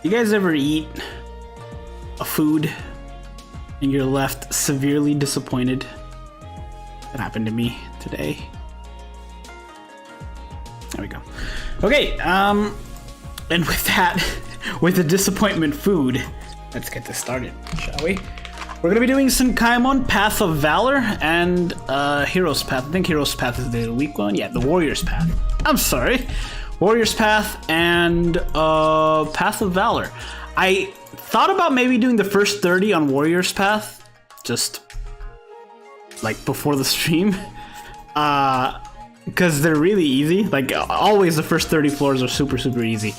You guys ever eat a food and you're left severely disappointed? That happened to me today. There we go. Okay, and with that, with the disappointment food, let's get this started, shall we? We're gonna be doing Senkaimon, Path of Valor, and Hero's Path. I think Hero's Path is the weak one. Yeah, the Warrior's Path. I'm sorry. Warrior's Path and Path of Valor. I thought about maybe doing the first 30 on Warrior's Path, just like before the stream, because they're really easy. Like always, the first 30 floors are super easy.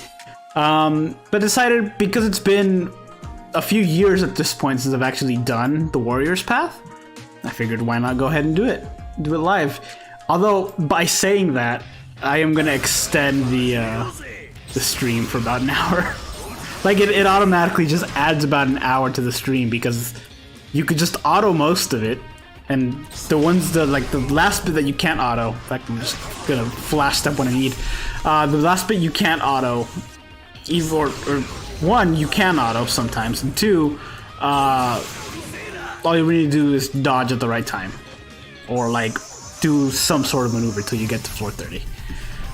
But decided because it's been a few years at this point since I've actually done the Warrior's Path, I figured why not go ahead and do it live. Although by saying that, I am gonna extend the stream for about an hour. Like it automatically just adds about an hour to the stream because you could just auto most of it, and the ones that like the last bit that you can't auto. In fact, I'm just gonna flash step when I need. The last bit you can't auto, or one you can auto sometimes, and two, all you really do is dodge at the right time, or like do some sort of maneuver till you get to floor 30.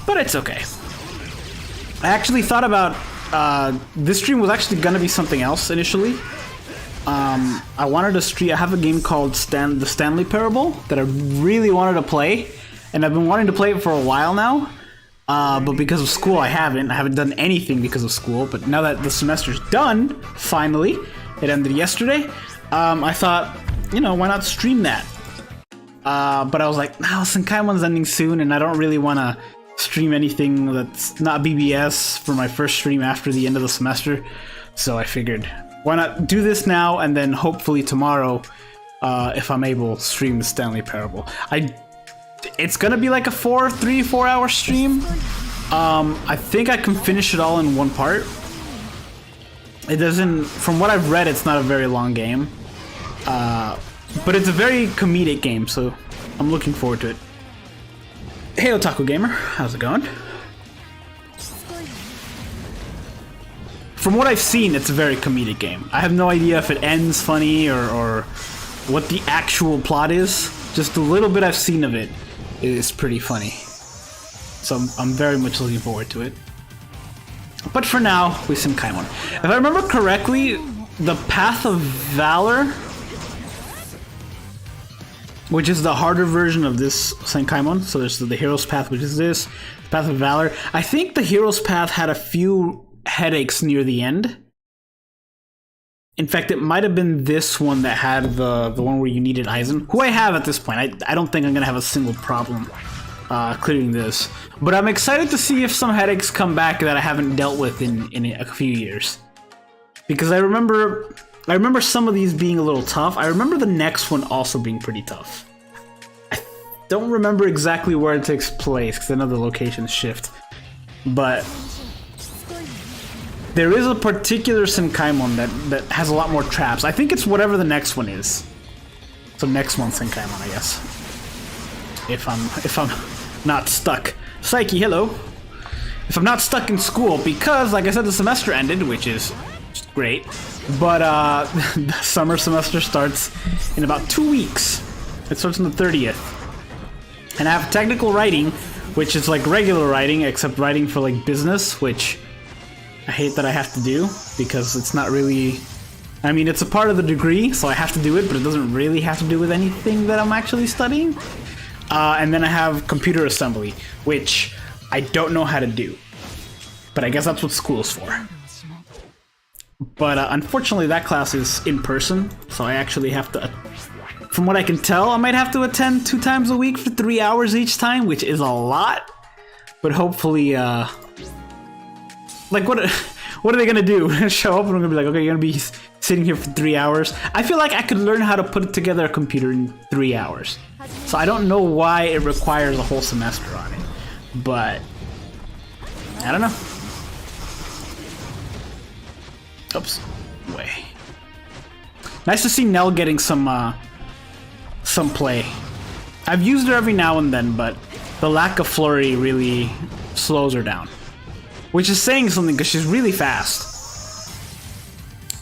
But it's okay. I actually thought about this stream was actually gonna be something else initially. I wanted to stream. I have a game called the Stanley Parable that I really wanted to play, and I've been wanting to play it for a while now. But because of school, I haven't done anything because of school. But now that the semester's done, finally, it ended yesterday. I thought, you know, why not stream that? But I was like, no, Senkaimon's ending soon, and I don't really want to stream anything that's not BBS for my first stream after the end of the semester. So I figured, why not do this now, and then hopefully tomorrow, if I'm able, stream the Stanley Parable. It's gonna be like a 3-4 hour stream. I think I can finish it all in one part. It doesn't, from what I've read, it's not a very long game. But it's a very comedic game, so I'm looking forward to it. Hey Otaku Gamer, how's it going? From what I've seen, it's a very comedic game. I have no idea if it ends funny or what the actual plot is. Just a little bit I've seen of it is pretty funny. So I'm very much looking forward to it. But for now, we Senkaimon. If I remember correctly, the Path of Valor, which is the harder version of this Senkaimon. So there's the Hero's Path, which is this, the Path of Valor. I think the Hero's Path had a few headaches near the end. In fact, it might have been this one that had the one where you needed Aizen, who I have at this point. I don't think I'm gonna have a single problem clearing this. But I'm excited to see if some headaches come back that I haven't dealt with in a few years. Because I remember some of these being a little tough. I remember the next one also being pretty tough. I don't remember exactly where it takes place, because I know the locations shift. But there is a particular Senkaimon that has a lot more traps. I think it's whatever the next one is. So next one Senkaimon, I guess. If I'm not stuck. Psyche, hello. If I'm not stuck in school, because like I said, the semester ended, which is great. But the summer semester starts in about 2 weeks. It starts on the 30th. And I have technical writing, which is like regular writing, except writing for like business, which I hate that I have to do, because it's not really, I mean, it's a part of the degree, so I have to do it, but it doesn't really have to do with anything that I'm actually studying. And then I have computer assembly, which I don't know how to do. But I guess that's what school is for. But unfortunately, that class is in person, so I actually have to, from what I can tell, I might have to attend 2 times a week for 3 hours each time, which is a lot. But hopefully, like, what are they gonna do? Show up and I'm gonna be like, okay, you're gonna be sitting here for 3 hours. I feel like I could learn how to put together a computer in 3 hours. So I don't know why it requires a whole semester on it. But I don't know. Oops. Way. Nice to see Nell getting some play. I've used her every now and then, but the lack of flurry really slows her down. Which is saying something, because she's really fast.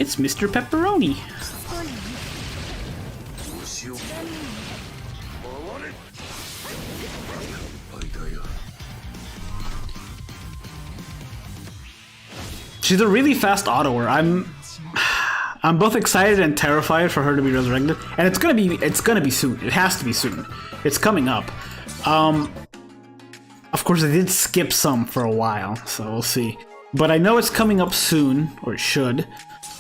It's Mr. Pepperoni. She's a really fast autoer. I'm both excited and terrified for her to be resurrected, and it's gonna be soon. It has to be soon. It's coming up. Of course, I did skip some for a while, so we'll see. But I know it's coming up soon, or it should.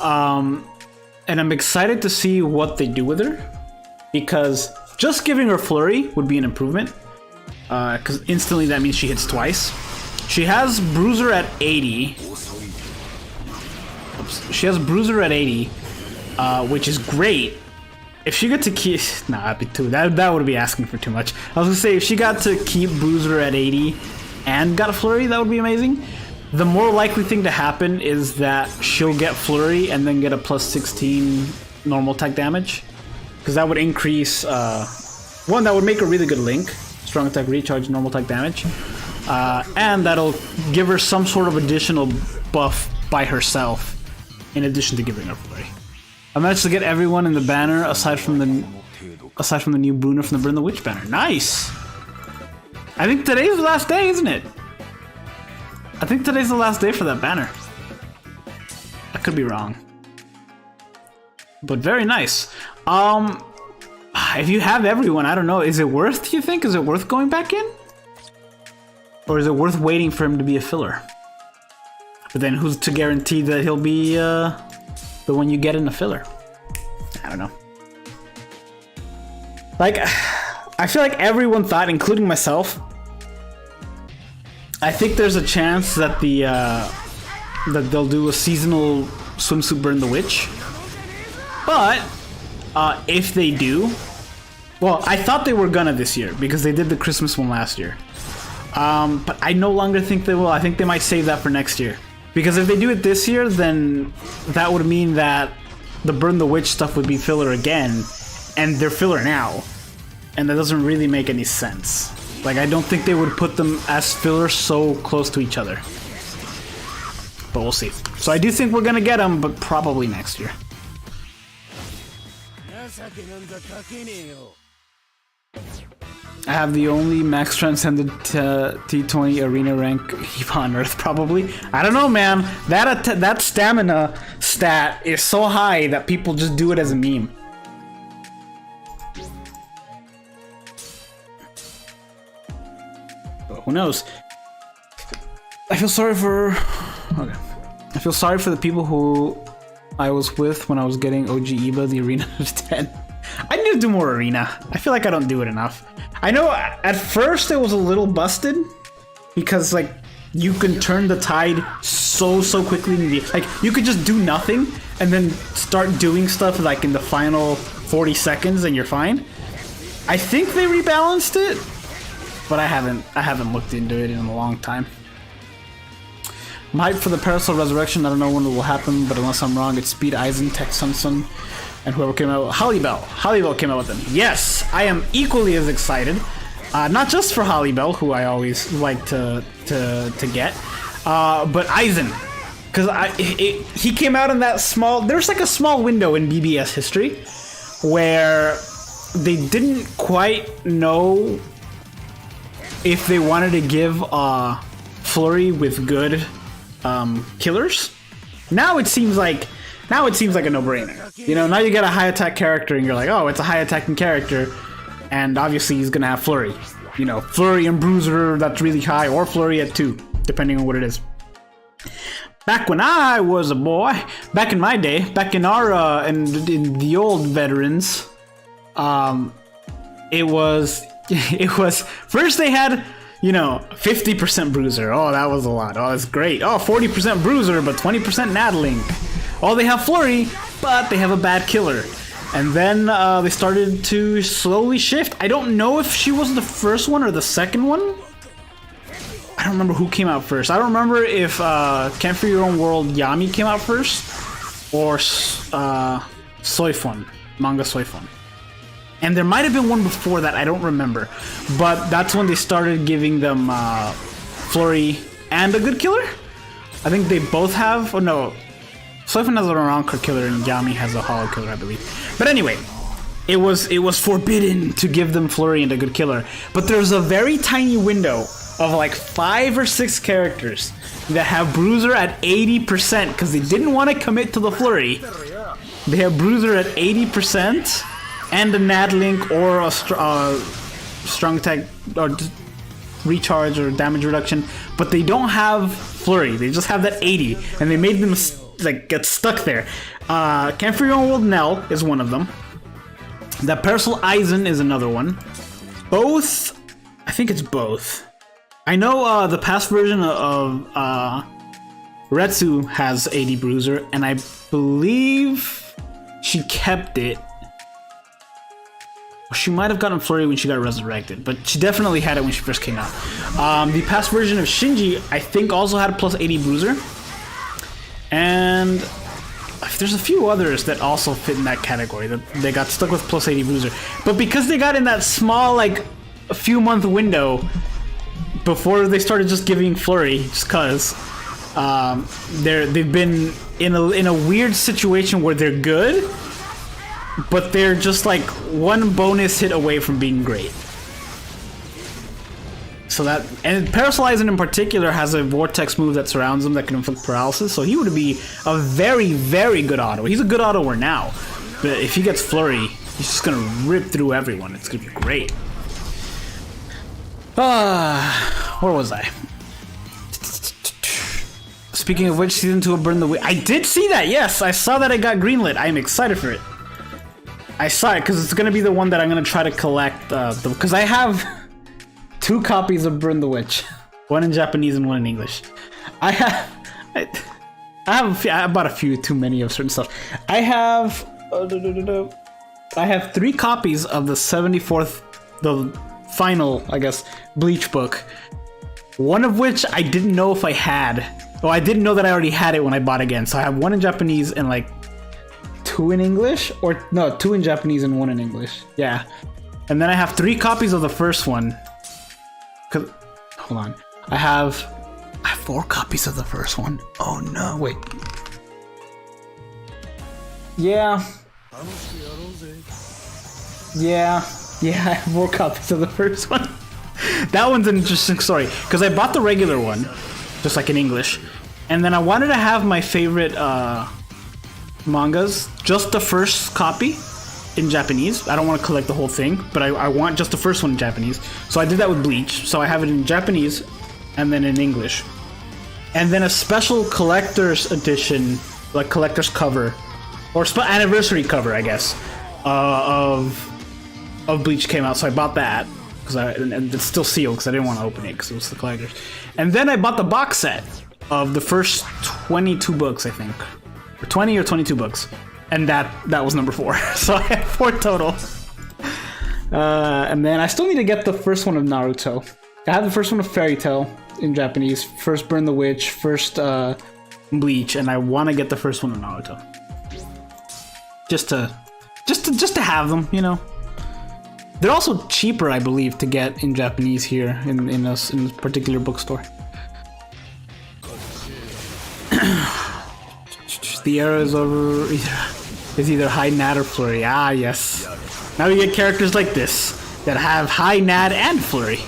And I'm excited to see what they do with her, because just giving her Flurry would be an improvement. Because instantly that means she hits twice. She has Bruiser at 80. She has Bruiser at 80, which is great. If she got to keep... Nah, that'd be too... That would be asking for too much. I was gonna say, if she got to keep Bruiser at 80 and got a Flurry, that would be amazing. The more likely thing to happen is that she'll get Flurry and then get a plus 16 normal attack damage. Because that would increase... one, that would make a really good link. Strong attack recharge, normal attack damage. And that'll give her some sort of additional buff by herself, in addition to giving her Flurry. I managed to get everyone in the banner aside from the new Booner from the Burn the Witch banner. Nice! I think today's the last day, isn't it? I think today's the last day for that banner. I could be wrong. But very nice. If you have everyone, I don't know, is it worth, you think? Is it worth going back in? Or is it worth waiting for him to be a filler? But then who's to guarantee that he'll be the one you get in the filler? I don't know. Like, I feel like everyone thought, including myself, I think there's a chance that that they'll do a seasonal swimsuit Burn the Witch. But if they do, well, I thought they were gonna this year because they did the Christmas one last year. But I no longer think they will. I think they might save that for next year. Because if they do it this year, then that would mean that the Burn the Witch stuff would be filler again, and they're filler now. And that doesn't really make any sense. Like, I don't think they would put them as filler so close to each other. But we'll see. So I do think we're gonna get them, but probably next year. I have the only max transcended T20 arena rank Eva on Earth, probably. I don't know, man. That stamina stat is so high that people just do it as a meme. But who knows? I feel sorry for... Okay. I feel sorry for the people who I was with when I was getting OG Eva the arena to 10. I need to do more arena. I feel like I don't do it enough. I know at first it was a little busted because like you can turn the tide so quickly. Like you could just do nothing and then start doing stuff like in the final 40 seconds and you're fine. I think they rebalanced it, but I haven't looked into it in a long time. I'm hyped for the Parasol Resurrection. I don't know when it will happen, but unless I'm wrong, it's Speed Eisen, Tech Sunsun, and whoever came out with Hollybell. Hollybell came out with them. Yes, I am equally as excited. Not just for Hollybell, who I always like to get, but Eisen. Because he came out in that small... There's like a small window in BBS history where they didn't quite know if they wanted to give Flurry with good killers. Now it seems like a no-brainer. You know, now you get a high attack character and you're like, oh, it's a high attacking character, and obviously he's gonna have Flurry. You know, Flurry and Bruiser that's really high, or Flurry at 2, depending on what it is. Back when I was a boy, back in my day, back in our in the old veterans, it was first they had, you know, 50% Bruiser. Oh, that was a lot. Oh, that's great. Oh, 40% Bruiser, but 20% Nattling. Oh, they have Flurry, but they have a bad killer. And then they started to slowly shift. I don't know if she was the first one or the second one. I don't remember who came out first. I don't remember if Camp for Your Own World Yami came out first, or Soifun, manga Soifun. And there might have been one before that, I don't remember. But that's when they started giving them Flurry and a good killer. I think they both have, oh no, Soifun has an around killer and Yami has a hollow killer, I believe. But anyway, it was forbidden to give them Flurry and a good killer. But there's a very tiny window of like 5 or 6 characters that have Bruiser at 80% because they didn't want to commit to the Flurry. They have Bruiser at 80% and a Nad Link or a strong attack or recharge or damage reduction, but they don't have Flurry. They just have that 80, and they made them like get stuck there. Can't Free Your Own World Nell is one of them. That Parasol Aizen is another one. Both, I think it's both. I know the past version of Retsu has 80 Bruiser, and I believe she kept it. She might have gotten Flurry when she got resurrected, but she definitely had it when she first came out. The past version of Shinji, I think, also had a plus 80 Bruiser. And there's a few others that also fit in that category, that they got stuck with plus 80 Bruiser. But because they got in that small, like, a few month window before they started just giving Flurry, just cause, they've been in a weird situation where they're good, but they're just like one bonus hit away from being great. So that, and Parasol Aizen in particular has a vortex move that surrounds him that can inflict paralysis, so he would be a very, very good auto. He's a good autoer now, but if he gets Flurry, he's just gonna rip through everyone. It's gonna be great. Where was I? Speaking of which, Season 2 of Burn the Witch. I did see that, yes! I saw that it got greenlit. I am excited for it. I saw it because it's going to be the one that I'm going to try to collect. Because I have 2 copies of Burn the Witch. One in Japanese and one in English. I bought a few too many of certain stuff. I have 3 copies of the 74th, the final, I guess, Bleach book. One of which I didn't know if I had. Well, I didn't know that I already had it when I bought again. So I have 1 in Japanese and like 2 in English, or no, 2 in Japanese and 1 in English. Yeah. And then I have 3 copies of the first one. Hold on. I have 4 copies of the first one. Oh no, wait. Yeah. I have 4 copies of the first one. That one's an interesting story, because I bought the regular one, just like in English, and then I wanted to have my favorite mangas, just the first copy in Japanese. I don't want to collect the whole thing, but I want just the first one in Japanese. So I did that with Bleach. So I have it in Japanese and then in English. And then a special collector's edition, like collector's cover, or anniversary cover, I guess, of Bleach came out. So I bought that, and it's still sealed because I didn't want to open it because it was the collector's. And then I bought the box set of the first 22 books, I think. Or 20 or 22 books. And that was number 4. So I have 4 total. And then I still need to get the first one of Naruto. I have the first one of Fairy Tail in Japanese. First Burn the Witch, first Bleach, and I want to get the first one of Naruto. Just to have them, you know. They're also cheaper, I believe, to get in Japanese here in a particular bookstore. The era is over. Is either high Nad or Flurry. Ah, yes. Now we get characters like this that have high Nad and Flurry.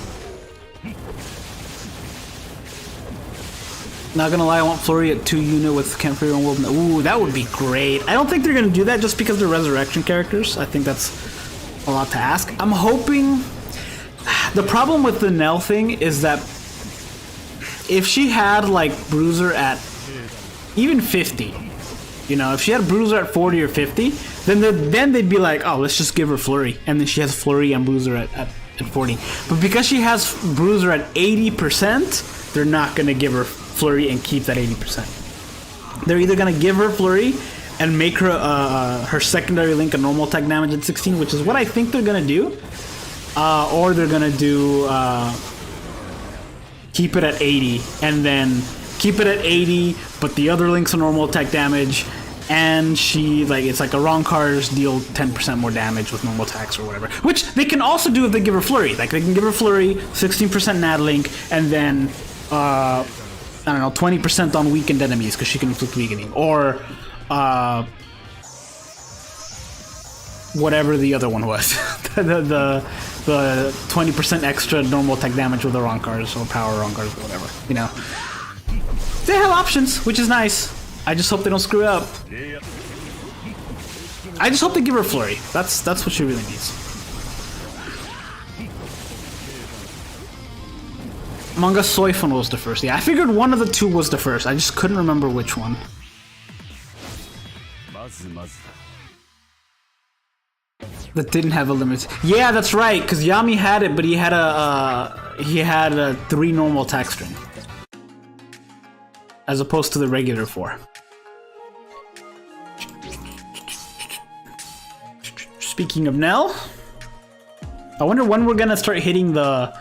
Not gonna lie, I want Flurry at 2 unit with Can't Free Your Own World. Ooh, that would be great. I don't think they're gonna do that just because they're resurrection characters. I think that's a lot to ask. I'm hoping. The problem with the Nell thing is that if she had like Bruiser at even 50, you know, if she had Bruiser at 40 or 50, then they'd be like, oh, let's just give her Flurry, and then she has Flurry and Bruiser at 40. But because she has Bruiser at 80%, they're not gonna give her Flurry and keep that 80%. They're either gonna give her Flurry and make her her secondary link a normal attack damage at 16, which is what I think they're gonna do, or they're gonna do keep it at 80 and then keep it at 80, but the other link's a normal attack damage, and she it's like a wrong cars deal 10% more damage with normal attacks or whatever. Which they can also do if they give her Flurry. Like they can give her Flurry, 16% Nad link, and then I don't know, 20% on weakened enemies because she can inflict weakening, or whatever the other one was. the 20% extra normal attack damage with the wrong cards or power wrong cards or whatever, you know. They have options, which is nice. I just hope they don't screw it up. I just hope they give her a flurry. That's what she really needs. Manga Soifun was the first. Yeah, I figured one of the two was the first. I just couldn't remember which one. That didn't have a limit. Yeah, that's right. Because Yami had it, but he had a 3 normal attack string, as opposed to the regular 4. Speaking of Nell, I wonder when we're gonna start hitting the.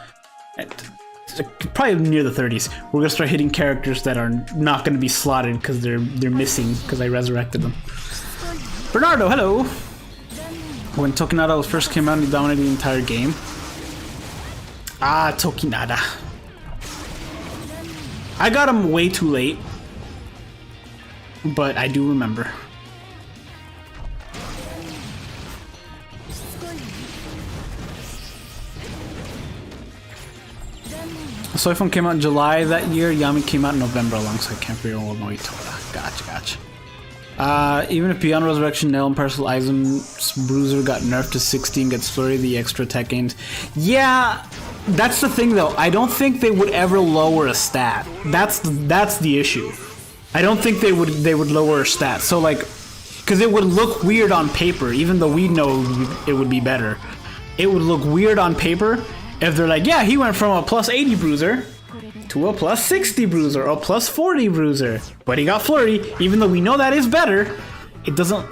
Probably near the 30s. We're gonna start hitting characters that are not gonna be slotted because they're missing because I resurrected them. Bernardo, hello. When Tokinada first came out, he dominated the entire game. Ah, Tokinada. I got him way too late, but I do remember. Soifun came out in July that year. Yami came out in November alongside Camprio and Noitora. Gotcha. Even if beyond Resurrection, Nell and Parcel Aizen's Bruiser got nerfed to 60 and gets flurry, the extra attack gains. Yeah, that's the thing though. I don't think they would ever lower a stat. That's the issue. I don't think they would lower a stat. So like, because it would look weird on paper, even though we know it would be better. It would look weird on paper if they're like, yeah, he went from a plus 80 bruiser to a plus 60 bruiser or a plus 40 bruiser, but he got flurry, even though we know that is better. It doesn't,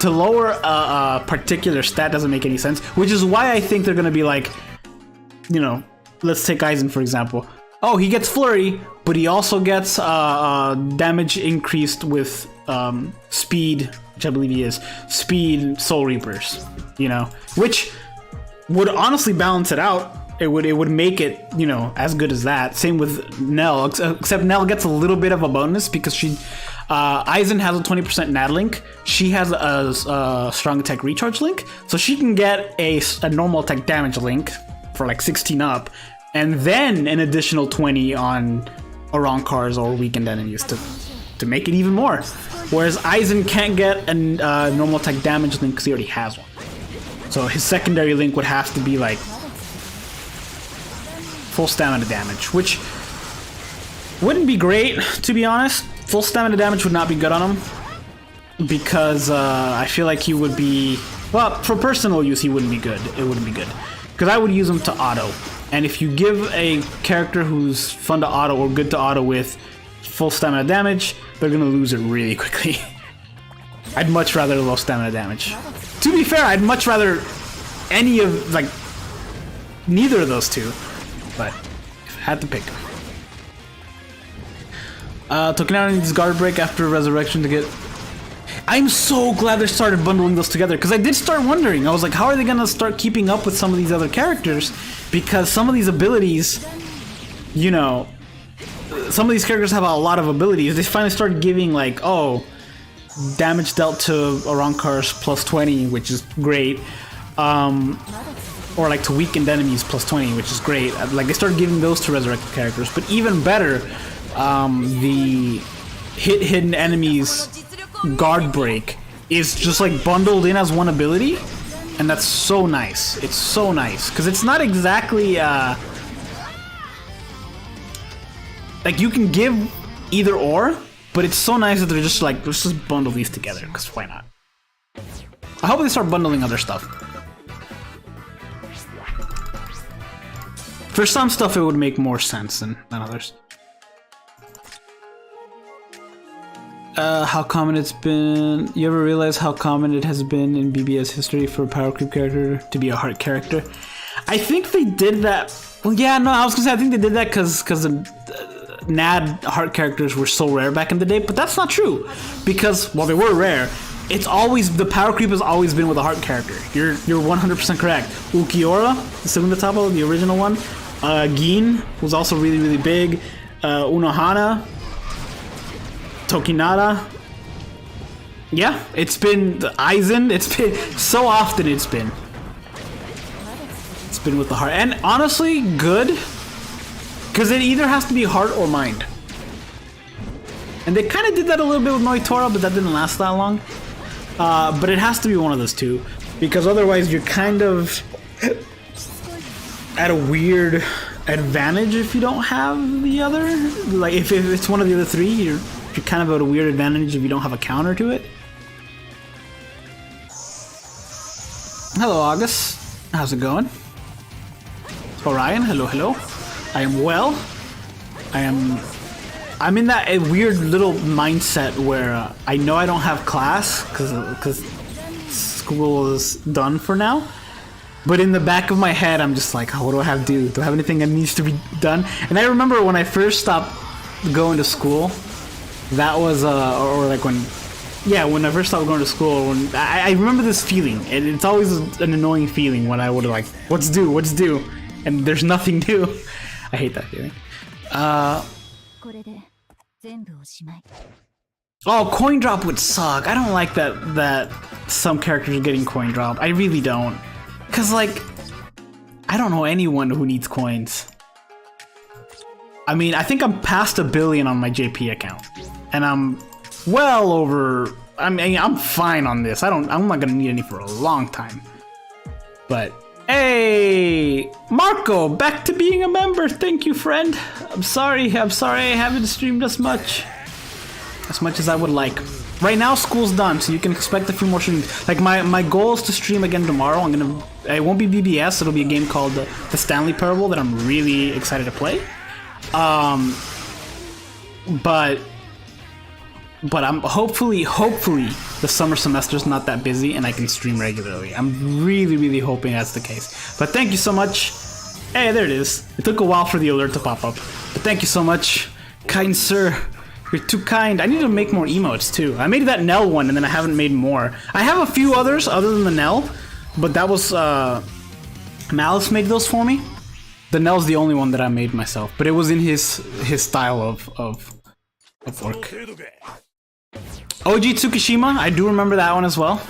to lower a particular stat doesn't make any sense, which is why I think they're gonna be like, you know, let's take Aizen for example. Oh, he gets flurry, but he also gets damage increased with speed, which I believe he is, speed Soul Reapers, you know, which would honestly balance it out. It would make it, you know, as good as that. Same with Nell, except Nell gets a little bit of a bonus because she, Aizen has a 20% NAD link. She has a strong attack recharge link, so she can get a normal attack damage link for like 16 up, and then an additional 20 on Arankars or weakened enemies to make it even more. Whereas Aizen can't get a normal attack damage link because he already has one. So his secondary link would have to be like full stamina damage, which wouldn't be great, to be honest. Full stamina damage would not be good on him because I feel like he would be, well, for personal use he wouldn't be good. It wouldn't be good because I would use him to auto, and if you give a character who's fun to auto or good to auto with full stamina damage, they're gonna lose it really quickly. I'd much rather low stamina damage. To be fair, I'd much rather any of, like, neither of those two. But if I had to pick. Tokinada needs guard break after resurrection to get. I'm so glad they started bundling those together because I did start wondering. I was like, how are they gonna start keeping up with some of these other characters? Because some of these abilities, you know, some of these characters have a lot of abilities. They finally started giving like, oh, damage dealt to Arankars plus 20, which is great. Or like to weakened enemies plus 20, which is great. Like they started giving those to resurrected characters, but even better, the hidden enemies guard break is just like bundled in as one ability, and that's so nice. It's so nice because it's not exactly like you can give either or, but it's so nice that they're just like, let's just bundle these together because why not? I hope they start bundling other stuff. For some stuff, it would make more sense than others. How common it's been... You ever realize how common it has been in BBS history for a power creep character to be a heart character? I think they did that... Well, yeah, no, I was gonna say I think they did that because the NAD heart characters were so rare back in the day, but that's not true. Because, while they were rare, it's always... The power creep has always been with a heart character. You're 100% correct. Ukiora, the Segunda Tabo, the original one. Gin was also really, really big. Unohana, Tokinada, Yeah, it's been the Aizen. It's been so often. It's been with the heart, and honestly, good, because it either has to be heart or mind. And they kind of did that a little bit with Noitora, but that didn't last that long. But it has to be one of those two, because otherwise you're kind of at a weird advantage if you don't have the other. Like if it's one of the other three, you're kind of at a weird advantage if you don't have a counter to it. Hello, August. How's it going? Orion, hello, hello. I am well. I'm in that weird little mindset where I know I don't have class because school is done for now. But in the back of my head, I'm just like, oh, what do I have to do? Do I have anything that needs to be done? And I remember when I first stopped going to school, that was, or like when I first stopped going to school, when I remember this feeling. And it's always an annoying feeling when I would like, what's due? And there's nothing due. I hate that feeling. Oh, coin drop would suck. I don't like that some characters are getting coin drop. I really don't. Cause like, I don't know anyone who needs coins. I mean, I think I'm past 1 billion on my JP account. And I'm well over, I mean, I'm fine on this. I'm not gonna need any for a long time. But, hey, Marco, back to being a member. Thank you, friend. I'm sorry I haven't streamed as much as I would like. Right now, school's done, so you can expect a few more streams. Like my goal is to stream again tomorrow. It won't be BBS. It'll be a game called the Stanley Parable that I'm really excited to play. But I'm hopefully the summer semester's not that busy and I can stream regularly. I'm really hoping that's the case. But thank you so much. Hey, there it is. It took a while for the alert to pop up, but thank you so much, kind sir. You're too kind. I need to make more emotes too. I made that Nell one and then I haven't made more. I have a few others other than the Nell, but that was Malice made those for me. The Nell's the only one that I made myself, but it was in his style of work. OG Tsukishima, I do remember that one as well.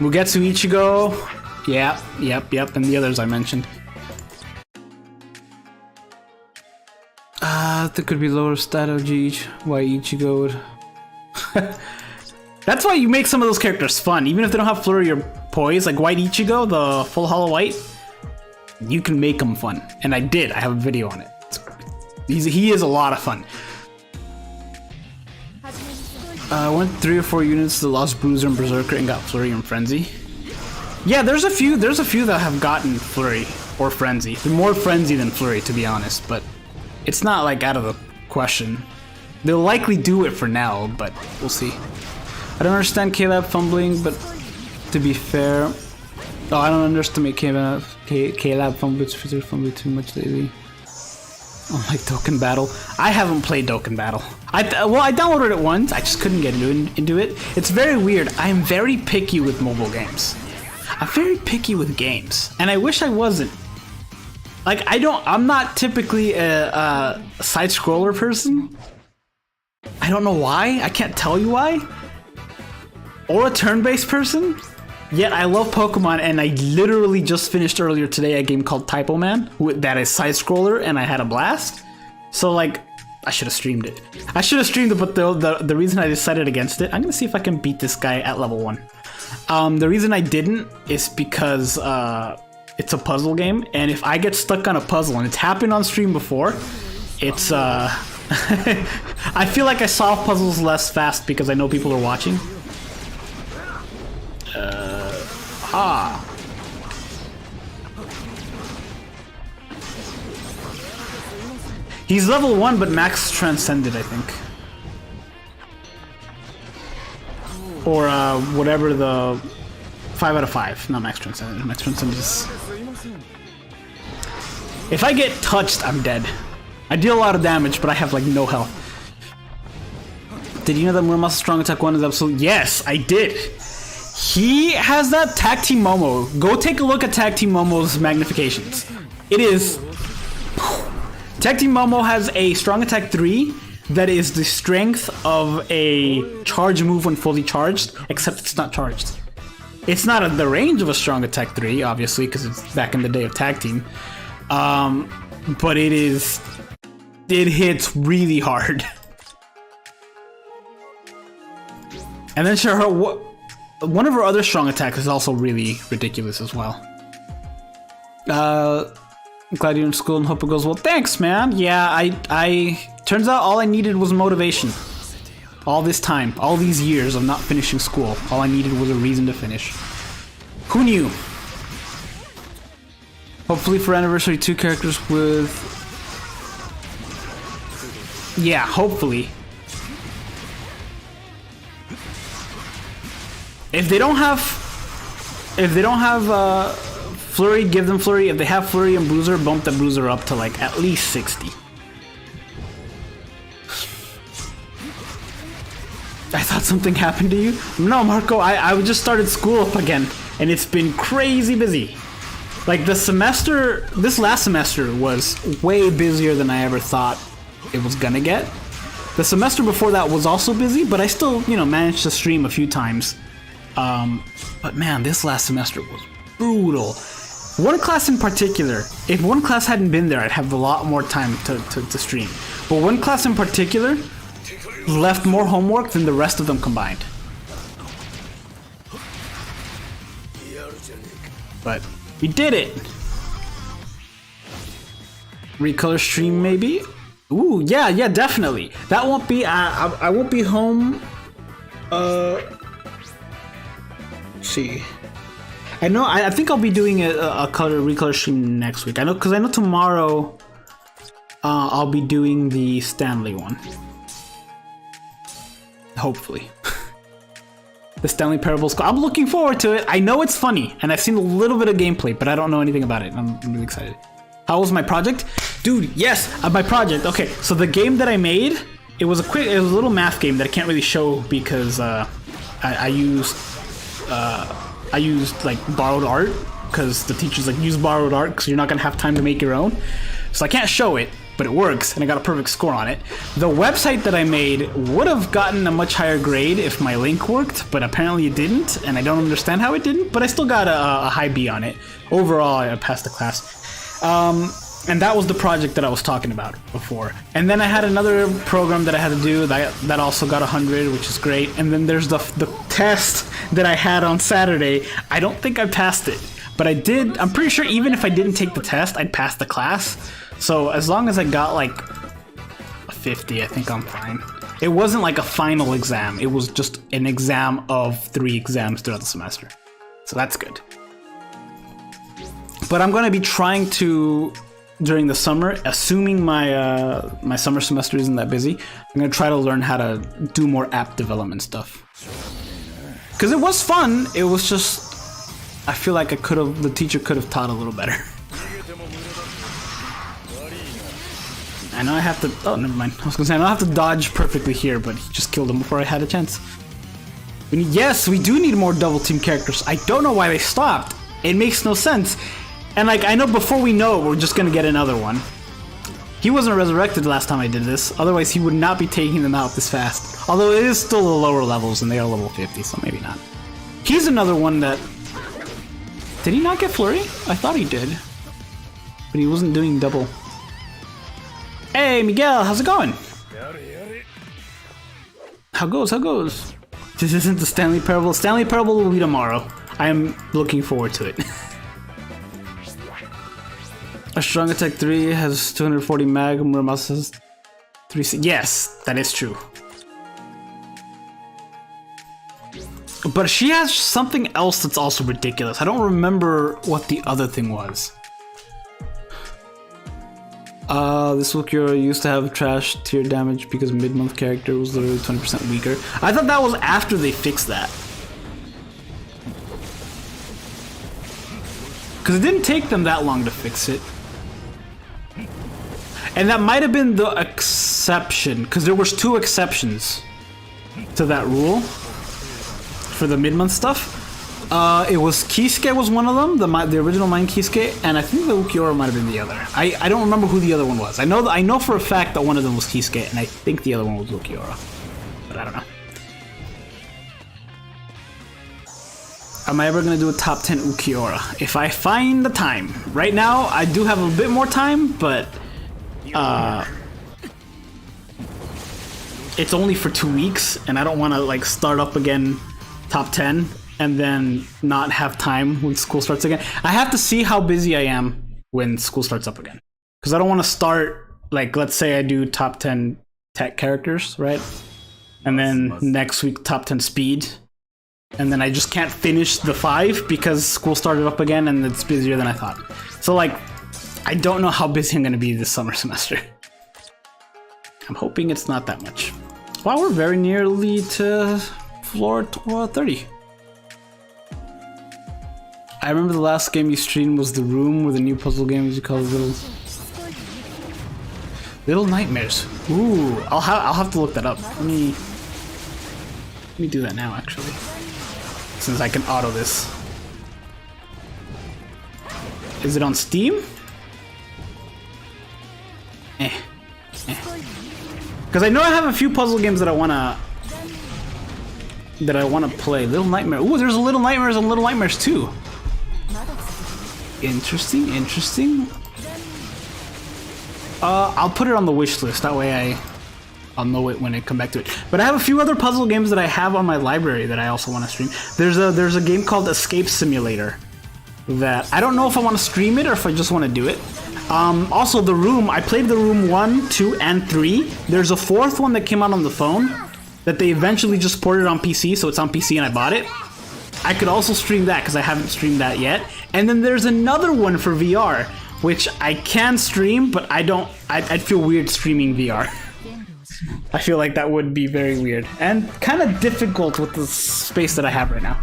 Mugetsu Ichigo, yep, and the others I mentioned. There could be lower stat OG, why Ichigo would... That's why you make some of those characters fun, even if they don't have flurry or poise, like White Ichigo, the full hollow white. You can make them fun, and I did. I have a video on it. He is a lot of fun. I went 3 or 4 units to Lost Bruiser and Berserker and got Flurry and Frenzy. Yeah, there's a few that have gotten Flurry or Frenzy. They're more Frenzy than Flurry, to be honest, but it's not like out of the question. They'll likely do it for now, but we'll see. I don't understand K-Lab fumbling, but to be fair, I don't underestimate K-Lab fumbling too much lately. Oh, like Dokkan Battle. I haven't played Dokkan Battle. I downloaded it once. I just couldn't get into it. It's very weird. I am very picky with mobile games. I'm very picky with games, and I wish I wasn't. Like I'm not typically a side scroller person. I don't know why. I can't tell you why. Or a turn-based person. Yet I love Pokemon, and I literally just finished earlier today a game called Typo Man that is side scroller, and I had a blast. So like, I should have streamed it. But the reason I decided against it, I'm gonna see if I can beat this guy at level 1. The reason I didn't is because it's a puzzle game, and if I get stuck on a puzzle, and it's happened on stream before, it's I feel like I solve puzzles less fast because I know people are watching. He's level 1, but max transcended, I think. Or whatever the 5 out of 5, not max transcended. Max transcended is... If I get touched, I'm dead. I deal a lot of damage, but I have like no health. Did you know that Murasa's strong attack 1 is absolute? Yes, I did. He has that Tag Team Momo. Go take a look at Tag Team Momo's magnifications. It is... Tag Team Momo has a strong attack 3, that is the strength of a charge move when fully charged, except it's not charged. It's not at the range of a strong attack 3, obviously, because it's back in the day of tag team. But it hits really hard. And then one of her other strong attacks is also really ridiculous as well. Glad you're in school and hope it goes well. Thanks, man. Yeah, I turns out all I needed was motivation. All this time, all these years of not finishing school, all I needed was a reason to finish. Who knew? Hopefully for anniversary, 2 characters with... Yeah, hopefully. If they don't have Flurry, give them Flurry. If they have Flurry and Bruiser, bump the Bruiser up to like at least 60. I thought something happened to you. No, Marco, I just started school up again, and it's been crazy busy. Like this last semester was way busier than I ever thought it was gonna get. The semester before that was also busy, but I still, managed to stream a few times. But man, this last semester was brutal. One class in particular, if one class hadn't been there, I'd have a lot more time to stream. But one class in particular left more homework than the rest of them combined. But we did it! Recolor stream maybe? Ooh, yeah, definitely. That won't be, I won't be home, let's see. I think I'll be doing a recolor stream next week. I know, because I know tomorrow I'll be doing the Stanley one. Hopefully. The Stanley Parables. I'm looking forward to it. I know it's funny, and I've seen a little bit of gameplay, but I don't know anything about it. I'm really excited. How was my project? Dude, yes, my project. Okay, so the game that I made, it was a little math game that I can't really show because I used like borrowed art, because the teacher's like, use borrowed art because you're not gonna have time to make your own. So I can't show it, but it works, and I got a perfect score on it. The website that I made would have gotten a much higher grade if my link worked, but apparently it didn't, and I don't understand how it didn't, but I still got a high B on it. Overall, I passed the class. And that was the project that I was talking about before. And then I had another program that I had to do that also got 100, which is great. And then there's the test that I had on Saturday. I don't think I passed it, but I did. I'm pretty sure even if I didn't take the test, I'd pass the class. So as long as I got like a 50, I think I'm fine. It wasn't like a final exam. It was just an exam of 3 exams throughout the semester. So that's good. But I'm gonna be trying to, during the summer, assuming my summer semester isn't that busy, I'm gonna try to learn how to do more app development stuff. Cause it was fun. It was just, I feel like the teacher could have taught a little better. I know I have to, oh, never mind. I was gonna say, I don't have to dodge perfectly here, but he just killed him before I had a chance. Yes, we do need more double team characters. I don't know why they stopped. It makes no sense. And like, I know before we know it, we're just gonna get another one. He wasn't resurrected last time I did this, otherwise he would not be taking them out this fast. Although it is still the lower levels and they are level 50, so maybe not. He's another one that... Did he not get Flurry? I thought he did. But he wasn't doing double. Hey Miguel, how's it going? How goes? This isn't the Stanley Parable. Stanley Parable will be tomorrow. I am looking forward to it. A strong attack 3 has 240 mag, Muramas has 3. Yes, that is true. But she has something else that's also ridiculous. I don't remember what the other thing was. This Wilkura used to have trash tier damage because mid-month character was literally 20% weaker. I thought that was after they fixed that. Because it didn't take them that long to fix it. And that might have been the exception, because there was 2 exceptions to that rule for the mid-month stuff. It was Kisuke was one of them, the original Mine Kisuke, and I think the Ukiora might have been the other. I don't remember who the other one was. I know for a fact that one of them was Kisuke, and I think the other one was Ukiora, but I don't know. Am I ever gonna do a top 10 Ukiora? If I find the time. Right now, I do have a bit more time, but it's only for 2 weeks, and I don't want to like start up again top 10 and then not have time when school starts again. I have to see how busy I am when school starts up again, because I don't want to start like, let's say I do top 10 tech characters, right? And then next week top 10 speed, and then I just can't finish the 5 because school started up again and it's busier than I thought. So like, I don't know how busy I'm going to be this summer semester. I'm hoping it's not that much. Wow, we're very nearly to floor 30. I remember the last game you streamed was The Room, with a new puzzle game you call Little Nightmares. Ooh, I'll have to look that up. Let me do that now, actually, since I can auto this. Is it on Steam? Because I know I have a few puzzle games that I wanna play. Little Nightmare. Ooh, there's a Little Nightmares and Little Nightmares 2. Interesting, interesting. I'll put it on the wish list. That way I'll know it when I come back to it. But I have a few other puzzle games that I have on my library that I also want to stream. There's a game called Escape Simulator that I don't know if I want to stream it or if I just want to do it. Also, The Room. I played The Room 1, 2, and 3. There's a 4th one that came out on the phone that they eventually just ported on PC, so it's on PC and I bought it. I could also stream that because I haven't streamed that yet. And then there's another one for VR, which I can stream, but I'd feel weird streaming VR. I feel like that would be very weird and kind of difficult with the space that I have right now.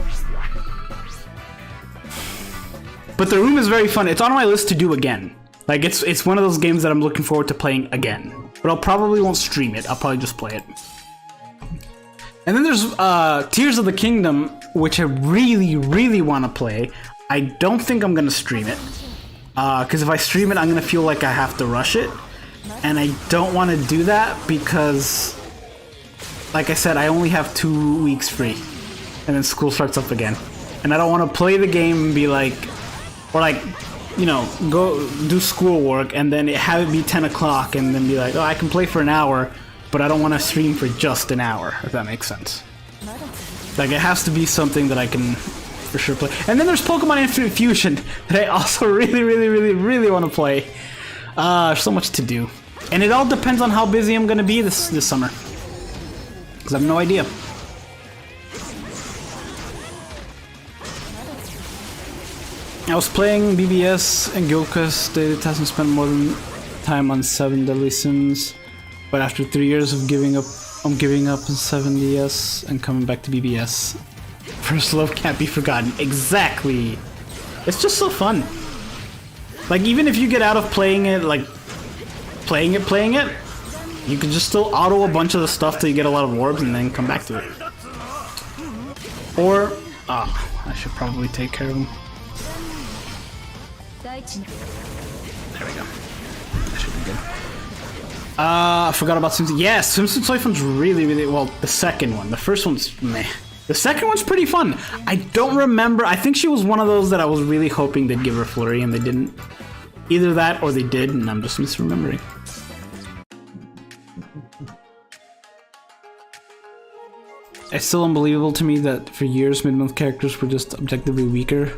But The Room is very fun. It's on my list to do again. Like, it's one of those games that I'm looking forward to playing again. But I'll probably won't stream it. I'll probably just play it. And then there's Tears of the Kingdom, which I really, really want to play. I don't think I'm going to stream it. Because if I stream it, I'm going to feel like I have to rush it. And I don't want to do that because, like I said, I only have 2 weeks free. And then school starts up again. And I don't want to play the game and be like, or like, you know, go do schoolwork and then have it be 10 o'clock and then be like, oh, I can play for an hour, but I don't want to stream for just an hour, if that makes sense. Like, it has to be something that I can for sure play. And then there's Pokemon Infinite Fusion that I also really, really, really, really want to play. So much to do. And it all depends on how busy I'm going to be this summer. Because I have no idea. I was playing BBS and Gilcast. It hasn't spent more than time on 7 Deadly Sins. But after 3 years of giving up, I'm giving up on 7DS and coming back to BBS. First love can't be forgotten. Exactly. It's just so fun. Like, even if you get out of playing it, like, playing it, you can just still auto a bunch of the stuff till you get a lot of orbs and then come back to it. Or, I should probably take care of them. There we go. That should be good. I forgot about Simpsons. Yeah, Simpsons Toy Fun's really, really, well, the second one. The first one's meh. The second one's pretty fun. I don't remember. I think she was one of those that I was really hoping they'd give her Flurry and they didn't. Either that or they did and I'm just misremembering. It's still unbelievable to me that for years mid-month characters were just objectively weaker.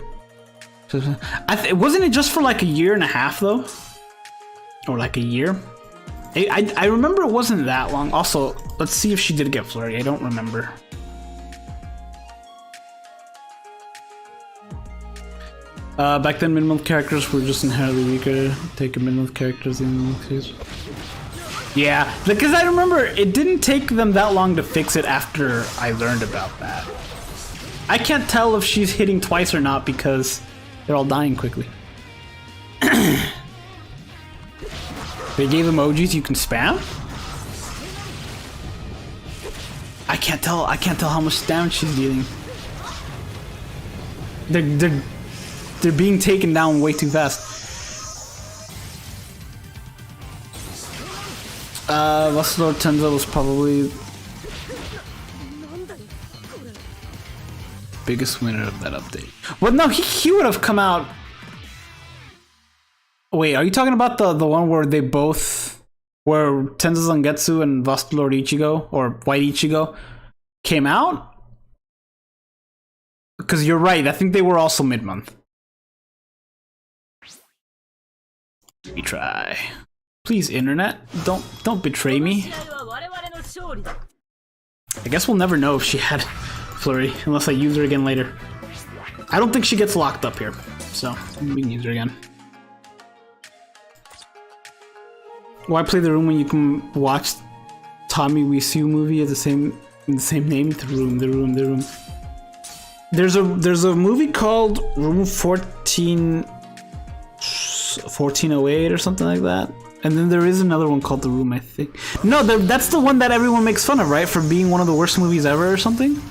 Wasn't it just for like a year and a half though? Or like a year? I remember it wasn't that long. Also, let's see if she did get Flurry. I don't remember. Back then mid-month characters were just inherently weaker. Take mid-month characters in the case. Yeah, because I remember it didn't take them that long to fix it after I learned about that. I can't tell if she's hitting twice or not because they're all dying quickly. They gave emojis you can spam? I can't tell how much damage she's dealing. They're being taken down way too fast. Valor Tenza was probably biggest winner of that update. Well, no, he would have come out. Wait, are you talking about the one where they both, where Tenza Zangetsu and Valor Ichigo or White Ichigo came out? Because you're right, I think they were also mid-month. We try. Please, internet, don't betray me. I guess we'll never know if she had Flurry unless I use her again later. I don't think she gets locked up here, so we can use her again. Why play the room when you can watch Tommy Wiseau movie at the same name? The room. There's a movie called Room 1408 or something like that. And then there is another one called The Room, I think. No, that's the one that everyone makes fun of, right? For being one of the worst movies ever or something?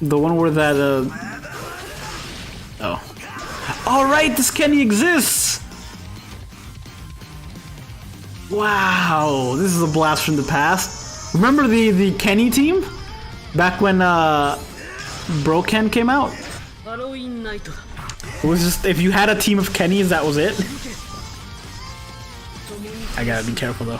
The one where that, Oh. Alright, this Kenny exists! Wow, this is a blast from the past. Remember the Kenny team? Back when, Broken came out? It was just, if you had a team of Kennys, that was it? I gotta be careful though.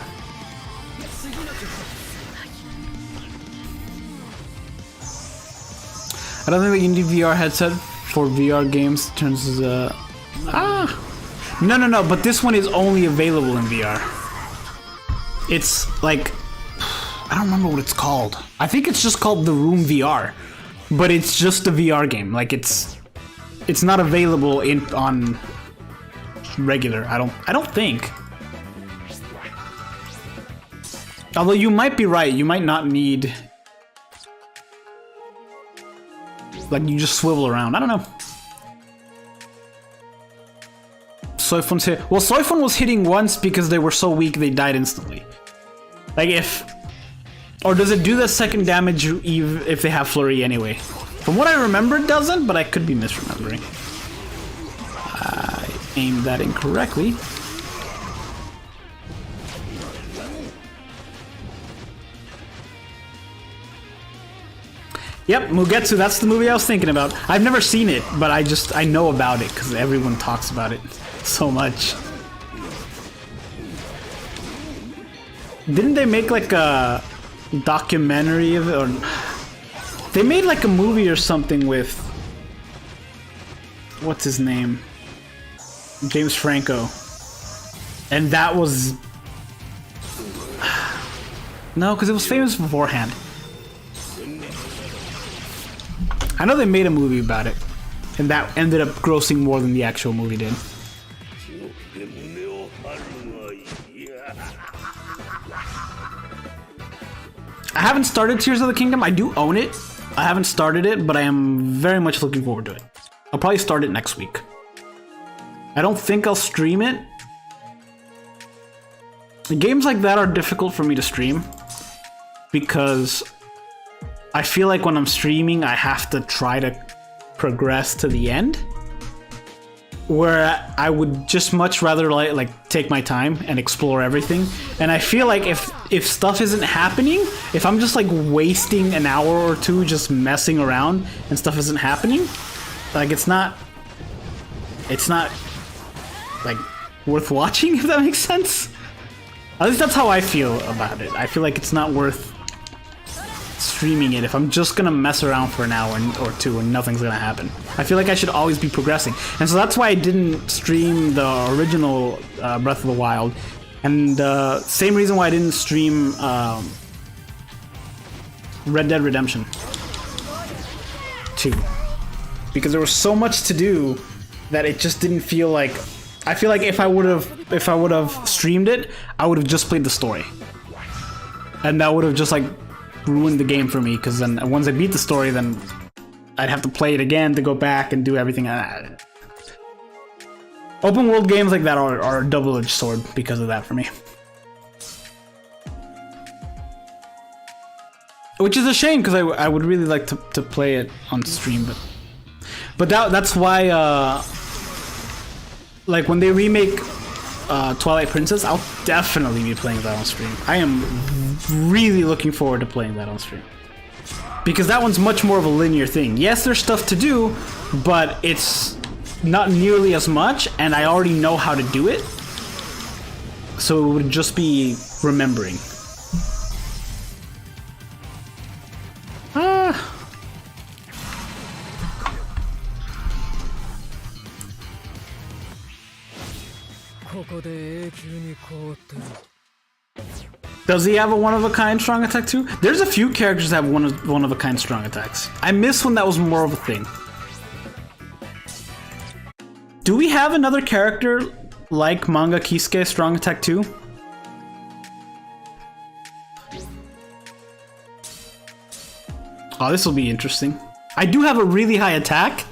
I don't think that you need VR headset for VR games. Turns as a no, but this one is only available in VR. It's like, I don't remember what it's called. I think it's just called The Room VR, but it's just a VR game. Like it's not available on regular. I don't think. Although you might be right, you might not need, like, you just swivel around. I don't know. Soifon's hit. Well, Soifon was hitting once because they were so weak they died instantly. Like or does it do the second damage if they have Flurry anyway? From what I remember, it doesn't, but I could be misremembering. I aimed that incorrectly. Yep, Mugetsu, that's the movie I was thinking about. I've never seen it, but I know about it because everyone talks about it so much. Didn't they make like a documentary of it? Or they made like a movie or something with, what's his name? James Franco. And that was, no, because it was famous beforehand. I know they made a movie about it, and that ended up grossing more than the actual movie did. I haven't started Tears of the Kingdom. I do own it. I haven't started it, but I am very much looking forward to it. I'll probably start it next week. I don't think I'll stream it. Games like that are difficult for me to stream because I feel like when I'm streaming, I have to try to progress to the end. Where I would just much rather like take my time and explore everything. And I feel like if stuff isn't happening, if I'm just like wasting an hour or two just messing around and stuff isn't happening, like it's not like worth watching, if that makes sense. At least that's how I feel about it. I feel like it's not worth streaming it if I'm just gonna mess around for an hour or two and nothing's gonna happen. I feel like I should always be progressing, and so that's why I didn't stream the original Breath of the Wild, and same reason why I didn't stream Red Dead Redemption 2, because there was so much to do that it just didn't feel like. I feel like if I would have streamed it, I would have just played the story, and that would have just like ruined the game for me, because then once I beat the story, then I'd have to play it again to go back and do everything. Open world games like that are a double-edged sword because of that for me. Which is a shame, because I would really like to play it on stream, but But that's why, like when they remake Twilight Princess, I'll definitely be playing that on stream. I am really looking forward to playing that on stream. Because that one's much more of a linear thing. Yes, there's stuff to do, but it's not nearly as much, and I already know how to do it. So it would just be remembering. Does he have a one-of-a-kind strong attack too? There's a few characters that have one-of-a-kind strong attacks. I miss when that was more of a thing. Do we have another character like Manga Kisuke strong attack too? Oh, this will be interesting. I do have a really high attack,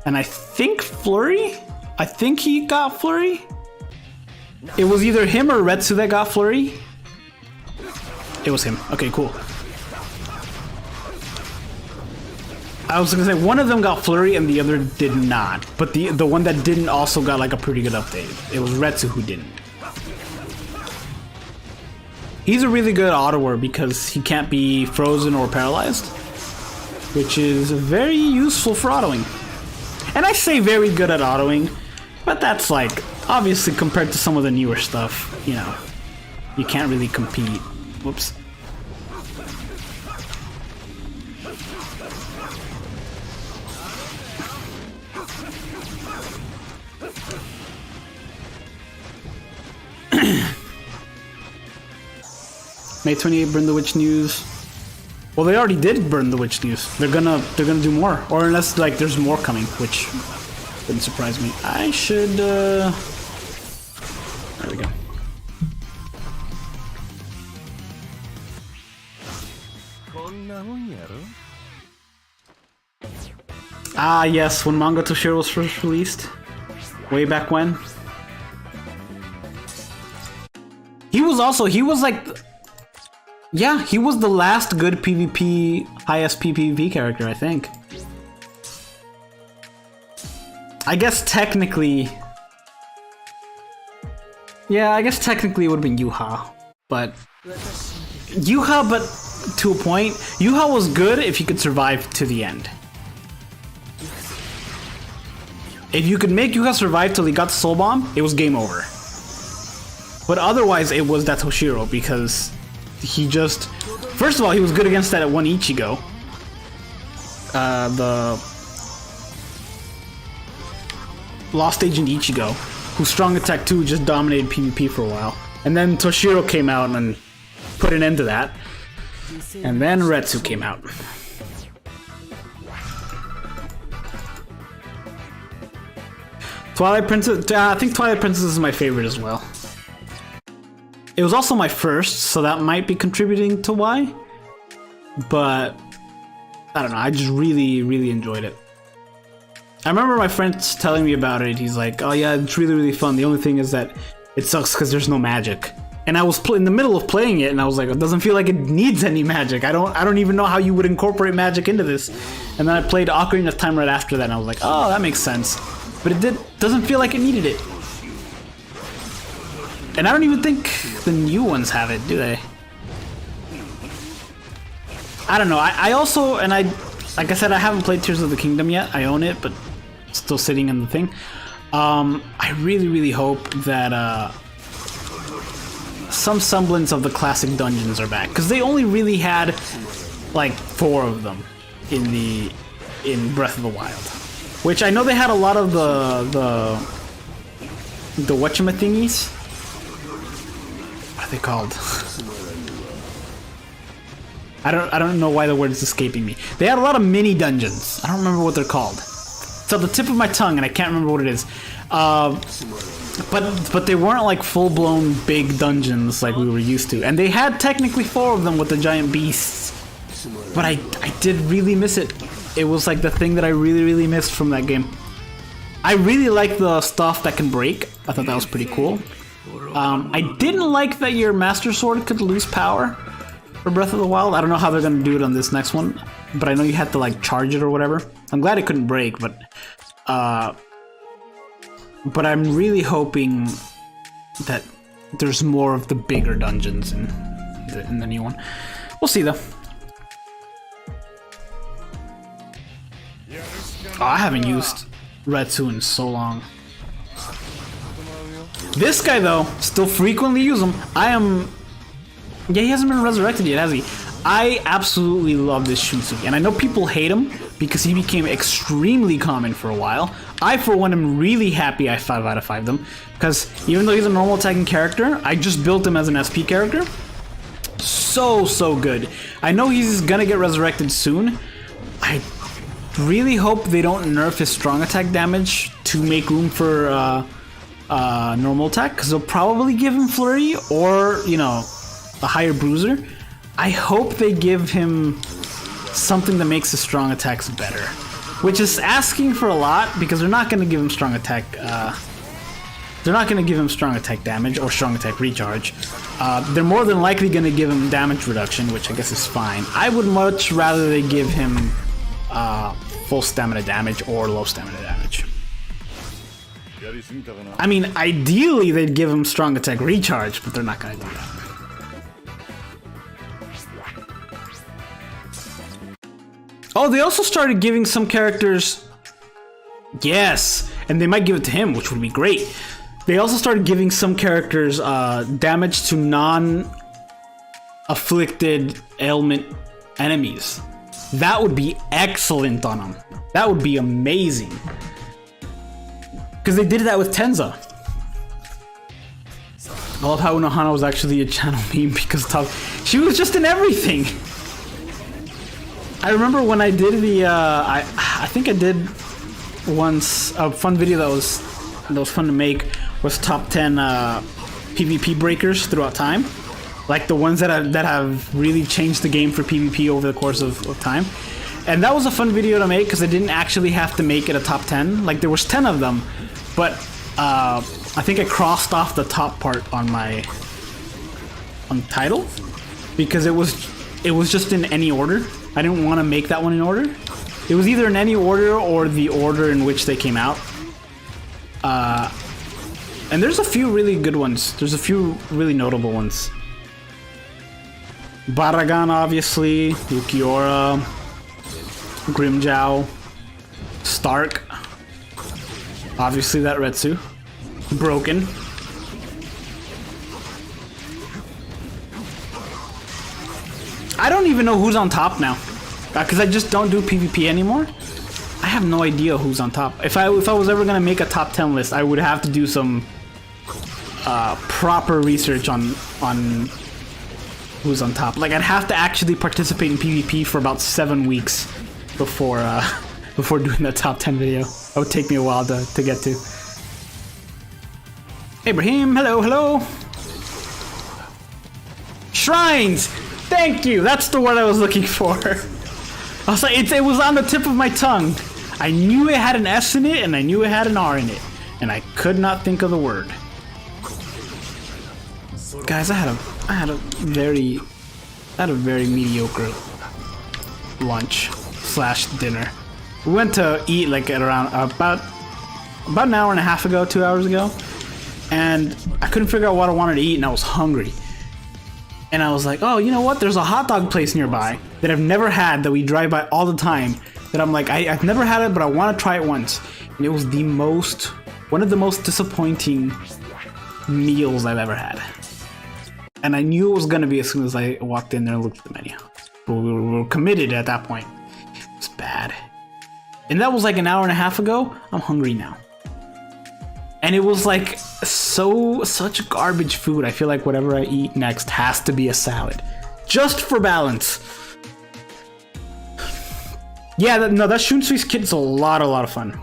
and I think Flurry? I think he got Flurry? It was either him or Retsu that got Flurry. It was him. Okay, cool. I was gonna say one of them got Flurry and the other did not. But the one that didn't also got like a pretty good update. It was Retsu who didn't. He's a really good autoer because he can't be frozen or paralyzed, which is very useful for autoing. And I say very good at autoing, but that's like, obviously compared to some of the newer stuff, you know, you can't really compete. Whoops. May 28 burn the witch news. Well, they already did burn the witch news. They're gonna do more, or unless like there's more coming, which wouldn't surprise me. I should. There we go. Ah, yes, when Manga Toshiro was first released, way back when. He was like. Yeah, he was the last good PvP, high SP PvP character, I think. I guess technically... Yeah, I guess technically it would have been Yuha. But... Yuha, but to a point. Yuha was good if you could survive to the end. If you could make Yuha survive till he got the Soul Bomb, it was game over. But otherwise, it was that Toshiro, because... He just... First of all, he was good against that one Ichigo. The... Lost Agent Ichigo, whose strong attack 2 just dominated PvP for a while. And then Toshiro came out and put an end to that. And then Retsu came out. Twilight Princess... I think Twilight Princess is my favorite as well. It was also my first, so that might be contributing to why. But, I don't know, I just really, really enjoyed it. I remember my friends telling me about it. He's like, oh yeah, it's really, really fun. The only thing is that it sucks because there's no magic. And I was in the middle of playing it, and I was like, it doesn't feel like it needs any magic. I don't even know how you would incorporate magic into this. And then I played Ocarina of Time right after that, and I was like, oh, that makes sense. But it doesn't feel like it needed it. And I don't even think the new ones have it, do they? I don't know. I also, and like I said, I haven't played Tears of the Kingdom yet. I own it, but it's still sitting in the thing. I really, really hope that some semblance of the classic dungeons are back, because they only really had like 4 of them in Breath of the Wild, which I know they had a lot of the whatchamathingies. What are they called? I don't know why the word is escaping me. They had a lot of mini dungeons. I don't remember what they're called. It's on the tip of my tongue, and I can't remember what it is. But they weren't like full-blown big dungeons like we were used to. And they had technically 4 of them with the giant beasts. But I did really miss it. It was like the thing that I really, really missed from that game. I really like the stuff that can break. I thought that was pretty cool. I didn't like that your Master Sword could lose power. for Breath of the Wild. I don't know how they're gonna do it on this next one, but I know you had to like charge it or whatever. I'm glad it couldn't break, but I'm really hoping that there's more of the bigger dungeons in the new one. We'll see though. Oh, I haven't used Retsu in so long. This guy though, still frequently use him. Yeah, he hasn't been resurrected yet, has he? I absolutely love this Shunsuke, and I know people hate him because he became extremely common for a while. I, for one, am really happy I 5 out of 5'd him, because even though he's a normal attacking character, I just built him as an SP character. So good. I know he's gonna get resurrected soon. I really hope they don't nerf his strong attack damage to make room for normal attack, because they'll probably give him Flurry or, you know, a higher bruiser. I hope they give him something that makes his strong attacks better, which is asking for a lot because they're not going to give him strong attack. They're not going to give him strong attack damage or strong attack recharge. They're more than likely going to give him damage reduction, which I guess is fine. I would much rather they give him full stamina damage or low stamina damage. I mean, ideally they'd give him strong attack recharge, but they're not going to do that. Oh, they also started giving some characters... Yes! And they might give it to him, which would be great. They also started giving some characters damage to non-afflicted ailment enemies. That would be excellent on them. That would be amazing. Because they did that with Tenza. I love how Unohana was actually a channel meme because she was just in everything. I remember when I did the I think I did once a fun video that was fun to make, was top 10 PvP breakers throughout time, like the ones that have really changed the game for PvP over the course of time. And that was a fun video to make because I didn't actually have to make it a top 10. Like there was 10 of them, but I think I crossed off the top part on title because it was just in any order. I didn't want to make that one in order. It was either in any order or the order in which they came out. And there's a few really good ones. There's a few really notable ones. Baragan, obviously. Yukiora. Grimjow. Stark. Obviously that Retsu. Broken. I don't even know who's on top now, because I just don't do PvP anymore. I have no idea who's on top. If I was ever gonna make a top 10 list, I would have to do some proper research on who's on top. Like I'd have to actually participate in PvP for about 7 weeks before doing that top 10 video. That would take me a while to get to. Ibrahim, hello. Shrines. Thank you! That's the word I was looking for. I was like, it was on the tip of my tongue. I knew it had an S in it, and I knew it had an R in it, and I could not think of the word. Guys, I had a very mediocre lunch / dinner. We went to eat like at around about an hour and a half ago, 2 hours ago, and I couldn't figure out what I wanted to eat, and I was hungry. And I was like, oh, you know what? There's a hot dog place nearby that I've never had, that we drive by all the time, that I'm like, I've never had it, but I want to try it once. And it was one of the most disappointing meals I've ever had. And I knew it was going to be as soon as I walked in there and looked at the menu. But we were committed at that point. It was bad. And that was like an hour and a half ago. I'm hungry now. And it was like such garbage food. I feel like whatever I eat next has to be a salad, just for balance. Yeah, that Shunsui's kit's a lot of fun.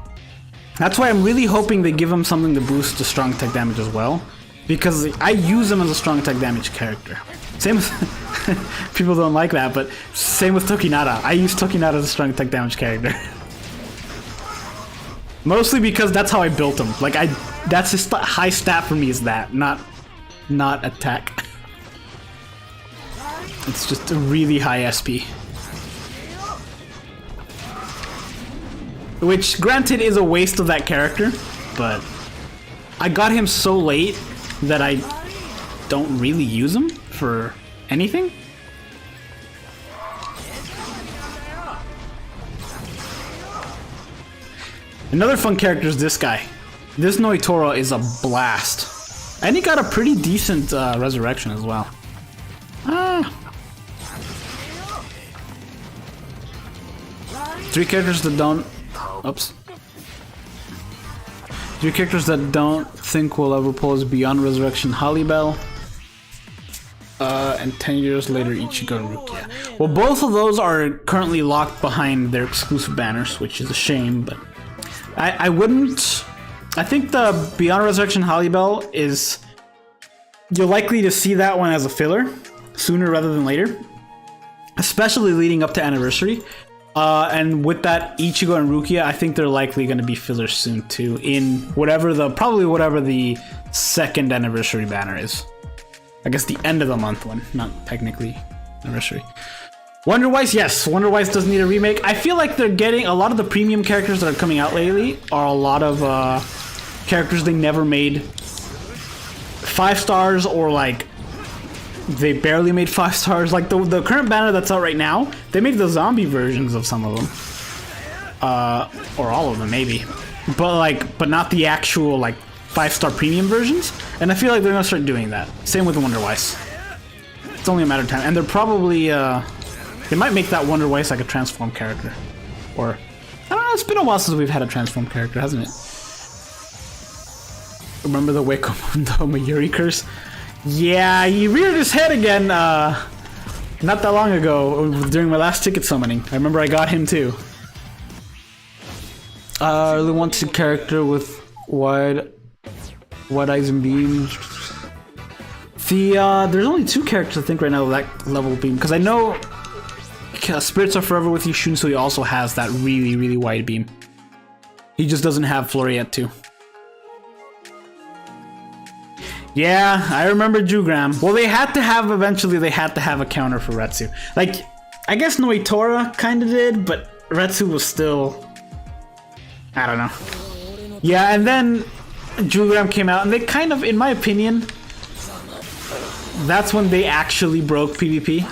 That's why I'm really hoping they give him something to boost the strong attack damage as well, because I use him as a strong attack damage character. Same with people don't like that, but same with Tokinata. I use Tokinata as a strong attack damage character. Mostly because that's how I built him. Like that's his high stat for me, is that, not attack. It's just a really high SP. Which, granted, is a waste of that character, but I got him so late that I don't really use him for anything. Another fun character is this guy. This Noitora is a blast. And he got a pretty decent resurrection as well. Three characters that don't... Oops. Three characters that don't think will ever pose beyond resurrection: Halibel, and 10 years later Ichigo and Rukia. Well, both of those are currently locked behind their exclusive banners, which is a shame, but I wouldn't... I think the Beyond Resurrection Halibel is... You're likely to see that one as a filler sooner rather than later, especially leading up to Anniversary. And with that, Ichigo and Rukia, I think they're likely going to be fillers soon too, in probably whatever the second Anniversary banner is. I guess the end of the month one, not technically Anniversary. Wonder-Wise, yes, Wonder-Wise does need a remake. I feel like they're getting a lot of the premium characters that are coming out lately are a lot of characters they never made 5 stars, or like they barely made 5 stars. Like the current banner that's out right now, they made the zombie versions of some of them, or all of them maybe, but not the actual like 5-star premium versions. And I feel like they're gonna start doing that. Same with Wonder-Wise. It's only a matter of time, and they're probably they might make that Wonder-Wise like a transform character, or I don't know. It's been a while since we've had a transform character, hasn't it? Remember the Wakamundo Mayuri curse? Yeah, he reared his head again not that long ago during my last ticket summoning. I remember I got him too. I really want a character with wide eyes and beams. There's only 2 characters I think right now with that level beam, because I know Spirits Are Forever with you Shunsui also has that really, really wide beam. He just doesn't have Floriette too. Yeah, I remember Jugram. Well, eventually they had to have a counter for Retsu. Like, I guess Noitora kinda did, but Retsu was still... I don't know. Yeah, and then Jugram came out, and they kind of, in my opinion, that's when they actually broke PvP.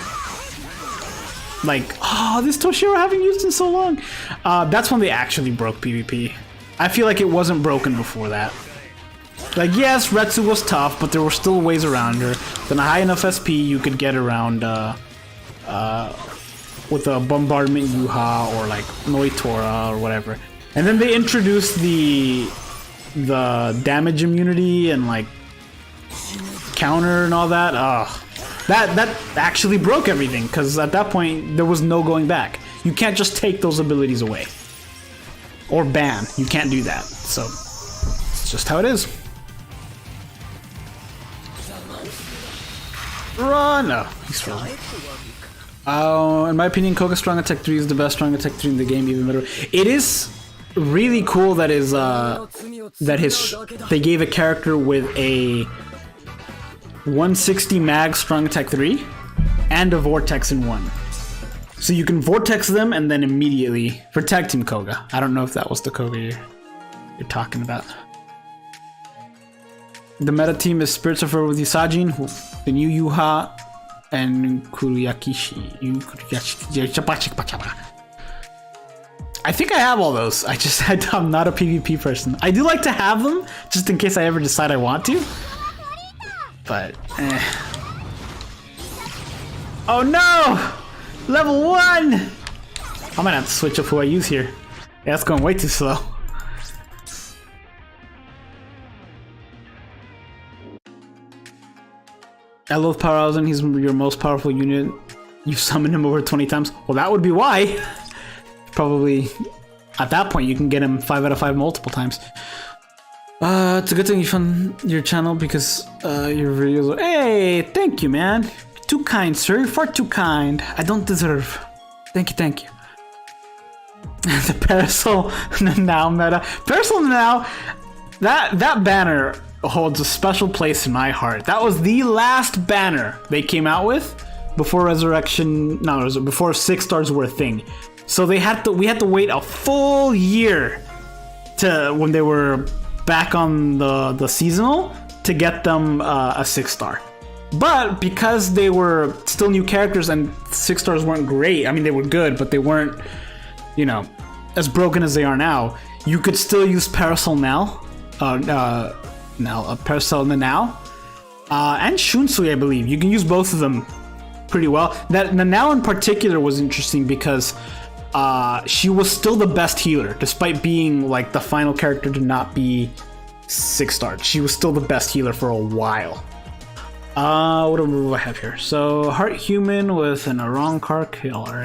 Like, oh, this Toshiro I haven't used in so long. That's when they actually broke PvP. I feel like it wasn't broken before that. Like, yes, Retsu was tough, but there were still ways around her. Then a high enough SP, you could get around with a Bombardment Yuha or like Noitora or whatever. And then they introduced the damage immunity and like counter and all that. That actually broke everything, because at that point there was no going back. You can't just take those abilities away or ban. You can't do that. So it's just how it is. Run! No, he's frozen. In my opinion, Koga Strong Attack 3 is the best Strong Attack 3 in the game, even better. It is really cool that they gave a character with a 160 mag Strong Attack 3 and a Vortex in one. So you can Vortex them and then immediately for Tag Team Koga. I don't know if that was the Koga you're talking about. The meta team is Spirits of Forever with Usajin, the new Yuha, and Kuruyakishi. I think I have all those. I'm not a PvP person. I do like to have them, just in case I ever decide I want to. But, oh no! Level 1! I might have to switch up who I use here. Yeah, that's going way too slow. I love Powerhausen, he's your most powerful unit. You've summoned him over 20 times. Well, that would be why. Probably, at that point, you can get him 5 out of 5 multiple times. It's a good thing you found your channel, because your videos are... Hey, thank you, man. Too kind, sir. You're far too kind. I don't deserve. Thank you, thank you. The Parasol Now meta. Parasol Now, that banner holds a special place in my heart. That was the last banner they came out with before Resurrection, no, it was before 6 stars were a thing. So we had to wait a full year to when they were back on the seasonal to get them a 6 star. But because they were still new characters and 6 stars weren't great, I mean, they were good, but they weren't, you know, as broken as they are now, you could still use Parasol now. Parasol now. And Shunsui, I believe. You can use both of them pretty well. That Nanao in particular was interesting because she was still the best healer, despite being like the final character to not be 6 stars. She was still the best healer for a while. What do I have here? So, Heart Human with an Arankar Killer.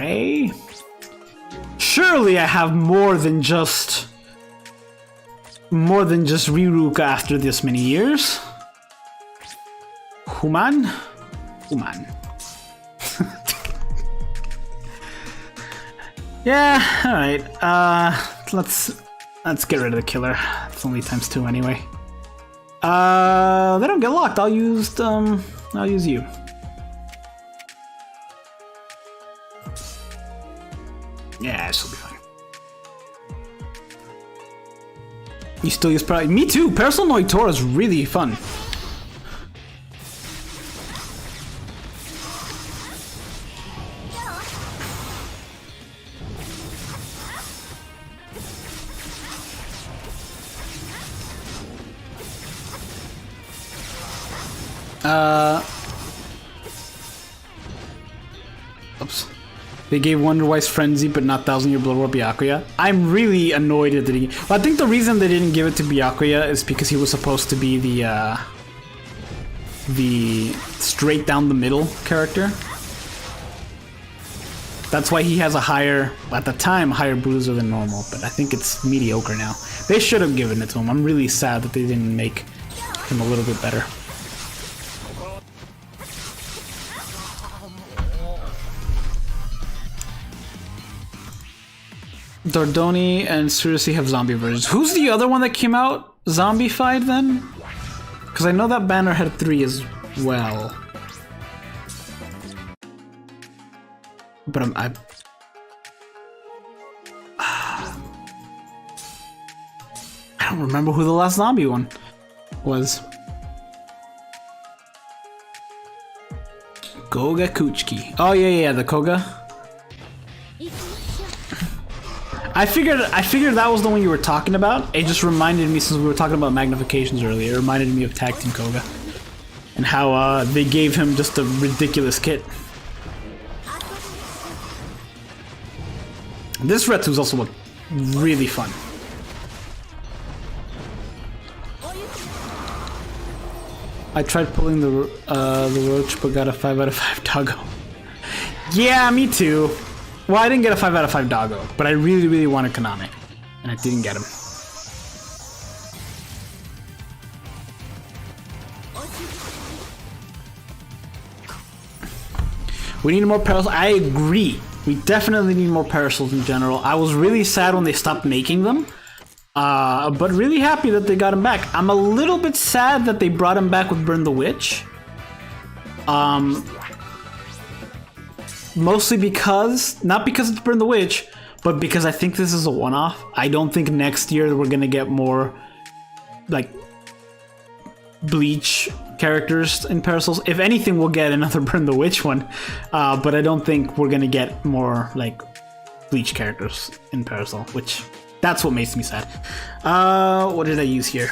Surely I have more than just Riruka after this many years. Human. Yeah, alright. Let's get rid of the killer. It's only ×2 anyway. They don't get locked. I'll use you. Yeah, this will be fine. You still use Parasol? Me too. Parasol Noitora is really fun. Oops. They gave Wonder Wise Frenzy, but not Thousand Year Blood War Byakuya. I'm really annoyed at the. Well, I think the reason they didn't give it to Byakuya is because he was supposed to be the straight down the middle character. That's why he has a higher, at the time, higher bruiser than normal. But I think it's mediocre now. They should have given it to him. I'm really sad that they didn't make him a little bit better. Dardoni and Surusi have zombie versions. Who's the other one that came out zombified then? Because I know that banner had 3 as well. But I don't remember who the last zombie one was. Koga Kuchiki. Oh yeah, the Koga. I figured that was the one you were talking about. It just reminded me, since we were talking about magnifications earlier, it reminded me of Tag Team Koga. And how they gave him just a ridiculous kit. This Retsu's also really fun. I tried pulling the roach, but got a 5 out of 5 doggo. Yeah, me too. Well, I didn't get a 5 out of 5 doggo, but I really, really wanted Kaname, and I didn't get him. We need more parasols. I agree. We definitely need more parasols in general. I was really sad when they stopped making them, but really happy that they got him back. I'm a little bit sad that they brought him back with Burn the Witch. Mostly because, not because it's Burn the Witch, but because I think this is a one-off. I don't think next year we're gonna get more, like, Bleach characters in Parasols. If anything, we'll get another Burn the Witch one, but I don't think we're gonna get more, like, Bleach characters in Parasol, which, that's what makes me sad. What did I use here?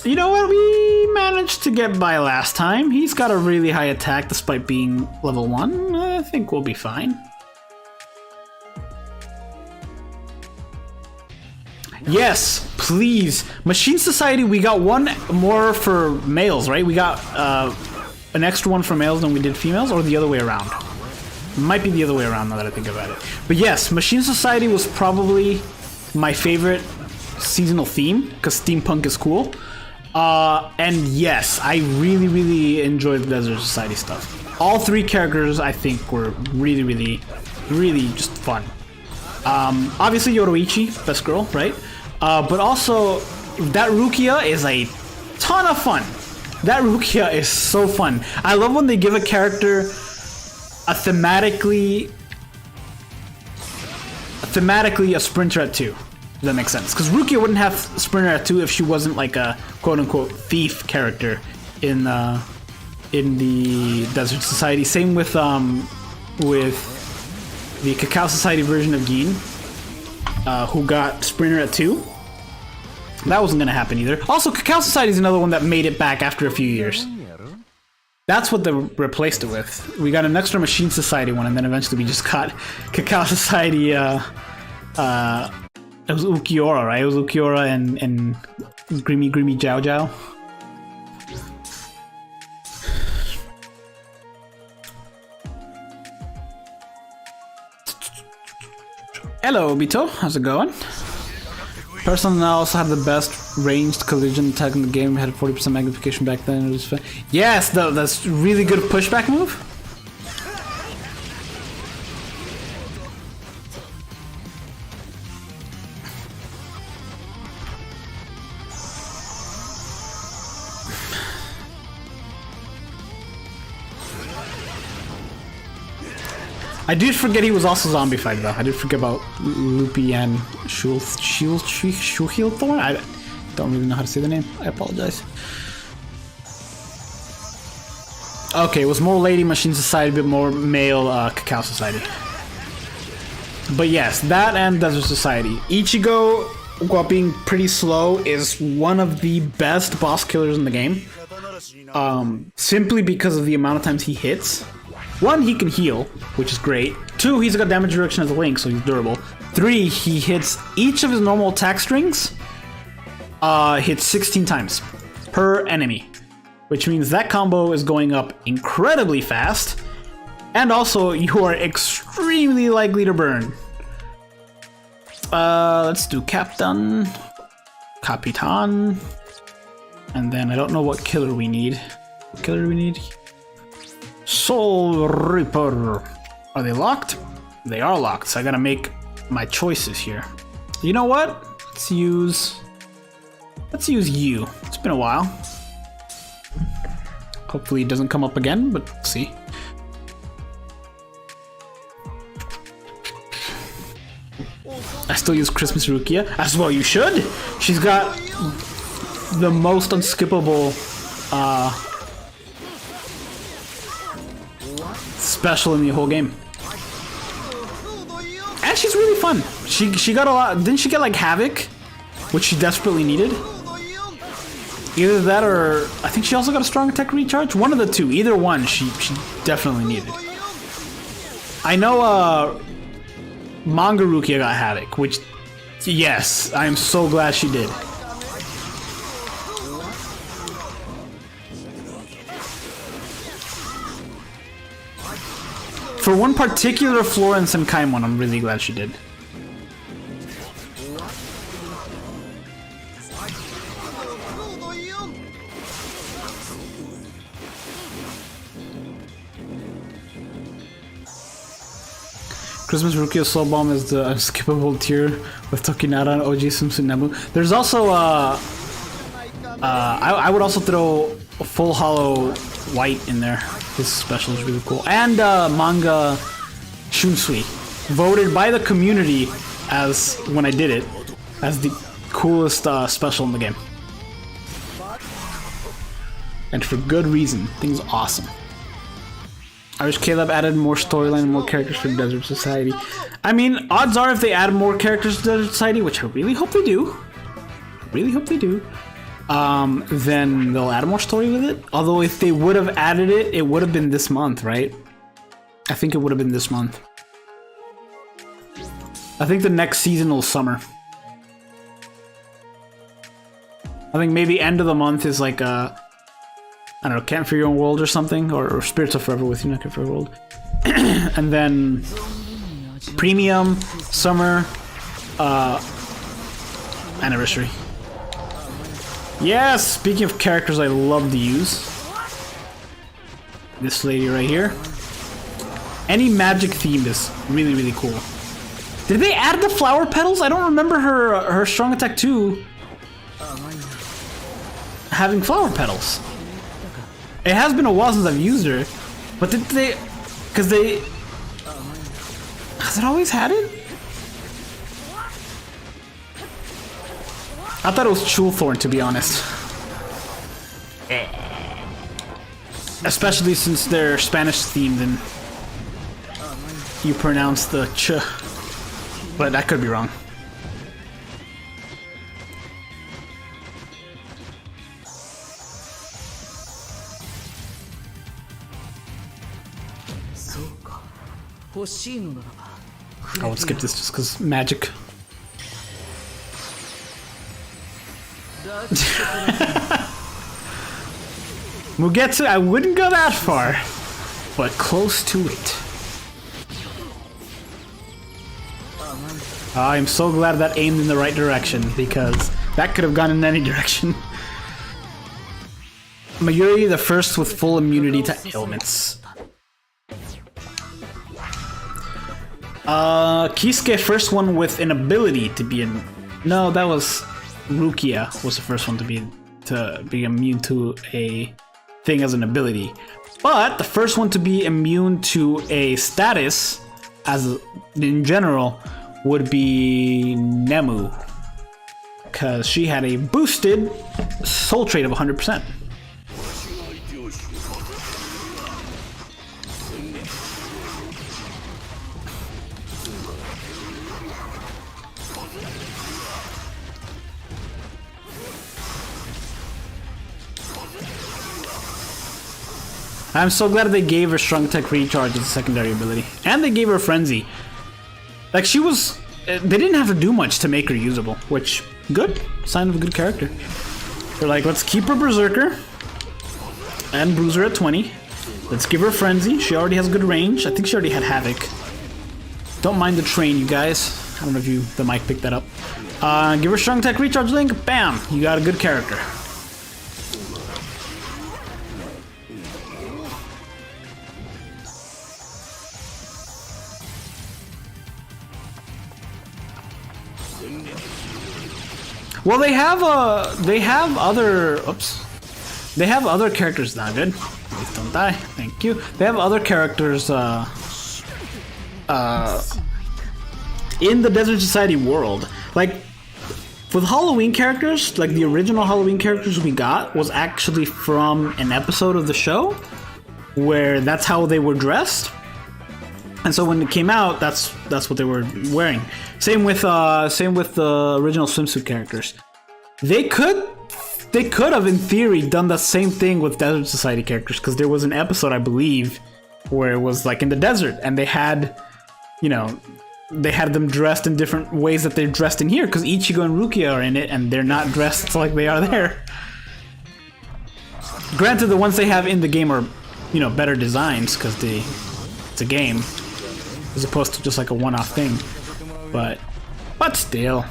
You know what? We managed to get by last time. He's got a really high attack despite being level 1. I think we'll be fine. Yes, please. Machine Society, we got one more for males, right? We got an extra one for males than we did females, or the other way around. It might be the other way around now that I think about it. But yes, Machine Society was probably my favorite seasonal theme, because steampunk is cool. And yes, I really, really enjoyed the Desert Society stuff. All 3 characters, I think, were really, really, really just fun. Obviously Yoroichi, best girl, right? But also, that Rukia is a ton of fun. That Rukia is so fun. I love when they give a character a thematically a sprinter at 2. If that makes sense. Because Rukia wouldn't have sprinter at 2 if she wasn't like a quote-unquote thief character in the Desert Society. Same with the Cacao Society version of Gin, who got sprinter at 2. That wasn't gonna happen either. Also, Cacao Society is another one that made it back after a few years. That's what they replaced it with. We got an extra Machine Society one, and then eventually we just got Cacao Society. It was Ukiora, right? It was Ukiora and Grimy Jiao Jiao. Hello, Obito. How's it going? Personally, now also have the best ranged collision attack in the game. We had 40% magnification back then. It was fun. Yes, that's really good pushback move. I did forget he was also zombified though. I did forget about Loopy and Shuhilthorn. I don't really know how to say the name. I apologize. Okay, it was more Lady Machine Society, a bit more male Cacao Society. But yes, that and Desert Society. Ichigo, while being pretty slow, is one of the best boss killers in the game. Simply because of the amount of times he hits. 1, he can heal, which is great. 2, he's got damage reduction as a link, so he's durable. 3, he hits each of his normal attack strings, hits 16 times per enemy, which means that combo is going up incredibly fast, and also you are extremely likely to burn. Let's do Captain, Capitan, and then I don't know what killer we need. What killer do we need? Soul Reaper. Are they locked? They are locked, so I gotta make my choices here. You know what? Let's use you. It's been a while. Hopefully it doesn't come up again, but we'll see. I still use Christmas Rukia. As well you should! She's got the most unskippable special in the whole game. And she's really fun. She got a lot. Didn't she get like Havoc, which she desperately needed? Either that or I think she also got a strong attack recharge. One of the two. Either one she definitely needed. I know Manga Rukia got Havoc, which yes, I am so glad she did. For one particular floor in Senkaimon, I'm really glad she did. Christmas Rukia Soul Bomb is the unskippable tier with Tokinara and OG Sumsun Nemu. There's also I would also throw a full hollow white in there. His special is really cool. And manga Shunsui, voted by the community as when I did it as the coolest special in the game, and for good reason. Thing's awesome. I wish Caleb added more storyline and more characters for Desert Society. I mean, odds are if they add more characters to Desert Society, which I really hope they do, then they'll add more story with it. Although if they would have added it, it would have been this month, right? I think it would have been this month. I think the next seasonal summer. I think maybe end of the month is like a, I don't know, Camp for Your Own World or something, or Spirits of Forever with You, not Camp for Your World. And then Premium, Summer, Anniversary. Yes, speaking of characters I love to use. This lady right here. Any magic theme is really, really cool. Did they add the flower petals? I don't remember her strong attack 2 having flower petals. It has been a while since I've used her, but did they? Because they has it always had it? I thought it was Chulthorn, to be honest. Especially since they're Spanish themed and you pronounce the ch. But I could be wrong. I would skip this just because magic. Mugetsu, I wouldn't go that far, but close to it. I'm so glad that aimed in the right direction, because that could have gone in any direction. Mayuri, the first with full immunity to ailments. Kisuke, first one with an ability to be in. No, that was Rukia was the first one to be immune to a thing as an ability. But the first one to be immune to a status as in general would be Nemu, because she had a boosted soul trait of 100%. I'm so glad they gave her Strong Tech Recharge as a secondary ability. And they gave her Frenzy. Like, she was... They didn't have to do much to make her usable, which... Good. Sign of a good character. They're like, let's keep her Berserker. And Bruiser at 20. Let's give her Frenzy. She already has good range. I think she already had Havoc. Don't mind the train, you guys. I don't know if the mic picked that up. Give her Strong Tech Recharge Link. Bam! You got a good character. Well, they have other characters now. Good. Please don't die. Thank you. They have other characters in the Desert Society world. Like with Halloween characters, like the original Halloween characters we got was actually from an episode of the show where that's how they were dressed. And so when it came out, that's what they were wearing. Same with the original swimsuit characters. They could have, in theory, done the same thing with Desert Society characters, because there was an episode, I believe, where it was like in the desert, and they had, they had them dressed in different ways that they're dressed in here, because Ichigo and Rukia are in it, and they're not dressed like they are there. Granted, the ones they have in the game are, better designs, because it's a game, as opposed to just like a one-off thing. But still.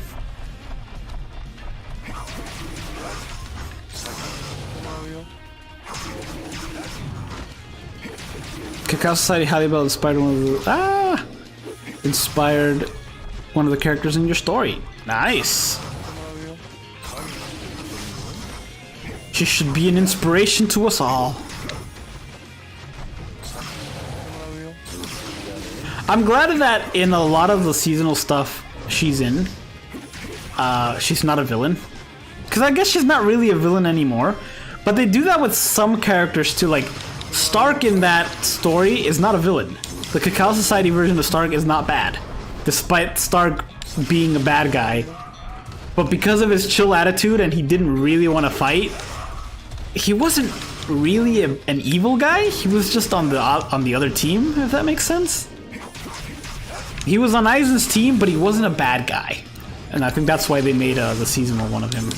Cacao Society Hallibell inspired one of the characters in your story. Nice. She should be an inspiration to us all. I'm glad that in a lot of the seasonal stuff she's in, she's not a villain. Because I guess she's not really a villain anymore. But they do that with some characters too. Like, Stark in that story is not a villain. The Cacao Society version of Stark is not bad. Despite Stark being a bad guy. But because of his chill attitude and he didn't really want to fight, he wasn't really an evil guy. He was just on the other team, if that makes sense. He was on Aizen's team, but he wasn't a bad guy. And I think that's why they made the seasonal one of him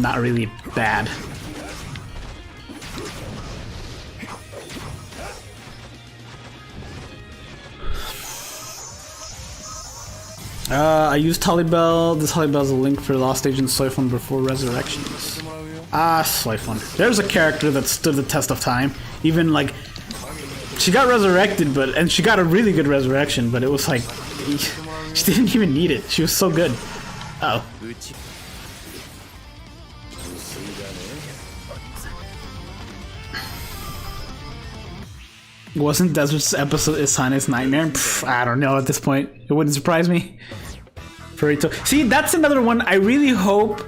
not really bad. I used Hallibell. This Hallibell's a link for Lost Agent Soifun before Resurrections. Ah, Soifun. There's a character that stood the test of time. Even like... She got resurrected, and she got a really good resurrection, but it was like... She didn't even need it. She was so good. Uh oh. Wasn't Desert's episode Isane's nightmare? Pff, I don't know at this point. It wouldn't surprise me. Furito. See, that's another one I really hope,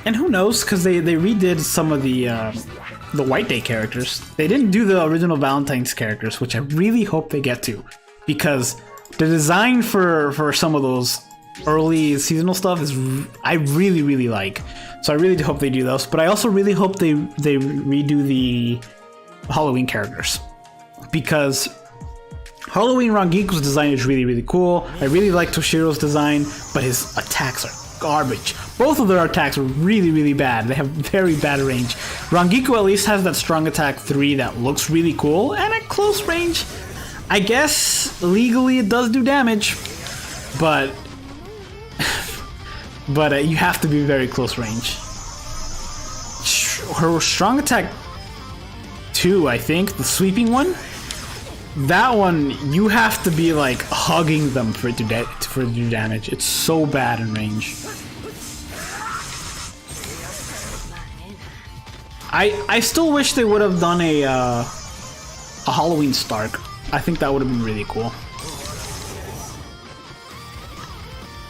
and who knows, because they redid some of the White Day characters. They didn't do the original Valentine's characters, which I really hope they get to, because the design for some of those early seasonal stuff is I really like. So I really hope they do those, but I also really hope they redo the Halloween characters, because Halloween Rangiku's design is really cool. I really like Toshiro's design, but his attacks are garbage. Both of their attacks are really bad. They have very bad range. Rangiku at least has that strong attack 3 that looks really cool, and at close range, I guess legally it does do damage, but you have to be very close range. Her strong attack 2, I think, the sweeping one, that one you have to be like hugging them for it to do damage. It's so bad in range. I still wish they would have done a Halloween Stark. I think that would have been really cool.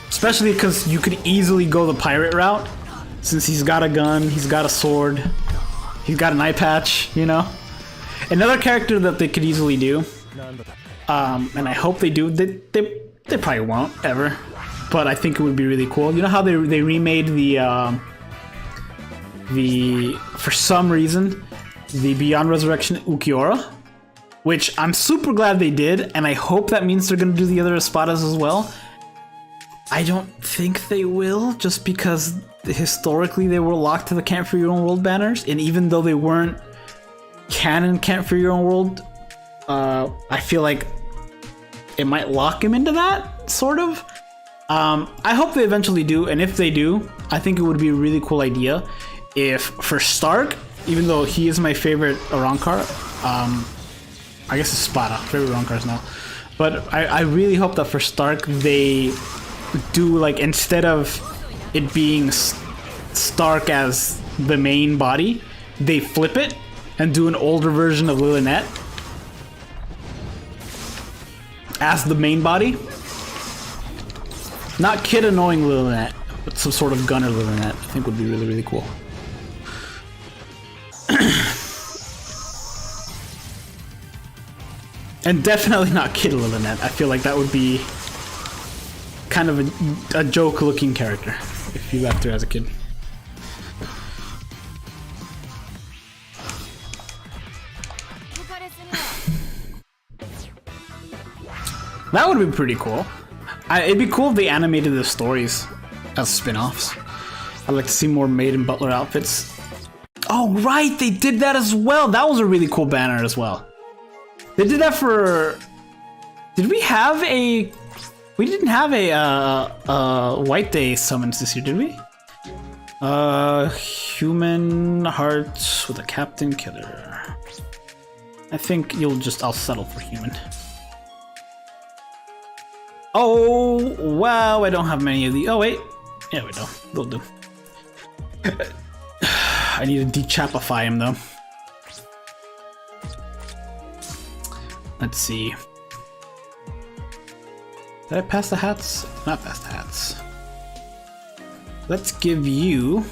Especially because you could easily go the pirate route, since he's got a gun, he's got a sword, he's got an eye patch, you know? Another character that they could easily do, and I hope they do, they probably won't, ever, but I think it would be really cool. You know how they remade for some reason, the Beyond Resurrection Ukiora? Which I'm super glad they did, and I hope that means they're gonna do the other espadas as well. I don't think they will, just because historically they were locked to the Can't For Your Own World banners, and even though they weren't canon Can't For Your Own World, I feel like it might lock him into that, sort of. I hope they eventually do, and if they do, I think it would be a really cool idea if, for Stark, even though he is my favorite Arrancar, I guess it's Spada, favorite Arrancars now, but I really hope that for Stark they do, like, instead of it being Stark as the main body, they flip it and do an older version of Lilynette as the main body. Not kid annoying Lilynette, but some sort of gunner Lilynette. I think would be really cool. And definitely not kid Lilynette. I feel like that would be kind of a joke-looking character if you left her as a kid. That would be pretty cool. It'd be cool if they animated the stories as spin-offs. I'd like to see more Maid and Butler outfits. Oh right, they did that as well. That was a really cool banner as well. They did that for... Did we have a... We didn't have a White Day summons this year, did we? Human hearts with a captain killer. I think I'll settle for human. Oh, wow, I don't have many of the... Oh, wait. Yeah, we do. They'll do. I need to dechapify him, though. Let's see. Did I pass the hats? Not pass the hats. Let's give you...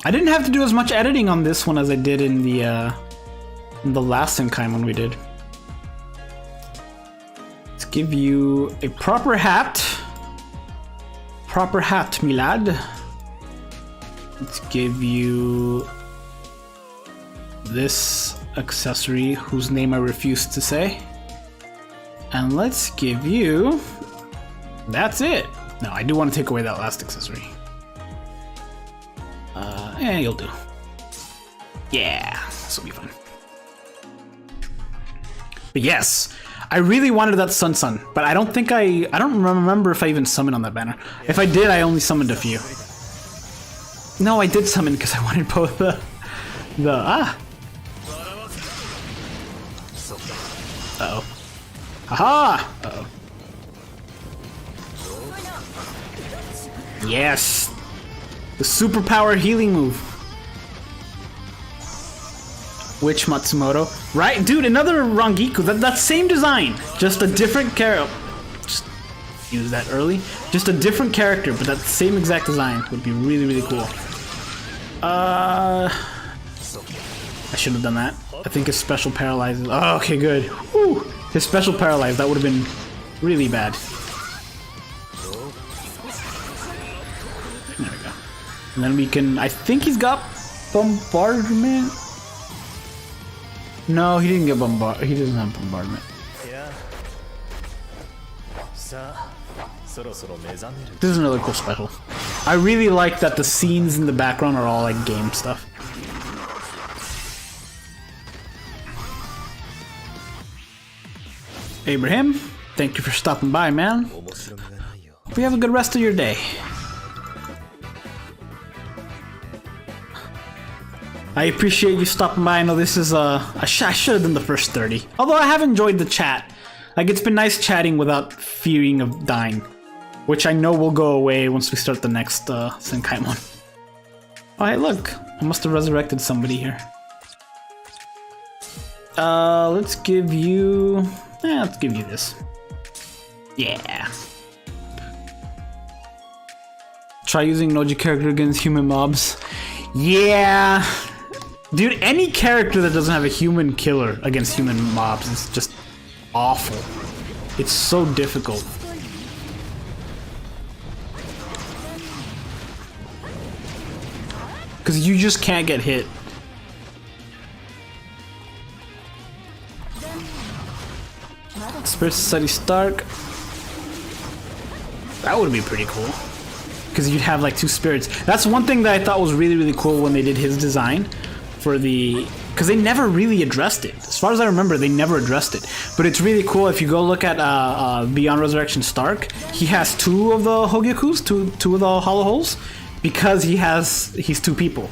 I didn't have to do as much editing on this one as I did in the last Senkaimon we did. Let's give you a proper hat. Proper hat, milad. Let's give you this accessory whose name I refuse to say. And let's give you... That's it. No, I do want to take away that last accessory. You'll do. Yeah, this will be fun. But yes, I really wanted that Sun, but I don't think I don't remember if I even summoned on that banner. If I did, I only summoned a few. No, I did summon because I wanted both Uh-oh. Haha! Uh-oh. Yes! The superpower healing move. Which Matsumoto? Right, dude, another Rangiku. That same design, just a different character. Just use that early. Just a different character, but that same exact design would be really, really cool. I shouldn't have done that. I think his special paralyzes. Oh, okay, good. Whew. His special paralyze, that would have been really bad. There we go. And then we can. I think he's got bombardment. No, he didn't get bombarded. He doesn't have bombardment. This is another cool special. I really like that the scenes in the background are all like game stuff. Abraham, thank you for stopping by, man. Hope you have a good rest of your day. I appreciate you stopping by. I know this is I should have done the first 30. Although I have enjoyed the chat. Like, it's been nice chatting without fearing of dying. Which I know will go away once we start the next Senkaimon. Oh, hey, look. I must have resurrected somebody here. Let's give you... let's give you this. Yeah. Try using Noji character against human mobs. Yeah. Dude, any character that doesn't have a human killer against human mobs is just awful. It's so difficult. Because you just can't get hit. Spirit Society Stark. That would be pretty cool. Because you'd have like two spirits. That's one thing that I thought was really, really cool when they did his design. For the... Because they never really addressed it. As far as I remember, they never addressed it. But it's really cool if you go look at Beyond Resurrection Stark. He has two of the Hogyakus, two of the Hollow Holes. Because he's two people.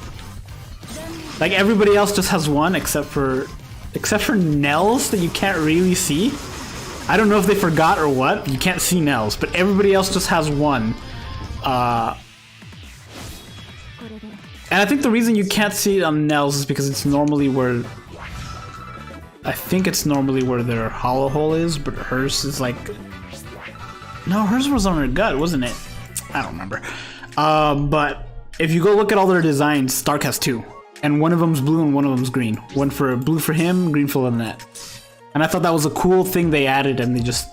Like everybody else just has one except for Nels that you can't really see. I don't know if they forgot or what. You can't see Nels, but everybody else just has one. And I think the reason you can't see it on Nels is because it's normally where... I think it's normally where their hollow hole is, but hers is like... No, hers was on her gut, wasn't it? I don't remember. But if you go look at all their designs, Stark has two. And one of them's blue and one of them's green. One for blue for him, green for Lynette. And I thought that was a cool thing they added, and they just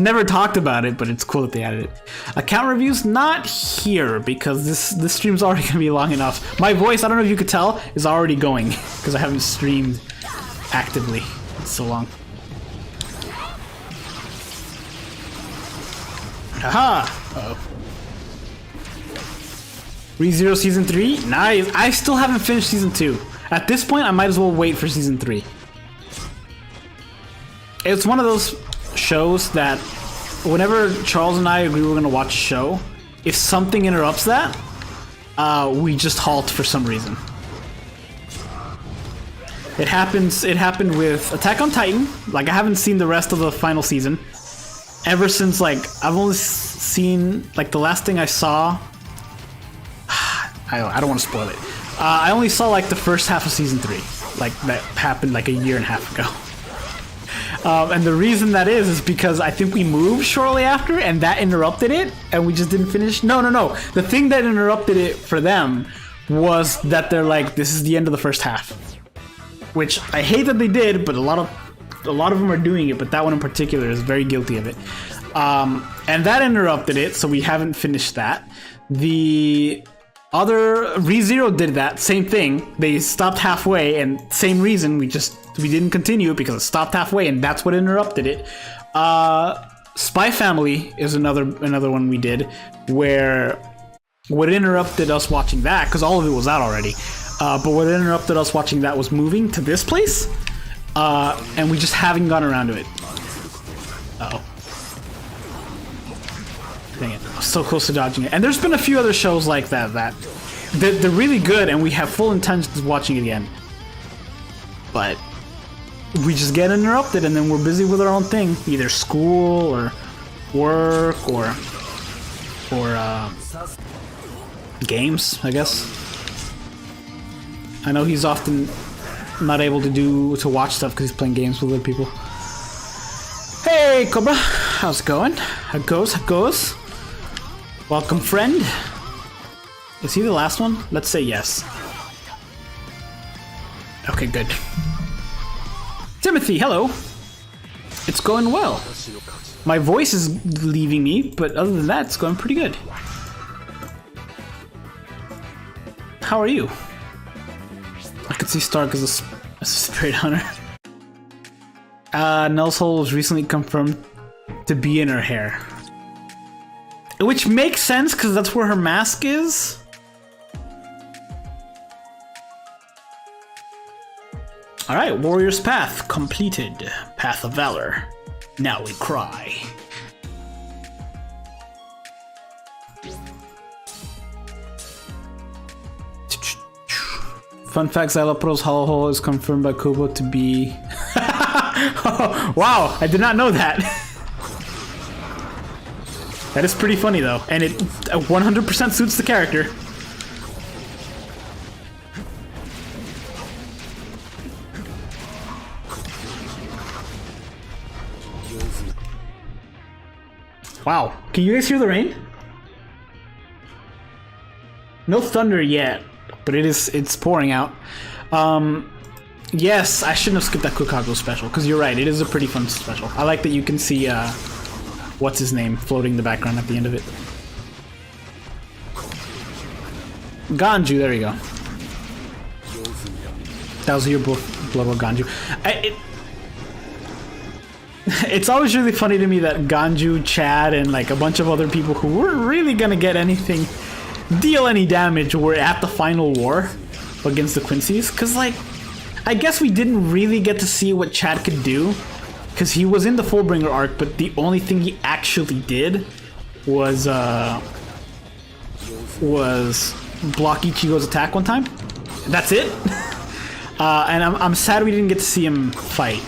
never talked about it, but it's cool that they added it. Account reviews, not here, because this stream's already gonna be long enough. My voice, I don't know if you could tell, is already going, because I haven't streamed actively. It's so long. Haha! Uh-oh. ReZero Season 3? Nice! I still haven't finished Season 2. At this point, I might as well wait for Season 3. It's one of those shows that whenever Charles and I agree we're going to watch a show, if something interrupts that, we just halt for some reason. It happened with Attack on Titan. Like, I haven't seen the rest of the final season. Ever since, like, I've only seen, like, the last thing I saw... I don't want to spoil it. I only saw, like, the first half of Season 3. Like, that happened, like, a year and a half ago. And the reason that is because I think we moved shortly after, and that interrupted it, and we just didn't finish. No. The thing that interrupted it for them was that they're like, this is the end of the first half. Which I hate that they did, but a lot of them are doing it, but that one in particular is very guilty of it. And that interrupted it, so we haven't finished that. The other ReZero did that same thing. They stopped halfway, and same reason, we didn't continue because it stopped halfway, and that's what interrupted it. Spy Family is another one we did, where what interrupted us watching that, because all of it was out already, but what interrupted us watching that was moving to this place, and we just haven't gone around to it. Uh-oh. Dang it. I was so close to dodging it. And there's been a few other shows like that they're really good, and we have full intentions of watching it again. But we just get interrupted, and then we're busy with our own thing, either school or work or games, I guess. I know he's often not able to watch stuff because he's playing games with other people. Hey, Cobra, how's it going? How goes? Welcome, friend. Is he the last one? Let's say yes. Okay, good. Timothy, hello. It's going well. My voice is leaving me, but other than that, it's going pretty good. How are you? I could see Stark as a spirit hunter. Nell's hole was recently confirmed to be in her hair. Which makes sense, because that's where her mask is. Alright, Warrior's Path completed. Path of Valor. Now we cry. Fun fact, Xylopro's hollow hole is confirmed by Kubo to be... Oh, wow, I did not know that. That is pretty funny though, and it 100% suits the character. Wow, can you guys hear the rain? No thunder yet, but it's pouring out. Yes, I shouldn't have skipped that Kukago special, because you're right, it is a pretty fun special. I like that you can see, what's his name, floating in the background at the end of it. Ganju, there you go. That was your blood Ganju. It's always really funny to me that Ganju, Chad, and like a bunch of other people who weren't really gonna get anything, deal any damage, were at the final war against the Quincy's, because like, I guess we didn't really get to see what Chad could do, because he was in the Fullbringer arc, but the only thing he actually did was block Ichigo's attack one time. That's it. And I'm sad we didn't get to see him fight.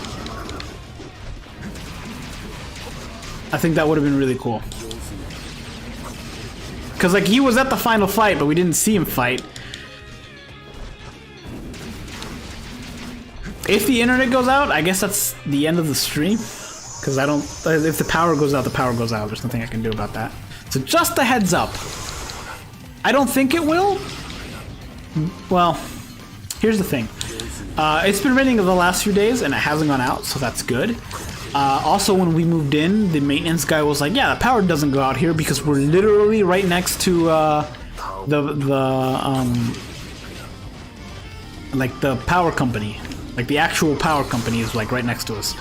I think that would have been really cool. Because like he was at the final fight, but we didn't see him fight. If the internet goes out, I guess that's the end of the stream. Because I don't... If the power goes out, the power goes out. There's nothing I can do about that. So just a heads up. I don't think it will. Well, here's the thing. It's been raining the last few days, and it hasn't gone out, so that's good. Also, when we moved in, the maintenance guy was like, yeah, the power doesn't go out here because we're literally right next to like the power company. Like the actual power company is like right next to us.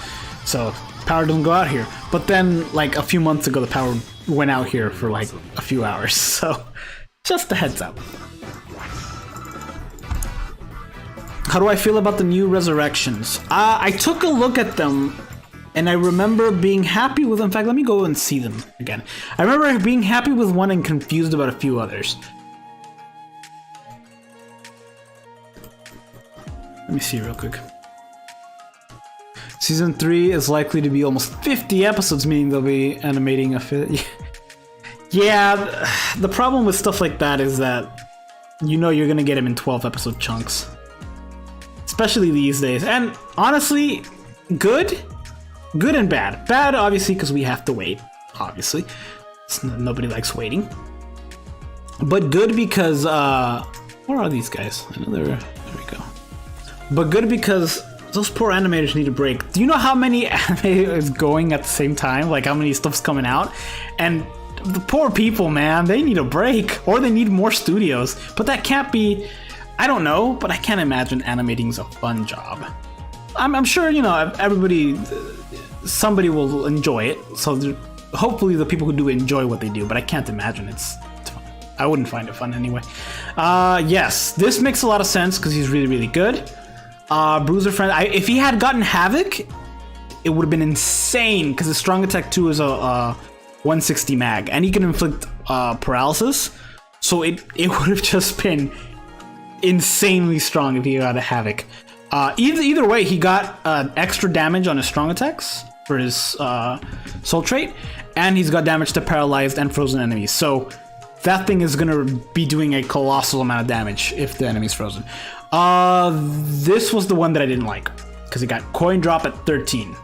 So power doesn't go out here. But then like a few months ago, the power went out here for like a few hours. So just a heads up. How do I feel about the new resurrections? I took a look at them and I remember being happy with them. In fact, let me go and see them again. I remember being happy with one and confused about a few others. Let me see real quick. Season 3 is likely to be almost 50 episodes, meaning they'll be animating a fit. Yeah, the problem with stuff like that is that you know you're gonna get them in 12 episode chunks. Especially these days. And honestly, good and bad. Bad, obviously, because we have to wait. Obviously. Nobody likes waiting. But good because, where are these guys? I know there we go. But good because those poor animators need a break. Do you know how many animators going at the same time? Like how many stuff's coming out? And the poor people, man, they need a break. Or they need more studios. But that can't be... I don't know, but I can't imagine animating's a fun job. I'm sure, you know, everybody... Somebody will enjoy it. So hopefully the people who do enjoy what they do. But I can't imagine it's fun. I wouldn't find it fun anyway. Yes, this makes a lot of sense because he's really, really good. Bruiser friend, if he had gotten Havoc, it would have been insane because his strong attack 2 is a 160 mag and he can inflict paralysis, so it would have just been insanely strong if he got a Havoc. Either way, he got extra damage on his strong attacks for his soul trait, and he's got damage to paralyzed and frozen enemies, so that thing is gonna be doing a colossal amount of damage if the enemy's frozen. This was the one that I didn't like because it got coin drop at 13.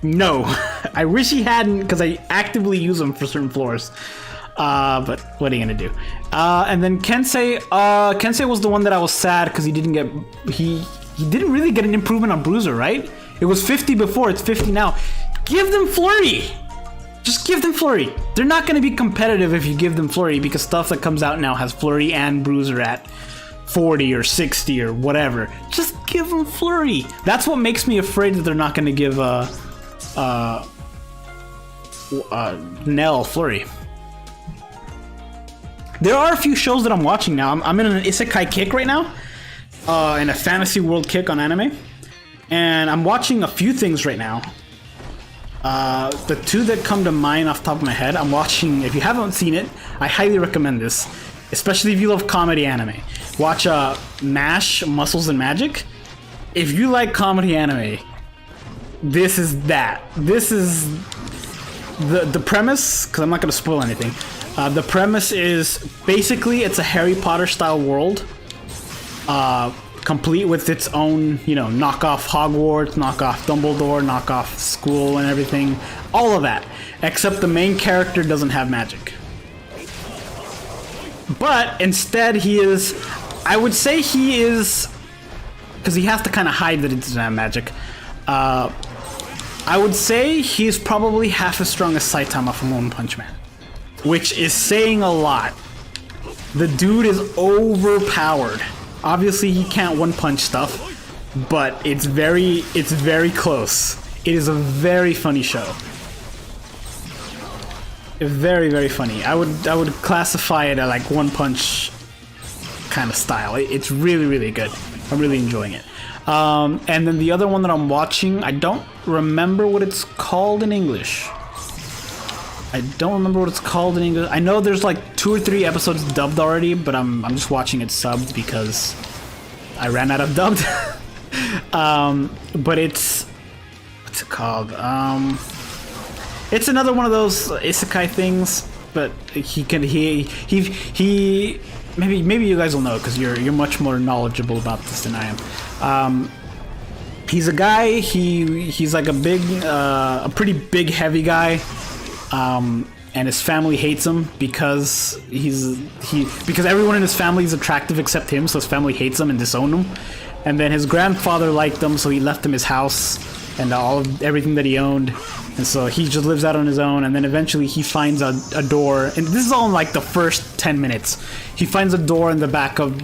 No, I wish he hadn't because I actively use them for certain floors. But what are you gonna do? And then Kensei, Kensei was the one that I was sad because he didn't get, he didn't really get an improvement on Bruiser, right? It was 50 before, it's 50 now. Give them Flurry! Just give them Flurry. They're not gonna be competitive if you give them Flurry because stuff that comes out now has Flurry and Bruiser at 40 or 60 or whatever. Just give them Flurry. That's what makes me afraid that they're not gonna give Nell Flurry. There are a few shows that I'm watching now. I'm in an isekai kick right now, in a fantasy world kick on anime, and I'm watching a few things right now. The two that come to mind off the top of my head, I'm watching. If you haven't seen it, I highly recommend this, especially if you love comedy anime. Watch MASH, Muscles and Magic. If you like comedy anime, this is that. This is the premise, because I'm not going to spoil anything. The premise is basically it's a Harry Potter style world, complete with its own, you know, knockoff Hogwarts, knockoff Dumbledore, knockoff school and everything, all of that, except the main character doesn't have magic. But instead he is, I would say he is, because he has to kind of hide that he doesn't have magic, I would say he's probably half as strong as Saitama from One Punch Man. Which is saying a lot. The dude is overpowered. Obviously he can't one punch stuff, but it's very close. It is a very funny show. Very, very funny. I would classify it as like One Punch kind of style. It's really, really good. I'm really enjoying it. And then the other one that I'm watching, I don't remember what it's called in English. I don't remember what it's called in English. I know there's like 2 or 3 episodes dubbed already, but I'm just watching it subbed because I ran out of dubbed. But it's, what's it called? It's another one of those isekai things, but maybe you guys will know because you're much more knowledgeable about this than I am. He's a guy. He's like a pretty big, heavy guy. And his family hates him because because everyone in his family is attractive except him, so his family hates him and disown him. And then his grandfather liked him, so he left him his house and everything that he owned, and so he just lives out on his own. And then eventually he finds a door, and this is all in like the first 10 minutes. He finds a door in the back of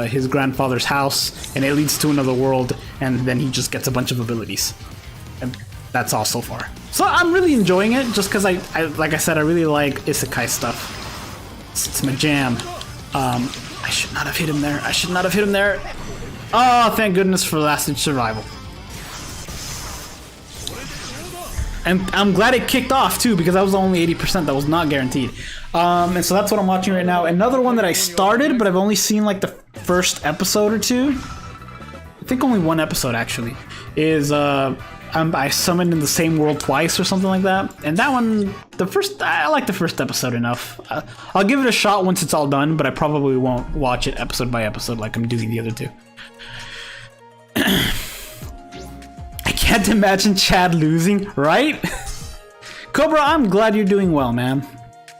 his grandfather's house, and it leads to another world, and then he just gets a bunch of abilities. And that's all so far. So I'm really enjoying it just because I like I said, I really like isekai stuff. It's my jam. I should not have hit him there. I should not have hit him there. Oh, thank goodness for lasted survival. And I'm glad it kicked off too because that was only 80%. That was not guaranteed. And so that's what I'm watching right now. Another one that I started, but I've only seen like the first episode or two. I think only one episode actually. Is I summoned in the same world twice or something like that. And that one, I like the first episode enough. I'll give it a shot once it's all done, but I probably won't watch it episode by episode like I'm doing the other two. I can't imagine Chad losing, right? Cobra, I'm glad you're doing well, man.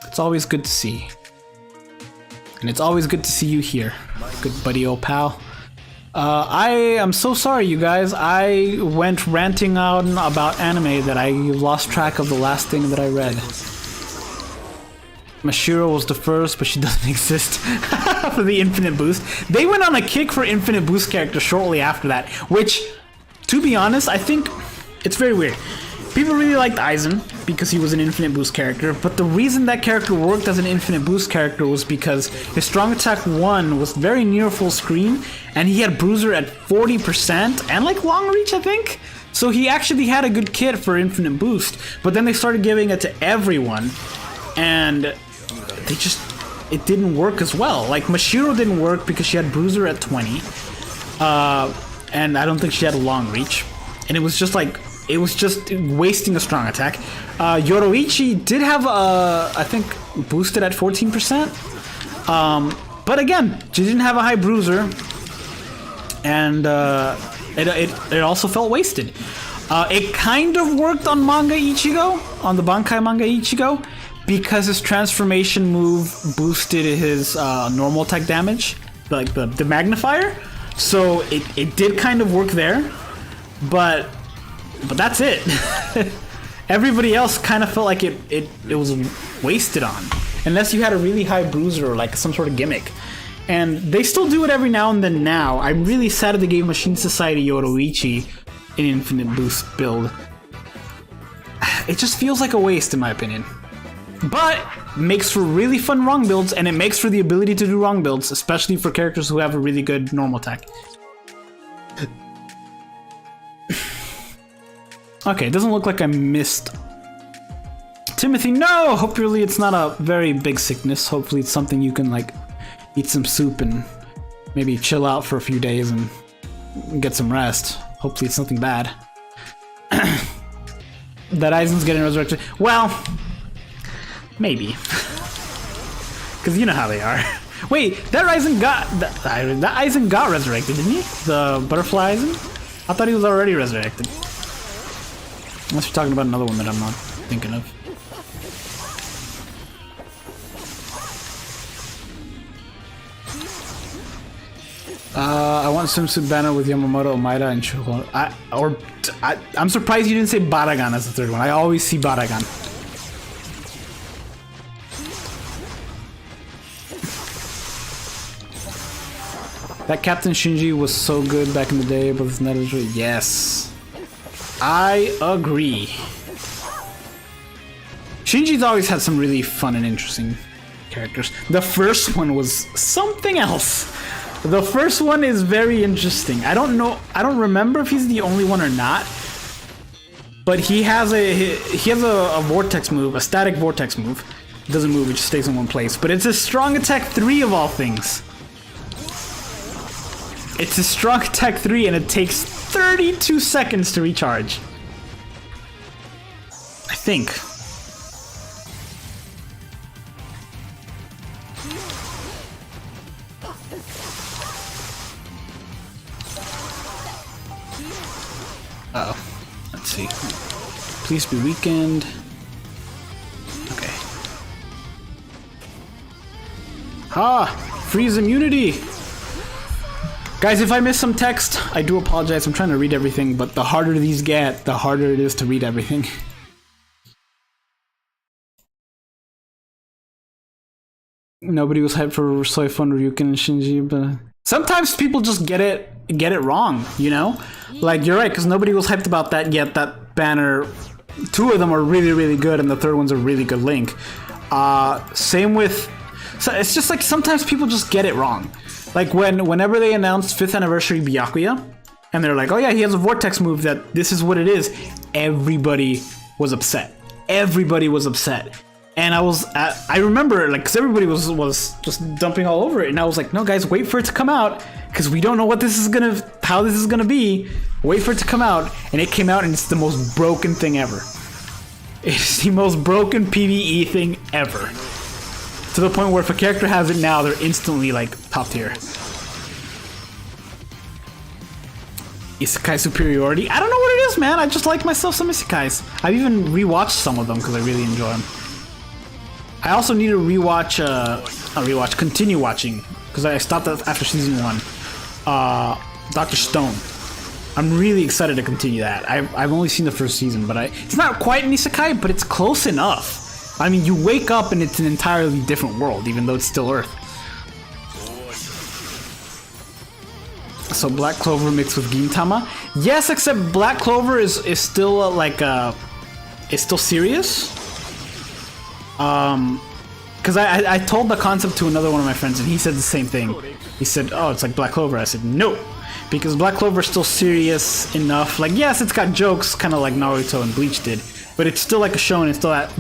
It's always good to see. And it's always good to see you here, good buddy, old pal. I am so sorry, you guys. I went ranting on about anime that I lost track of the last thing that I read. Mashiro was the first, but she doesn't exist for the Infinite Boost. They went on a kick for Infinite Boost character shortly after that, which, to be honest, I think it's very weird. People really liked Aizen because he was an Infinite Boost character, but the reason that character worked as an Infinite Boost character was because his Strong Attack 1 was very near full screen, and he had Bruiser at 40% and like Long Reach, I think? So he actually had a good kit for Infinite Boost, but then they started giving it to everyone, and it didn't work as well. Like Mashiro didn't work because she had Bruiser at 20, and I don't think she had a Long Reach, and it was just like, it was just wasting a Strong Attack. Yoroichi did have, I think, boosted at 14%. But again, she didn't have a high bruiser, and it also felt wasted. It kind of worked on manga Ichigo, on the Bankai manga Ichigo, because his transformation move boosted his normal attack damage, like the magnifier. So it did kind of work there, but that's it. Everybody else kind of felt like it was wasted on, unless you had a really high bruiser or like some sort of gimmick. And they still do it every now and then now. I'm really sad that they gave Machine Society Yoruichi an infinite boost build. It just feels like a waste in my opinion. But makes for really fun wrong builds, and it makes for the ability to do wrong builds, especially for characters who have a really good normal attack. Okay, it doesn't look like I missed Timothy. No! Hopefully it's not a very big sickness. Hopefully it's something you can like eat some soup and maybe chill out for a few days and get some rest. Hopefully it's nothing bad. That Aizen's getting resurrected. Well, maybe. Because you know how they are. Wait, that Aizen got resurrected, didn't he? The butterfly Aizen? I thought he was already resurrected. Unless you're talking about another one that I'm not thinking of. I want swimsuit banner with Yamamoto, Omaida, and Shuho. I'm surprised you didn't say Baragan as the third one. I always see Baragan. That Captain Shinji was so good back in the day, but it's not as good. Yes. I agree. Shinji's always had some really fun and interesting characters. The first one was something else. The first one is very interesting. I don't remember if he's the only one or not. But he has a vortex move, a static vortex move. It doesn't move, it just stays in one place. But it's a strong attack 3 of all things. It's a strong attack 3 and it takes 32 seconds to recharge. I think. Uh-oh. Let's see. Please be weakened. Okay. Ha! Freeze immunity! Guys, if I miss some text, I do apologize. I'm trying to read everything, but the harder these get, the harder it is to read everything. Nobody was hyped for Soifun, Ryukin, and Shinji, but sometimes people just get it wrong, you know? Like, you're right, because nobody was hyped about that yet. That banner, 2 of them are really, really good, and the third one's a really good link. Same with... So it's just like sometimes people just get it wrong. Like whenever they announced 5th anniversary Byakuya, and they're like, oh yeah, he has a vortex move that this is what it is, everybody was upset. Everybody was upset. And I remember, like, because everybody was just dumping all over it, and I was like, no guys, wait for it to come out, because we don't know what this is how this is gonna be. Wait for it to come out, and it came out, and it's the most broken thing ever. It's the most broken PvE thing ever. To the point where if a character has it now, they're instantly like top tier. Isekai superiority? I don't know what it is, man. I just like myself some isekais. I've even rewatched some of them because I really enjoy them. I also need to continue watching, because I stopped after season 1. Dr. Stone. I'm really excited to continue that. I've only seen the first season, but it's not quite an isekai, but it's close enough. I mean, you wake up and it's an entirely different world, even though it's still Earth. So Black Clover mixed with Gintama? Yes, except Black Clover is still is still serious. Because I told the concept to another one of my friends and he said the same thing. He said, oh, it's like Black Clover. I said, no. Because Black Clover is still serious enough. Like, yes, it's got jokes, kind of like Naruto and Bleach did. But it's still like a shonen, it's still that.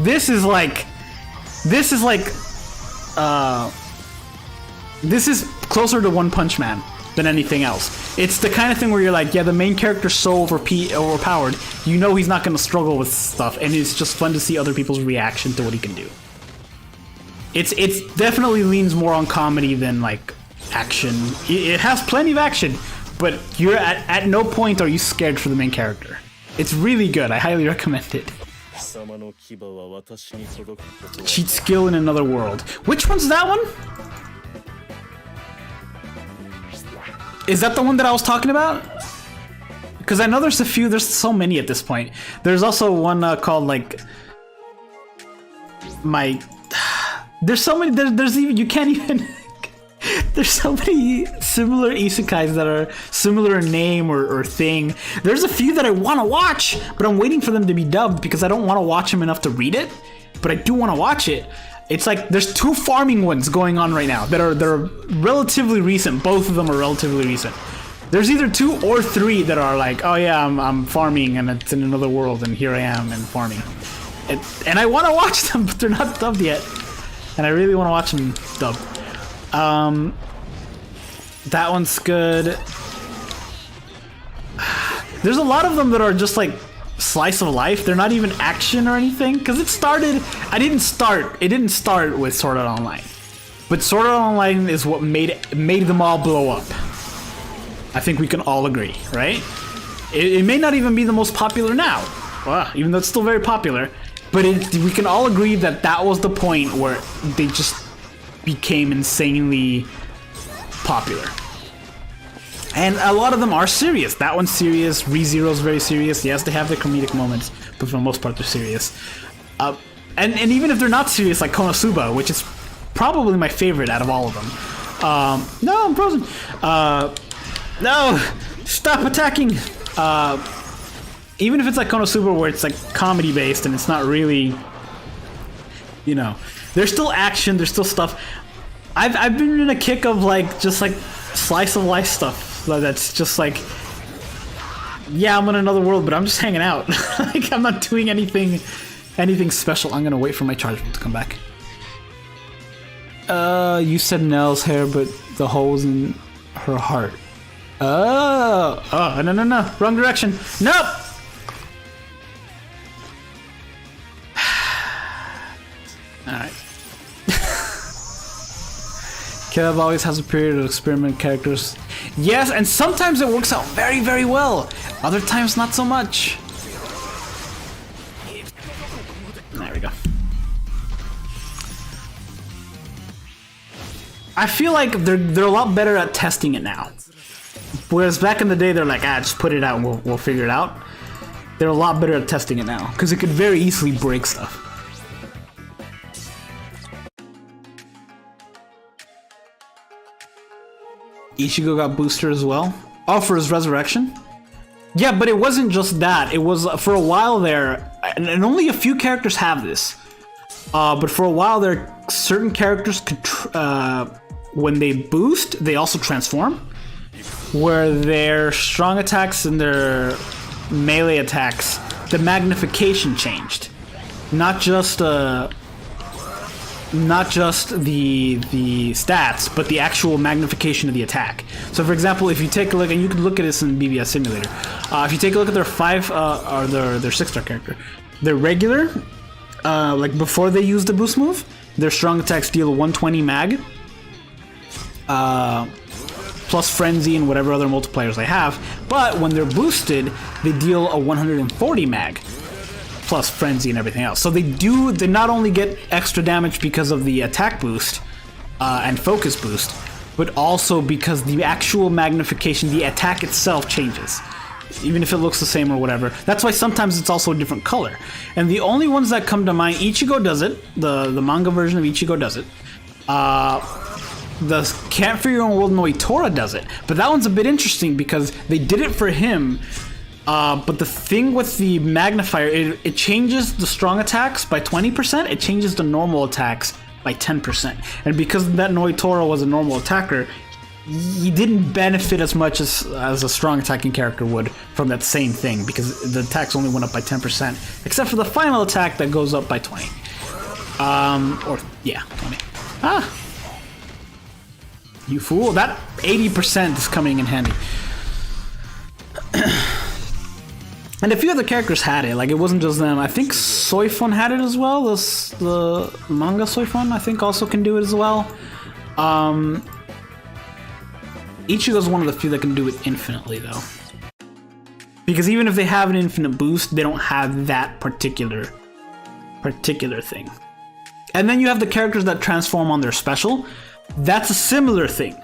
This is closer to One Punch Man than anything else. It's the kind of thing where you're like, yeah, the main character's so overpowered, you know he's not going to struggle with stuff, and it's just fun to see other people's reaction to what he can do. It's definitely leans more on comedy than like action. It has plenty of action, but you're at no point are you scared for the main character. It's really good. I highly recommend it. Cheat skill in another world. Which one's that one? Is that the one that I was talking about? Because I know there's a few. There's so many at this point. There's also one called like my. There's so many. There's even you can't even. There's so many similar isekais that are similar in name or thing. There's a few that I want to watch, but I'm waiting for them to be dubbed because I don't want to watch them enough to read it. But I do want to watch it. It's like there's 2 farming ones going on right now that are relatively recent. Both of them are relatively recent. There's either 2 or 3 that are like, oh yeah, I'm farming and it's in another world and here I am and farming. And I want to watch them, but they're not dubbed yet. And I really want to watch them dubbed. That one's good. There's a lot of them that are just like slice of life. They're not even action or anything. Because it didn't start with Sword Art Online. But Sword Art Online is what made them all blow up. I think we can all agree, right? It may not even be the most popular now. Even though it's still very popular. But we can all agree that that was the point where they just became insanely popular. And a lot of them are serious. That one's serious. ReZero's very serious. Yes, they have their comedic moments, but for the most part, they're serious. And even if they're not serious, like Konosuba, which is probably my favorite out of all of them. No, I'm frozen. No, stop attacking. Even if it's like Konosuba, where it's like comedy based and it's not really, you know, there's still action. There's still stuff. I've been in a kick of like just like slice of life stuff that's just like, yeah, I'm in another world, but I'm just hanging out. Like I'm not doing anything special. I'm gonna wait for my charger to come back. You said Nell's hair, but the hole's in her heart. Oh, no, wrong direction. Nope. All right. Kev always has a period of experiment characters. Yes, and sometimes it works out very, very well. Other times, not so much. There we go. I feel like they're a lot better at testing it now. Whereas back in the day, they're like, just put it out and we'll figure it out. They're a lot better at testing it now because it could very easily break stuff. Ichigo got booster as well. Oh, for his resurrection? Yeah, but it wasn't just that. It was for a while there, and only a few characters have this. But for a while there, certain characters could, when they boost, they also transform. Where their strong attacks and their melee attacks, the magnification changed. Not just the stats, but the actual magnification of the attack. So for example, if you take a look, and you can look at this in BBS Simulator, if you take a look at their 5 or their 6-star character, their regular, like before they use the boost move, their strong attacks deal 120 mag, plus frenzy and whatever other multipliers they have. But when they're boosted, they deal a 140 mag. Plus frenzy and everything else. So they not only get extra damage because of the attack boost and focus boost, but also because the actual magnification, the attack itself changes. Even if it looks the same or whatever. That's why sometimes it's also a different color. And the only ones that come to mind, Ichigo does it. The manga version of Ichigo does it. The Can't Fear Your Own World Noitora does it. But that one's a bit interesting because they did it for him. But the thing with the magnifier, it changes the strong attacks by 20%, it changes the normal attacks by 10%. And because that Noitora was a normal attacker, he didn't benefit as much as a strong attacking character would from that same thing, because the attacks only went up by 10%, except for the final attack that goes up by 20. 20. You fool, that 80% is coming in handy. And a few other characters had it, like it wasn't just them. I think Soifun had it as well. The manga Soifun, I think, also can do it as well. Ichigo's one of the few that can do it infinitely, though. Because even if they have an infinite boost, they don't have that particular thing. And then you have the characters that transform on their special. That's a similar thing,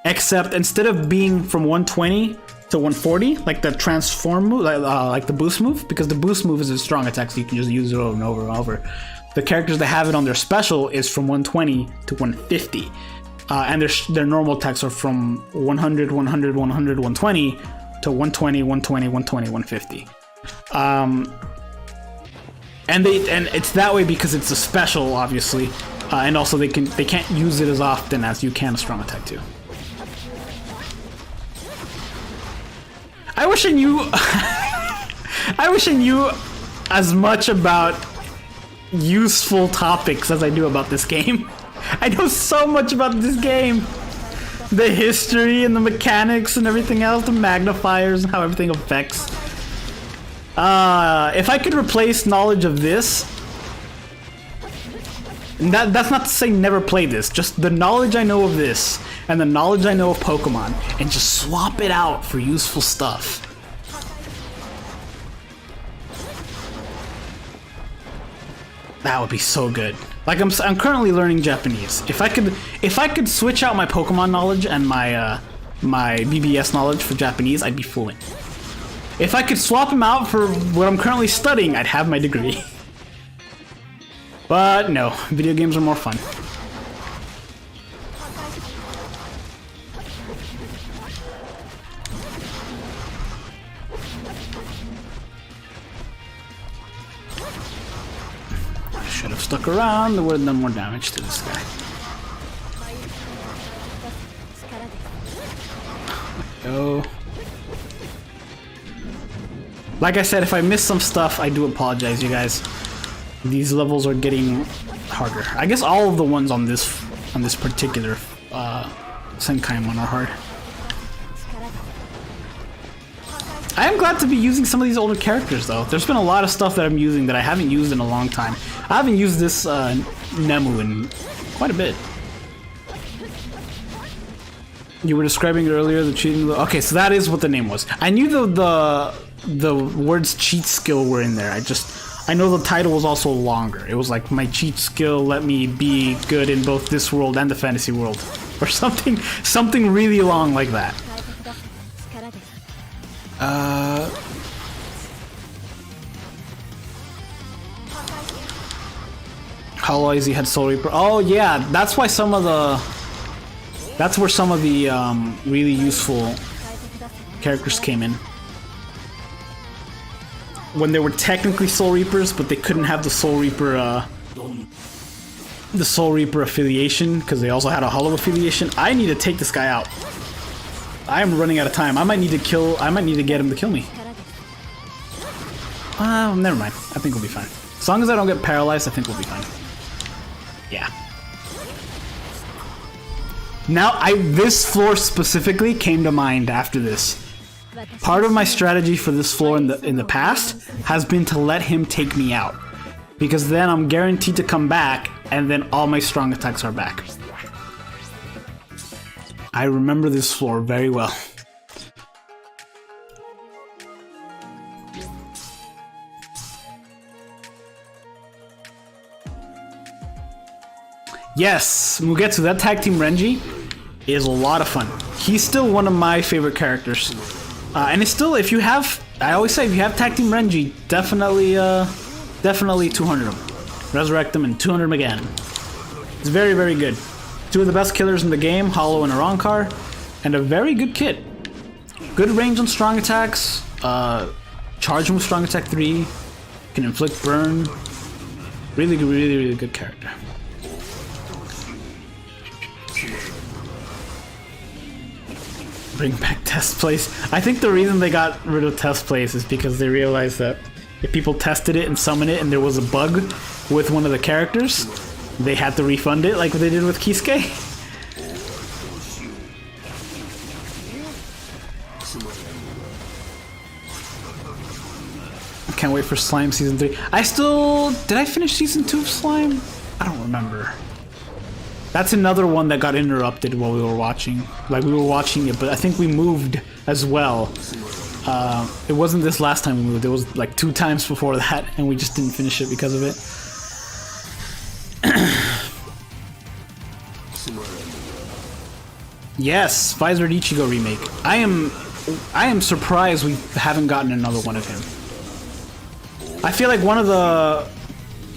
except instead of being from 120 to 140, like the transform move, like the boost move, because the boost move is a strong attack, so you can just use it over and over and over. The characters that have it on their special is from 120 to 150, and their normal attacks are from 100, 100, 100, 120 to 120, 120, 120, 150. And it's that way because it's a special, obviously, and also they can't use it as often as you can a strong attack too. I wish I knew as much about useful topics as I do about this game. I know so much about this game. The history and the mechanics and everything else, the magnifiers and how everything affects. If I could replace knowledge of this, and that's not to say never play this, just the knowledge I know of this and the knowledge I know of Pokemon, and just swap it out for useful stuff. That would be so good. Like I'm currently learning Japanese. If I could switch out my Pokemon knowledge and my BBS knowledge for Japanese, I'd be fooling. If I could swap them out for what I'm currently studying, I'd have my degree. But no, video games are more fun. I should have stuck around, there would have done more damage to this guy. Go. Like I said, if I miss some stuff, I do apologize, you guys. These levels are getting harder. I guess all of the ones on this particular Senkaimon are hard. I am glad to be using some of these older characters, though. There's been a lot of stuff that I'm using that I haven't used in a long time. I haven't used this Nemu in quite a bit. You were describing earlier the cheating. Okay, so that is what the name was. I knew the words cheat skill were in there. I know the title was also longer. It was like, my cheat skill let me be good in both this world and the fantasy world, or something really long like that. Hollow Easy had Soul Reaper. Oh yeah, that's where some of the really useful characters came in. When they were technically Soul Reapers, but they couldn't have the Soul Reaper affiliation because they also had a Hollow affiliation. I need to take this guy out. I am running out of time. I might need to get him to kill me. Never mind. I think we'll be fine. As long as I don't get paralyzed, I think we'll be fine. Yeah. Now, this floor specifically came to mind after this. Part of my strategy for this floor in the past has been to let him take me out, because then I'm guaranteed to come back, and then all my strong attacks are back. I remember this floor very well. Yes, Mugetsu, that tag team Renji is a lot of fun. He's still one of my favorite characters. And it's still, I always say, if you have tag team Renji, definitely 200 him. Resurrect him and 200 him again. It's very, very good. Two of the best killers in the game, Hollow and Arankar, and a very good kit. Good range on strong attacks, charge him with strong attack 3, can inflict burn. Really, really, really good character. Bring back test place. I think the reason they got rid of test place is because they realized that if people tested it and summoned it and there was a bug with one of the characters, they had to refund it like what they did with Kisuke. Can't wait for Slime Season 3. Did I finish Season 2 of Slime? I don't remember. That's another one that got interrupted while we were watching. Like, we were watching it, but I think we moved as well. It wasn't this last time we moved. It was like 2 times before that, and we just didn't finish it because of it. Yes, Visor Ichigo remake. I am surprised we haven't gotten another one of him. I feel like one of the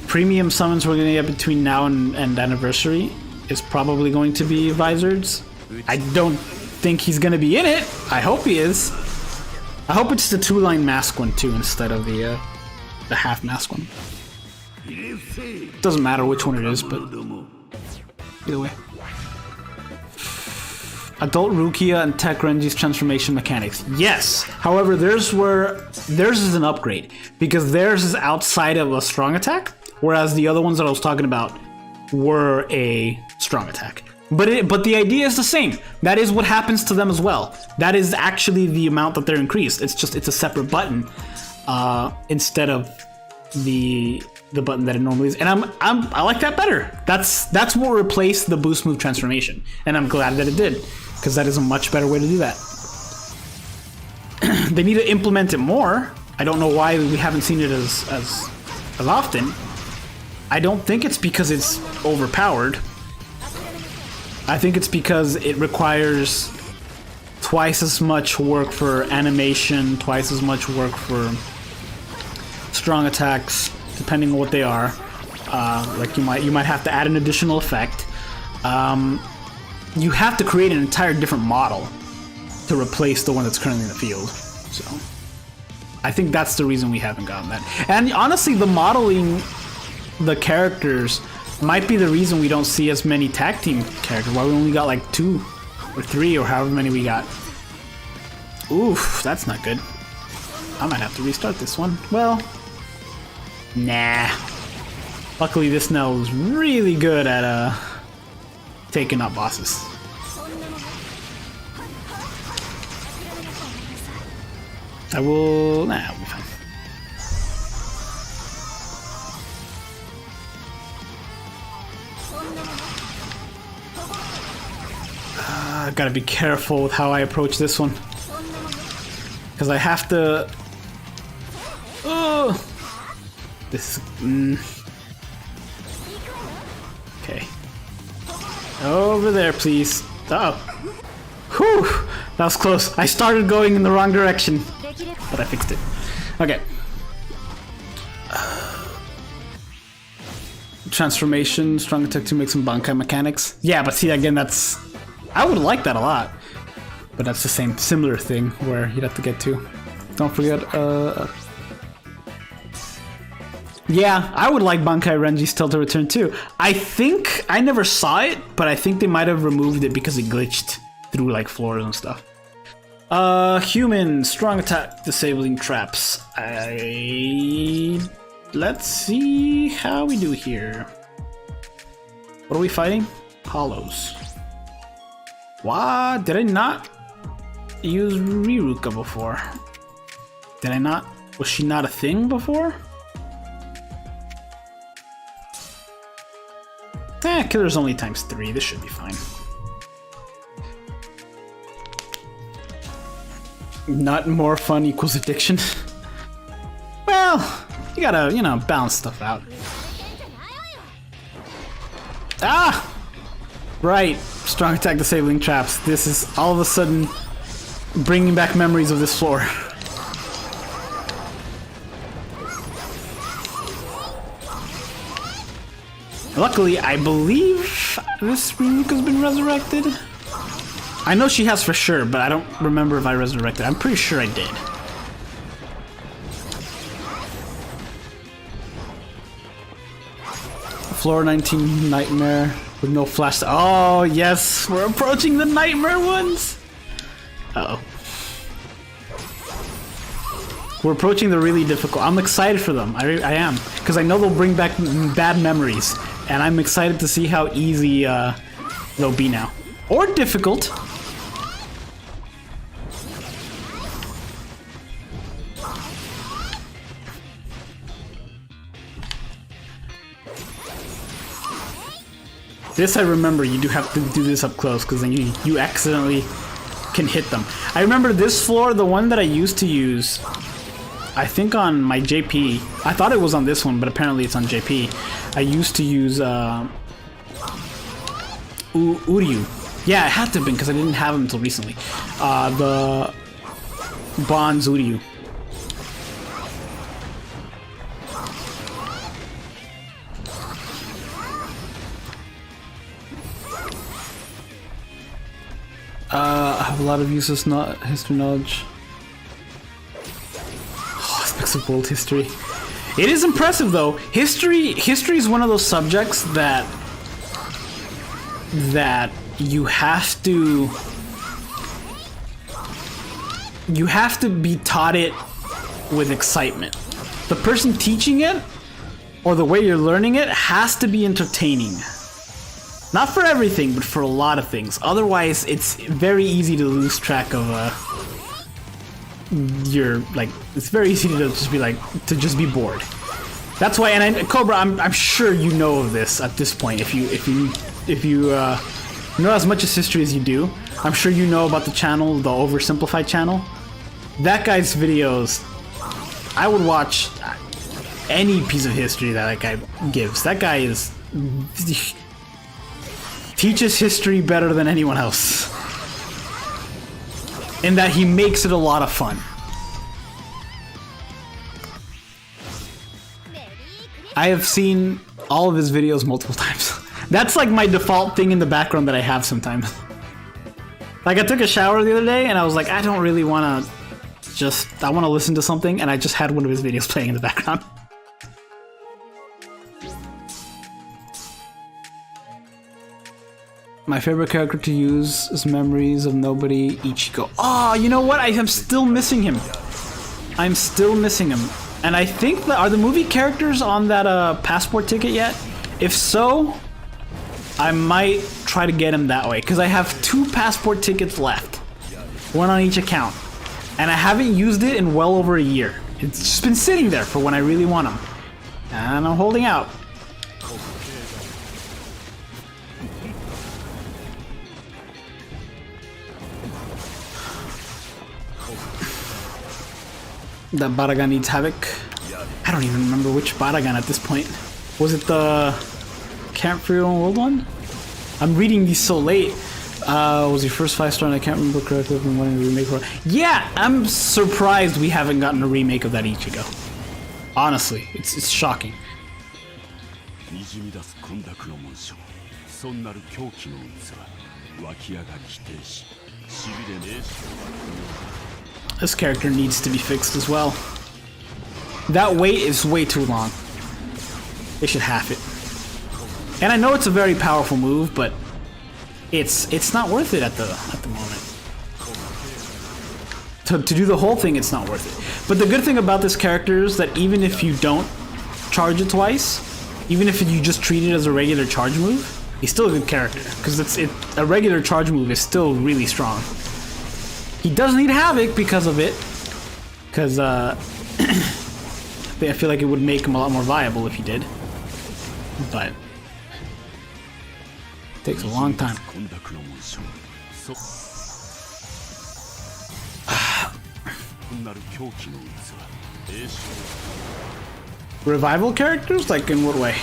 premium summons we're gonna get between now and Anniversary is probably going to be Visor's. I don't think he's gonna be in it. I hope he is. I hope it's the 2-line mask one too instead of the half mask one. Doesn't matter which one it is, but either way. Adult Rukia and Tech Renji's transformation mechanics. Yes! However, theirs is an upgrade, because theirs is outside of a strong attack, whereas the other ones that I was talking about were a strong attack. But the idea is the same. That is what happens to them as well. That is actually the amount that they're increased. It's just it's a separate button instead of the button that it normally is, and I like that better. That's what replaced the boost move transformation, and I'm glad that it did, because that is a much better way to do that. They need to implement it more. I don't know why we haven't seen it as often. I don't think it's because it's overpowered. I think it's because it requires twice as much work for animation, twice as much work for strong attacks, depending on what they are. Like you might have to add an additional effect. You have to create an entire different model to replace the one that's currently in the field. So I think that's the reason we haven't gotten that. And honestly, the modeling the characters might be the reason we don't see as many tag team characters. Why we only got like 2 or 3 or however many we got. Oof, that's not good. I might have to restart this one. Well, nah. Luckily, this Nell is really good at taking out bosses. Nah, I'll be fine. I gotta be careful with how I approach this one, because I have to. Oh, this. Okay. Over there, please. Oh. Whew! That was close. I started going in the wrong direction, but I fixed it. Okay. Transformation, strong attack to make some Bankai mechanics. Yeah, but see, again, that's. I would like that a lot, but that's the similar thing where you'd have to get to. Don't forget, yeah, I would like Bankai Renji's Tilt to return too. I think, I never saw it, but I think they might have removed it because it glitched through like floors and stuff. Human, strong attack, disabling traps. Let's see how we do here. What are we fighting? Hollows. What? Did I not use Riruka before? Did I not? Was she not a thing before? Killer's only ×3. This should be fine. Not more fun equals addiction. Well, you gotta, you know, balance stuff out. Ah! Right. Strong attack, disabling traps. This is all of a sudden bringing back memories of this floor. Luckily, I believe this Riruka's been resurrected. I know she has for sure, but I don't remember if I resurrected. I'm pretty sure I did. Floor 19 Nightmare with no flash. Oh, yes, we're approaching the Nightmare ones. Uh-oh. We're approaching the really difficult. I'm excited for them. I am, because I know they'll bring back bad memories, and I'm excited to see how easy they'll be now, or difficult. This I remember, you do have to do this up close because then you accidentally can hit them. I remember this floor, the one that I used to use, I think on my JP. I thought it was on this one, but apparently it's on JP. I used to use Uryu. Yeah, it had to have been because I didn't have him until recently. The Bonds Uryu. I have a lot of useless history knowledge. Oh, aspects of world history. It is impressive though. History is one of those subjects that you have to be taught it with excitement. The person teaching it or the way you're learning it has to be entertaining. Not for everything, but for a lot of things. Otherwise, it's very easy to lose track of it's very easy to just be bored. That's why, and Cobra, I'm sure you know of this at this point. If you know as much as history as you do, I'm sure you know about the channel, the Oversimplified channel. That guy's videos, I would watch any piece of history that guy gives. That guy teaches history better than anyone else. In that he makes it a lot of fun. I have seen all of his videos multiple times. That's like my default thing in the background that I have sometimes. Like I took a shower the other day and I was like, I don't really want to I want to listen to something, and I just had one of his videos playing in the background. My favorite character to use is Memories of Nobody Ichigo. Oh, you know what? I am still missing him. I'm still missing him. And I think are the movie characters on that passport ticket yet? If so, I might try to get him that way, because I have 2 passport tickets left. One on each account. And I haven't used it in well over a year. It's just been sitting there for when I really want them. And I'm holding out. That Baragan needs Havoc. I don't even remember which Baragan at this point. Was it the Camp for Your Own World one? I'm reading these so late. Was your first 5-star and I can't remember correctly. I've been wanting to remake for it. Yeah, I'm surprised we haven't gotten a remake of that Ichigo. Honestly, it's shocking. This character needs to be fixed as well. That wait is way too long. They should half it. And I know it's a very powerful move, but it's not worth it at the moment. To do the whole thing, it's not worth it. But the good thing about this character is that even if you don't charge it twice, even if you just treat it as a regular charge move, he's still a good character, because a regular charge move is still really strong. He does need Havoc because of it, because I feel like it would make him a lot more viable if he did, but it takes a long time. Revival characters? Like in what way?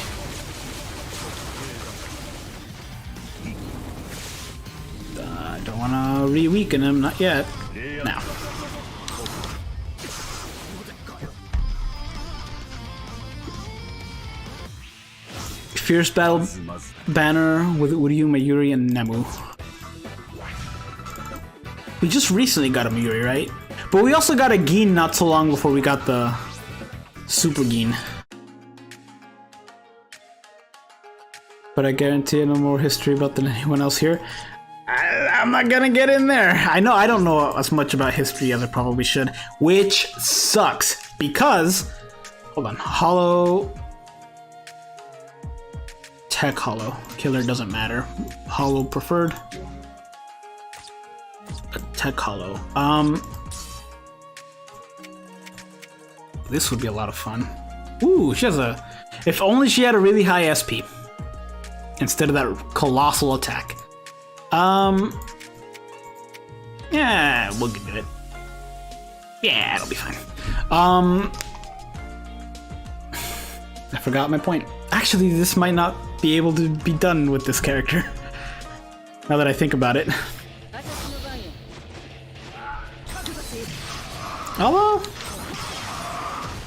I don't want to re-weaken him, not yet. Now. Fierce Battle banner with Uryu, Mayuri, and Nemu. We just recently got a Mayuri, right? But we also got a Gin not so long before we got the Super Gin. But I guarantee I know more history about than anyone else here. I'm not gonna get in there. I know I don't know as much about history as I probably should, which sucks because, hold on, Hollow, Tech Hollow, Killer doesn't matter, Hollow preferred, Tech Hollow. This would be a lot of fun. Ooh, she has a, if only she had a really high SP. instead of that colossal attack. Yeah, we'll do it. Yeah, it'll be fine. I forgot my point. Actually, this might not be able to be done with this character. Now that I think about it. Although,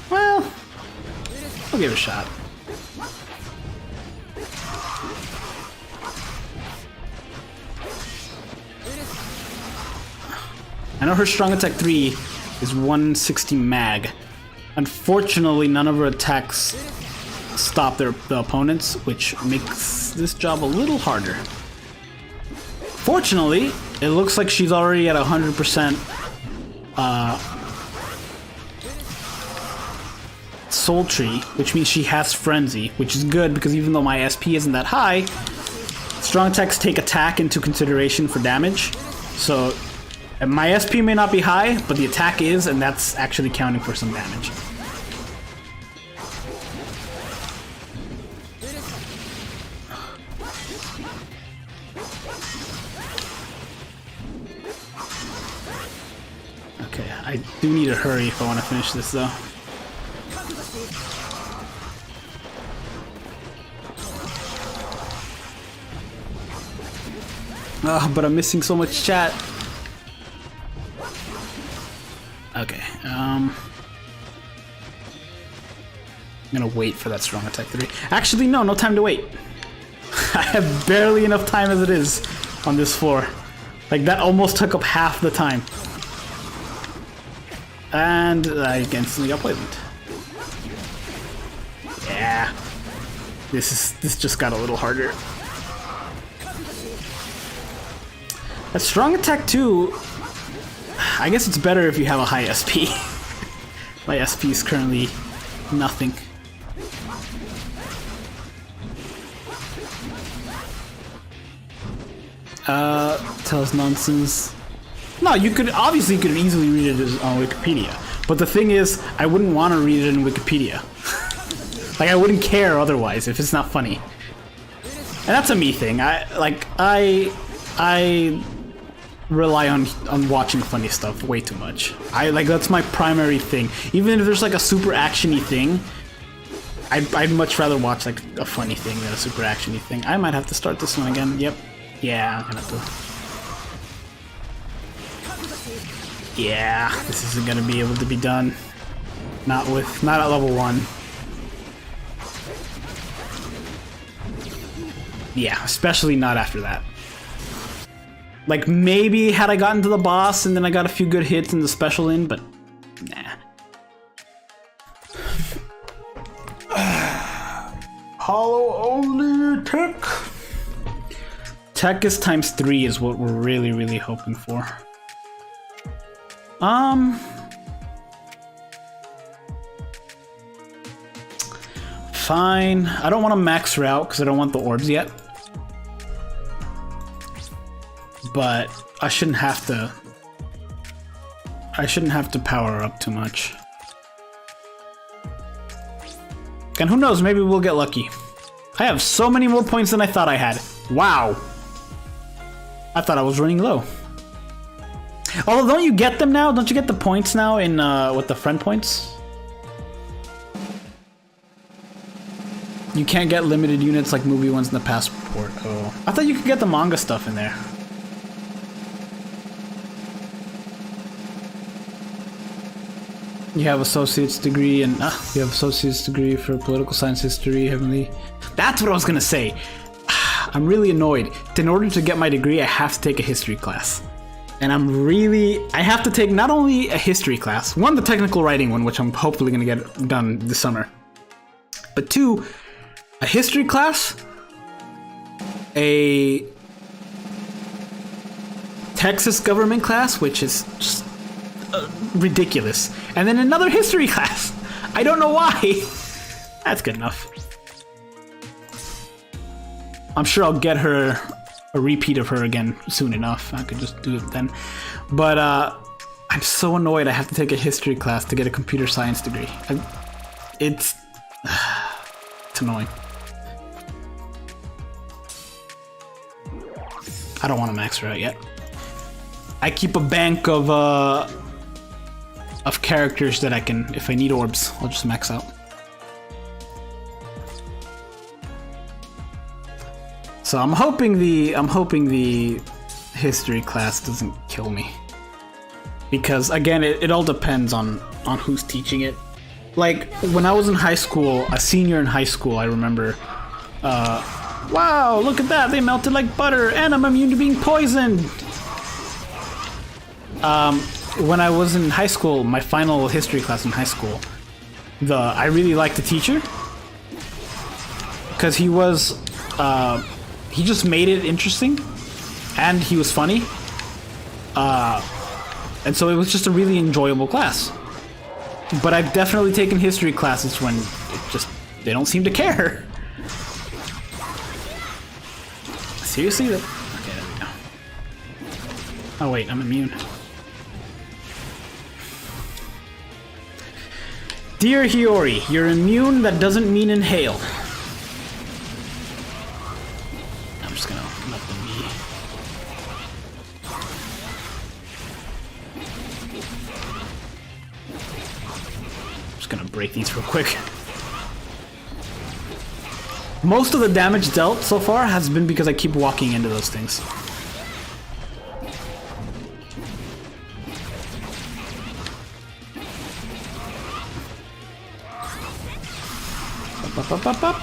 well, I'll give it a shot. I know her strong attack 3 is 160 mag. Unfortunately, none of her attacks stop the opponents, which makes this job a little harder. Fortunately, it looks like she's already at 100% Soul Tree, which means she has Frenzy, which is good because even though my SP isn't that high, strong attacks take attack into consideration for damage. So my SP may not be high, but the attack is, and that's actually counting for some damage. Okay, I do need to hurry if I want to finish this though. Oh, but I'm missing so much chat. Okay, I'm gonna wait for that strong attack 3. Actually, no time to wait. I have barely enough time as it is on this floor. Like, that almost took up half the time. And I instantly got poisoned. Yeah. This just got a little harder. That strong attack 2, I guess it's better if you have a high SP. My SP is currently nothing. Tells nonsense. No, you could easily read it on Wikipedia. But the thing is, I wouldn't want to read it in Wikipedia. Like, I wouldn't care otherwise if it's not funny. And that's a me thing. I rely on watching funny stuff way too much. That's my primary thing. Even if there's like a super actiony thing, I'd much rather watch like a funny thing than a super actiony thing. I might have to start this one again. Yep. Yeah, I'm gonna have to. Yeah, this isn't gonna be able to be done. Not at level 1. Yeah, especially not after that. Like, maybe had I gotten to the boss and then I got a few good hits in the special in, but nah. Hollow only tech. Tech is ×3 is what we're really hoping for. Fine. I don't want to max her out because I don't want the orbs yet. But I shouldn't have to power her up too much. And who knows, maybe we'll get lucky. I have so many more points than I thought I had. Wow. I thought I was running low. Although, don't you get them now? Don't you get the points now in, with the friend points? You can't get limited units like movie ones in the passport. Oh. I thought you could get the manga stuff in there. You have associate's degree and you have associate's degree for political science history, heavenly. That's what I was gonna say. I'm really annoyed. In order to get my degree, I have to take a history class. And I have to take not only a history class, one, the technical writing one, which I'm hopefully gonna get done this summer, but 2, a history class, a Texas government class, which is just ridiculous, and then another history class. I don't know why. That's good enough. I'm sure I'll get her a repeat of her again soon enough. I could just do it then. But I'm so annoyed I have to take a history class to get a computer science degree. It's annoying. I don't want to max her out yet. I keep a bank of characters that I can, if I need orbs, I'll just max out. So I'm hoping the history class doesn't kill me. Because again, it all depends on who's teaching it. Like when I was in high school, a senior in high school, I remember, wow, look at that, they melted like butter and I'm immune to being poisoned. When I was in high school, my final history class in high school, I really liked the teacher because he was, he just made it interesting and he was funny. And so it was just a really enjoyable class. But I've definitely taken history classes when they don't seem to care. Seriously? Okay, there we go. Oh wait, I'm immune. Dear Hiyori, you're immune, that doesn't mean inhale. I'm just gonna open up the knee. Just gonna break these real quick. Most of the damage dealt so far has been because I keep walking into those things. Up, up, up, up.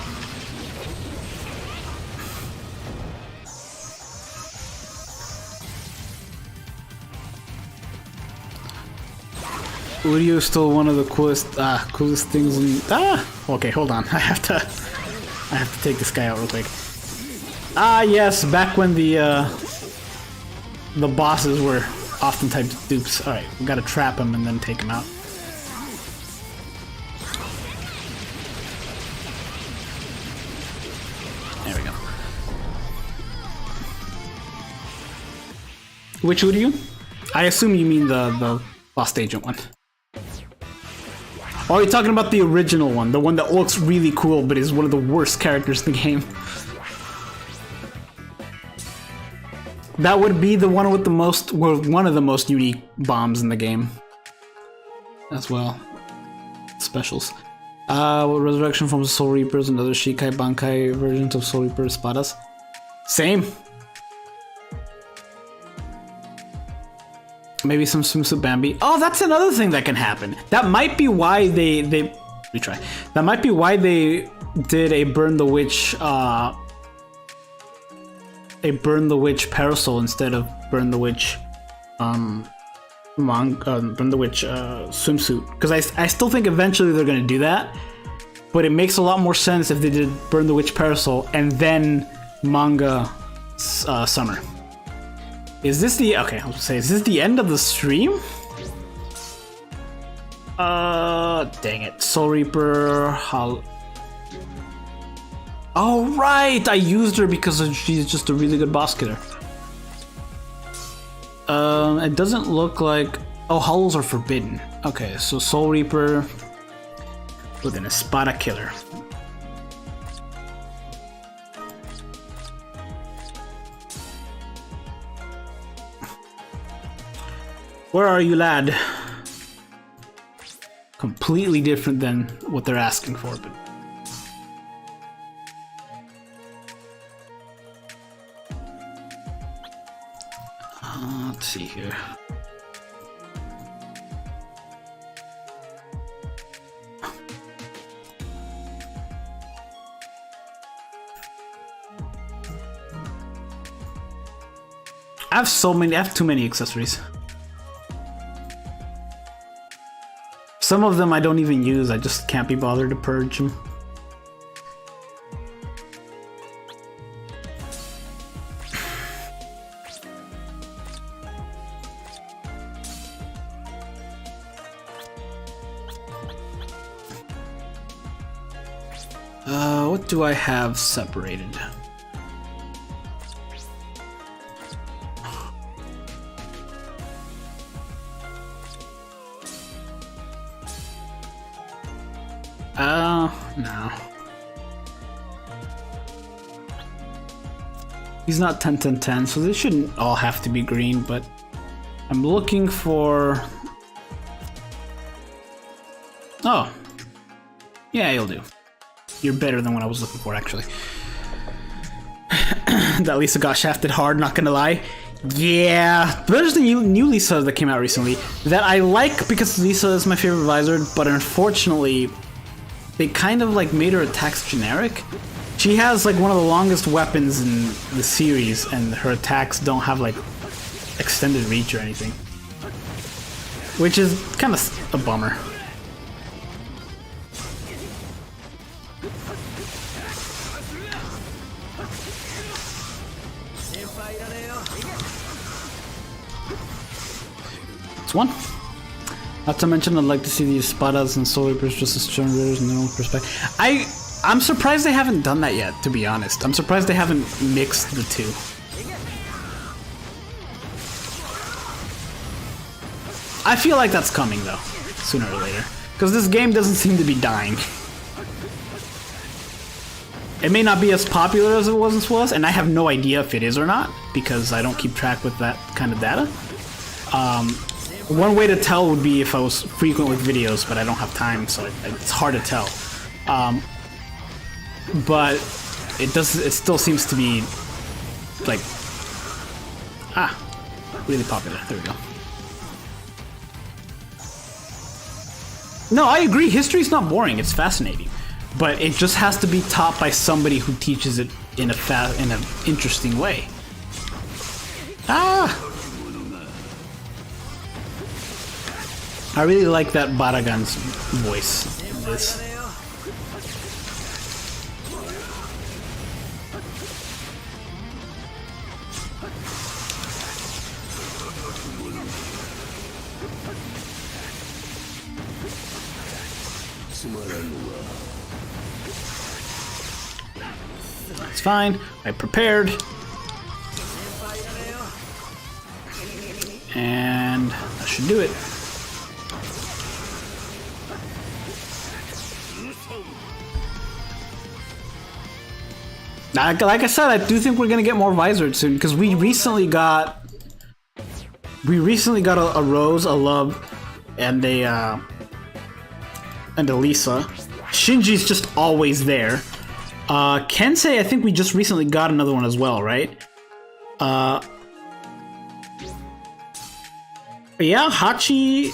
Uryu is still one of the coolest things in okay, hold on. I have to take this guy out real quick. Yes, back when the bosses were oftentimes dupes. Alright, we gotta trap him and then take him out. There we go. Which Uryu? I assume you mean the Lost Agent one. Oh, you're talking about the original one, the one that looks really cool but is one of the worst characters in the game. That would be the one with the most, well, one of the most unique bombs in the game. As well. Specials. Resurrection from Soul Reapers and other Shikai Bankai versions of Soul Reaper espadas. Same. Maybe some swimsuit Bambi. Oh, that's another thing that can happen. That might be why they retry. That might be why they did a Burn the Witch parasol instead of Burn the Witch Burn the Witch swimsuit. Because I still think eventually they're gonna do that, but it makes a lot more sense if they did Burn the Witch parasol and then manga summer. Is this the okay? I'll say, is this the end of the stream? Dang it, Soul Reaper. Oh right, I used her because she's just a really good boss killer. It doesn't look like. Oh, hollows are forbidden. Okay, so Soul Reaper with an Espada killer. Where are you, lad? Completely different than what they're asking for, but let's see here. I have too many accessories. Some of them I don't even use, I just can't be bothered to purge them. What do I have separated? No. He's not 10, 10, 10, so they shouldn't all have to be green, but I'm looking for... Oh. Yeah, you'll do. You're better than what I was looking for, actually. That Lisa got shafted hard, not gonna lie. Yeah, but there's the new Lisa that came out recently that I like because Lisa is my favorite visor, but unfortunately, they kind of like made her attacks generic. She has like one of the longest weapons in the series, and her attacks don't have like extended reach or anything, which is kind of a bummer. One. Not to mention, I'd like to see the espadas and soul reapers just as strong raiders in their own perspective. I'm surprised they haven't done that yet, to be honest. I'm surprised they haven't mixed the two. I feel like that's coming though, sooner or later, because this game doesn't seem to be dying. It may not be as popular as it once was, and I have no idea if it is or not because I don't keep track with that kind of data. One way to tell would be if I was frequent with videos, but I don't have time, so it's hard to tell. But it still seems to be like really popular. There we go. No, I agree. History's not boring. It's fascinating, but it just has to be taught by somebody who teaches it in an interesting way. I really like that Baragan's voice in this. It's fine. I prepared. And that should do it. Like I said, I do think we're gonna get more Visored soon because we recently got a Rose, a Love, and a Lisa. Shinji's just always there. Kensei, I think we just recently got another one as well, right? Yeah, Hachi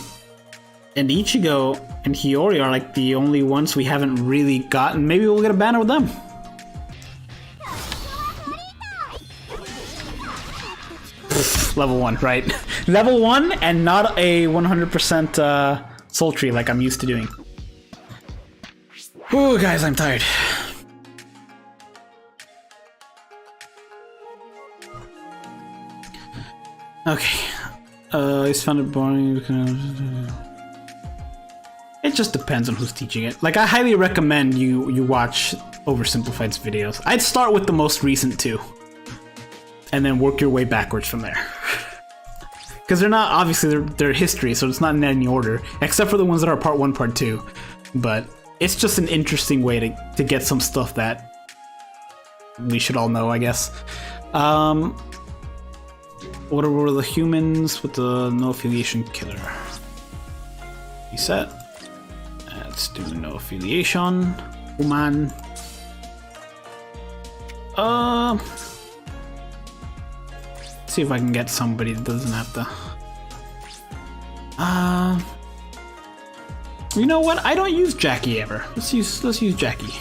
and Ichigo and Hiyori are like the only ones we haven't really gotten. Maybe we'll get a banner with them. Level 1, right? Level 1 and not a 100% soul tree like I'm used to doing. Ooh, guys, I'm tired. Okay. I found it boring. It just depends on who's teaching it. Like, I highly recommend you watch Oversimplified's videos. I'd start with the most recent two, and then work your way backwards from there. Because they're not, obviously, they're history, so it's not in any order, except for the ones that are part 1, part 2. But it's just an interesting way to get some stuff that we should all know, I guess. What were the humans with the no affiliation killer? Reset. Let's do no affiliation. Human. See if I can get somebody that doesn't have to. You know what? I don't use Jackie ever. Let's use Jackie.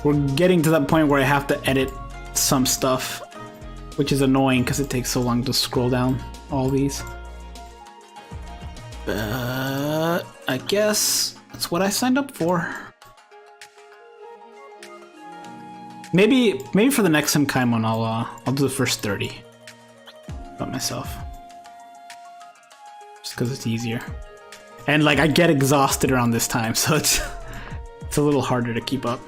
We're getting to that point where I have to edit some stuff, which is annoying because it takes so long to scroll down all these. But I guess that's what I signed up for. Maybe for the next Senkaimon I'll do the first 30 by myself, just because it's easier. And like I get exhausted around this time, so it's a little harder to keep up.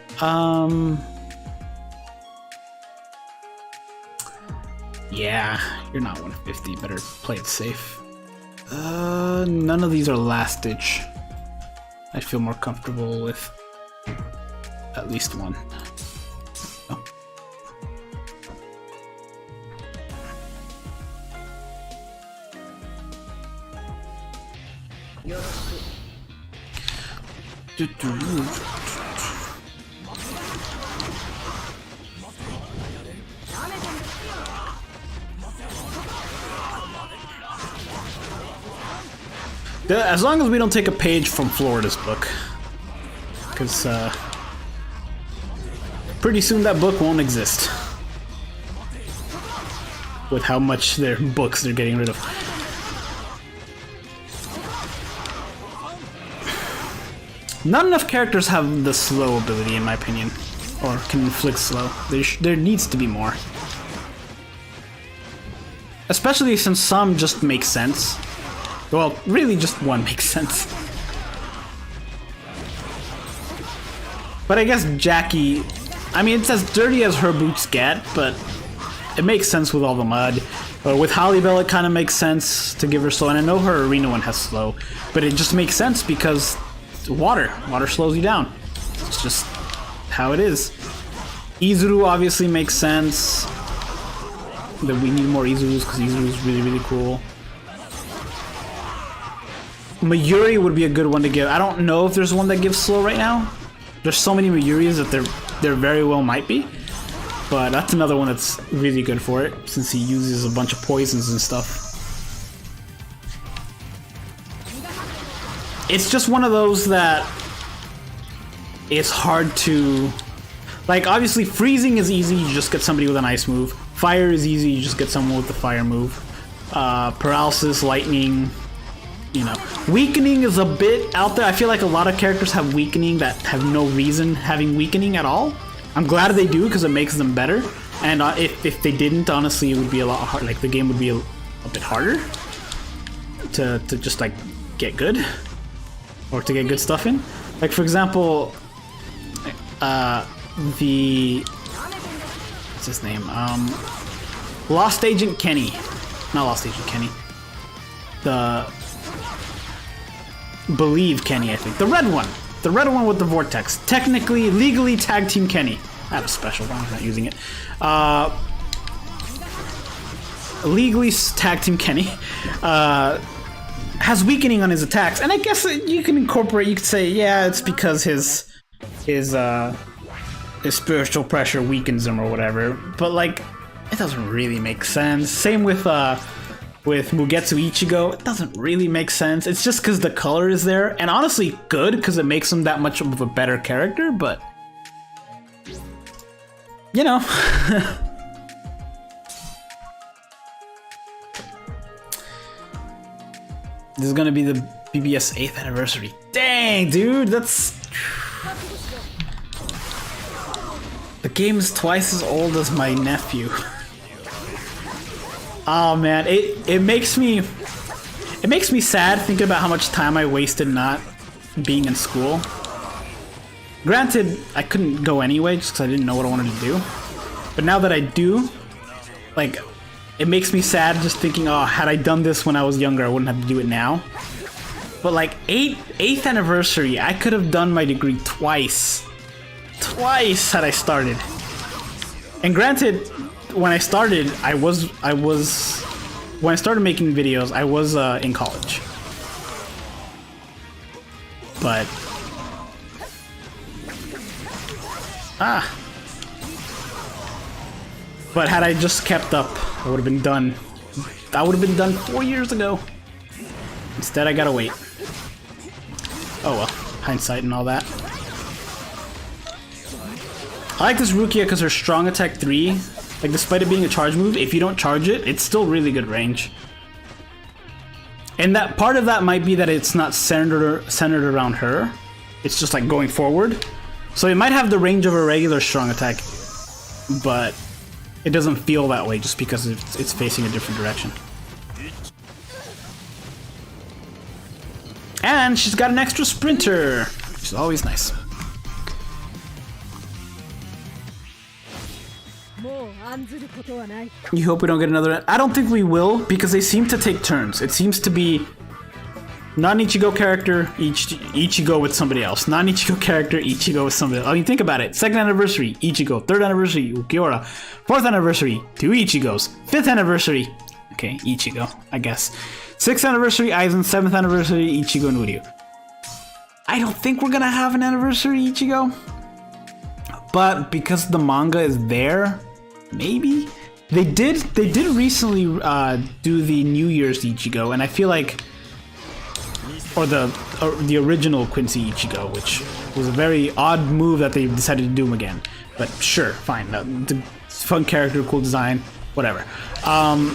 Yeah, you're not 150. Better play it safe. None of these are last ditch. I feel more comfortable with at least one. Oh. As long as we don't take a page from Florida's book, because pretty soon that book won't exist with how much their books they're getting rid of. Not enough characters have the slow ability, in my opinion, or can inflict slow. There needs to be more, especially since some just make sense. Well, really just one makes sense. But I guess Jackie, I mean, it's as dirty as her boots get, but it makes sense with all the mud. With Hallibell, it kind of makes sense to give her slow, and I know her arena one has slow, but it just makes sense because water slows you down. It's just how it is. Izuru obviously makes sense that we need more Izurus because Izuru is really, really cool. Mayuri would be a good one to give. I don't know if there's one that gives slow right now. There's so many Mayuris that there very well might be. But that's another one that's really good for it, since he uses a bunch of poisons and stuff. It's just one of those that it's hard to... Like, obviously, freezing is easy, you just get somebody with an ice move. Fire is easy, you just get someone with the fire move. Paralysis, lightning... You know, weakening is a bit out there. I feel like a lot of characters have weakening that have no reason having weakening at all. I'm glad they do because it makes them better. And if they didn't, honestly, it would be a lot hard. Like the game would be a bit harder to just like get good or to get good stuff in. Like for example, what's his name? Lost Agent Kenny, not Lost Agent Kenny. The Believe Kenny, I think. The red one with the vortex. Technically, legally, tag team Kenny. I have a special one, I'm not using it. Legally, tag team Kenny has weakening on his attacks, and I guess you can incorporate. You could say, yeah, it's because his spiritual pressure weakens him or whatever. But like, it doesn't really make sense. Same with Mugetsu Ichigo, it doesn't really make sense. It's just because the color is there, and honestly good, because it makes him that much of a better character, but... You know. This is gonna be the BBS 8th anniversary. Dang, dude, that's... The game is twice as old as my nephew. Oh man, it makes me sad thinking about how much time I wasted not being in school. Granted, I couldn't go anyway just because I didn't know what I wanted to do. But now that I do, like, it makes me sad just thinking, oh, had I done this when I was younger, I wouldn't have to do it now. But like 8th anniversary, I could have done my degree twice. Twice had I started. And granted, when I started, when I started making videos, I was in college. But but had I just kept up, I would have been done. I would have been done 4 years ago. Instead, I gotta wait. Oh well, hindsight and all that. I like this Rukia because her strong attack 3, like despite it being a charge move, if you don't charge it, it's still really good range. And that part of that might be that it's not centered around her. It's just like going forward. So it might have the range of a regular strong attack, but it doesn't feel that way just because it's facing a different direction. And she's got an extra sprinter, which is always nice. You hope we don't get another... I don't think we will, because they seem to take turns. It seems to be Non-Ichigo character, Ichigo with somebody else. Non-Ichigo character, Ichigo with somebody else. I mean, think about it. 2nd anniversary, Ichigo. 3rd anniversary, Ukiura. 4th anniversary, 2 Ichigos. 5th anniversary, okay, Ichigo, I guess. 6th anniversary, Aizen. 7th anniversary, Ichigo and Uryu. I don't think we're gonna have an anniversary Ichigo. But because the manga is there, maybe? They did recently do the New Year's Ichigo, and I feel like... Or the original Quincy Ichigo, which was a very odd move that they decided to do him again. But sure, fine. The fun character, cool design, whatever. Dang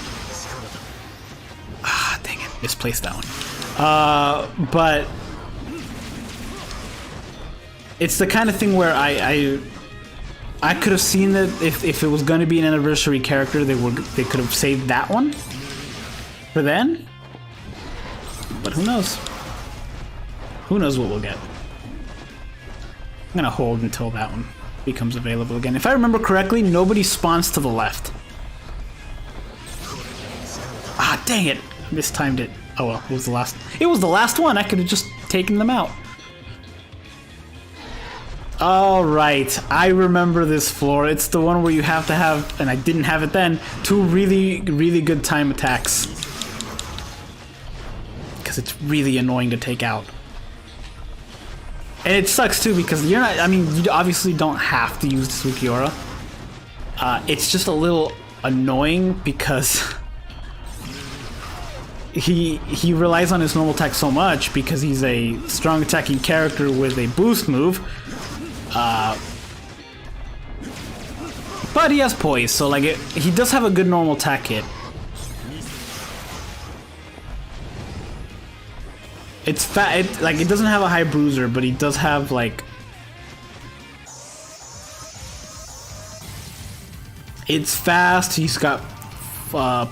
it, misplaced that one. But it's the kind of thing where I could have seen that if it was going to be an anniversary character, they could have saved that one for then. But who knows? Who knows what we'll get? I'm gonna hold until that one becomes available again. If I remember correctly, nobody spawns to the left. Ah, dang it! I mistimed it. Oh well, it was the last. It was the last one. I could have just taken them out. All right, I remember this floor. It's the one where you have to have, and I didn't have it then, 2 really, really good time attacks. Because it's really annoying to take out. And it sucks too because you're not, I mean, you obviously don't have to use the Sukiura. It's just a little annoying because he relies on his normal attack so much because he's a strong attacking character with a boost move. But he has poise, so like he does have a good normal attack hit. It's fat. Like it doesn't have a high bruiser, but he does have like. It's fast. He's got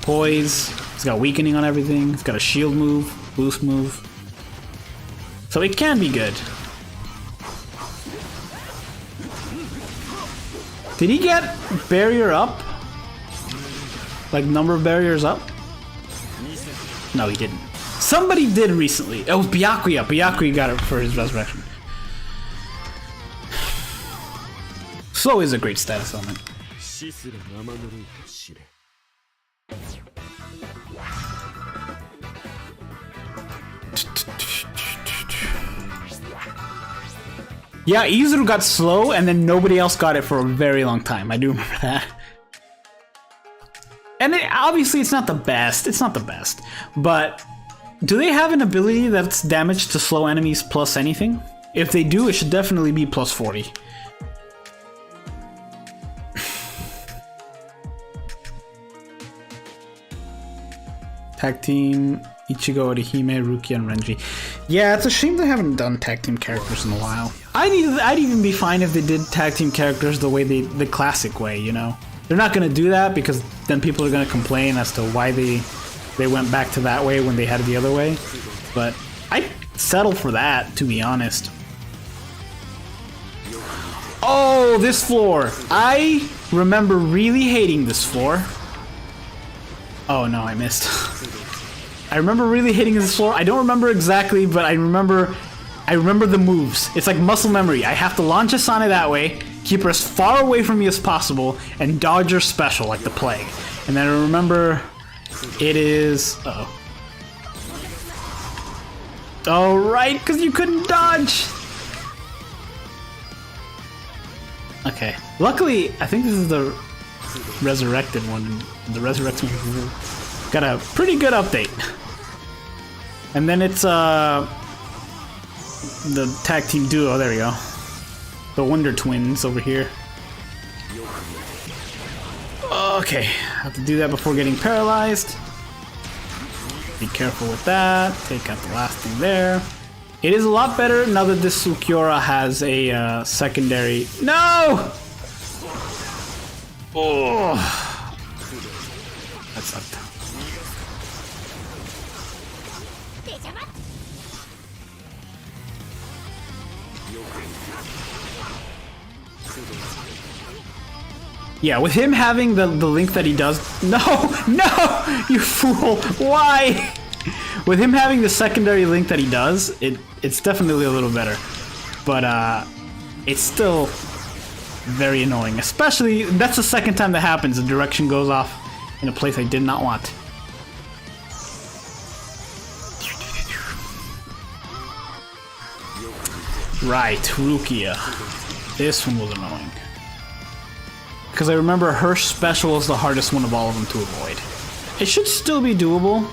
poise. He's got weakening on everything. He's got a shield move, boost move. So it can be good. Did he get barrier up? Like number of barriers up? No, he didn't. Somebody did recently. It was Byakuya. Byakuya got it for his resurrection. Slow is a great status element. Yeah, Izuru got slow and then nobody else got it for a very long time. I do remember that. And obviously it's not the best. It's not the best. But do they have an ability that's damage to slow enemies plus anything? If they do, it should definitely be plus 40. Tag team, Ichigo, Orihime, Rukia, and Renji. Yeah, it's a shame they haven't done tag team characters in a while. I'd even be fine if they did tag team characters the way the classic way, you know? They're not gonna do that because then people are gonna complain as to why they went back to that way when they had it the other way. But I'd settle for that, to be honest. Oh, this floor! I remember really hating this floor. Oh no, I missed. I remember really hating this floor. I don't remember exactly, but I remember the moves. It's like muscle memory. I have to launch Asane that way, keep her as far away from me as possible, and dodge her special like the plague. And then I remember it is... Uh-oh. Oh, right, because you couldn't dodge! Okay. Luckily, I think this is the resurrected one. The resurrected one got a pretty good update. And then it's the tag team duo, there we go. The Wonder Twins over here. Okay, have to do that before getting paralyzed. Be careful with that. Take out the last thing there. It is a lot better now that this Sukiura has a secondary... No! Oh, that sucked. Yeah, with him having the link that he does... No! No! You fool! Why? With him having the secondary link that he does, it's definitely a little better. But it's still very annoying. Especially, that's the second time that happens. The direction goes off in a place I did not want. Right, Rukia. This one was annoying. Because I remember her special was the hardest one of all of them to avoid. It should still be doable.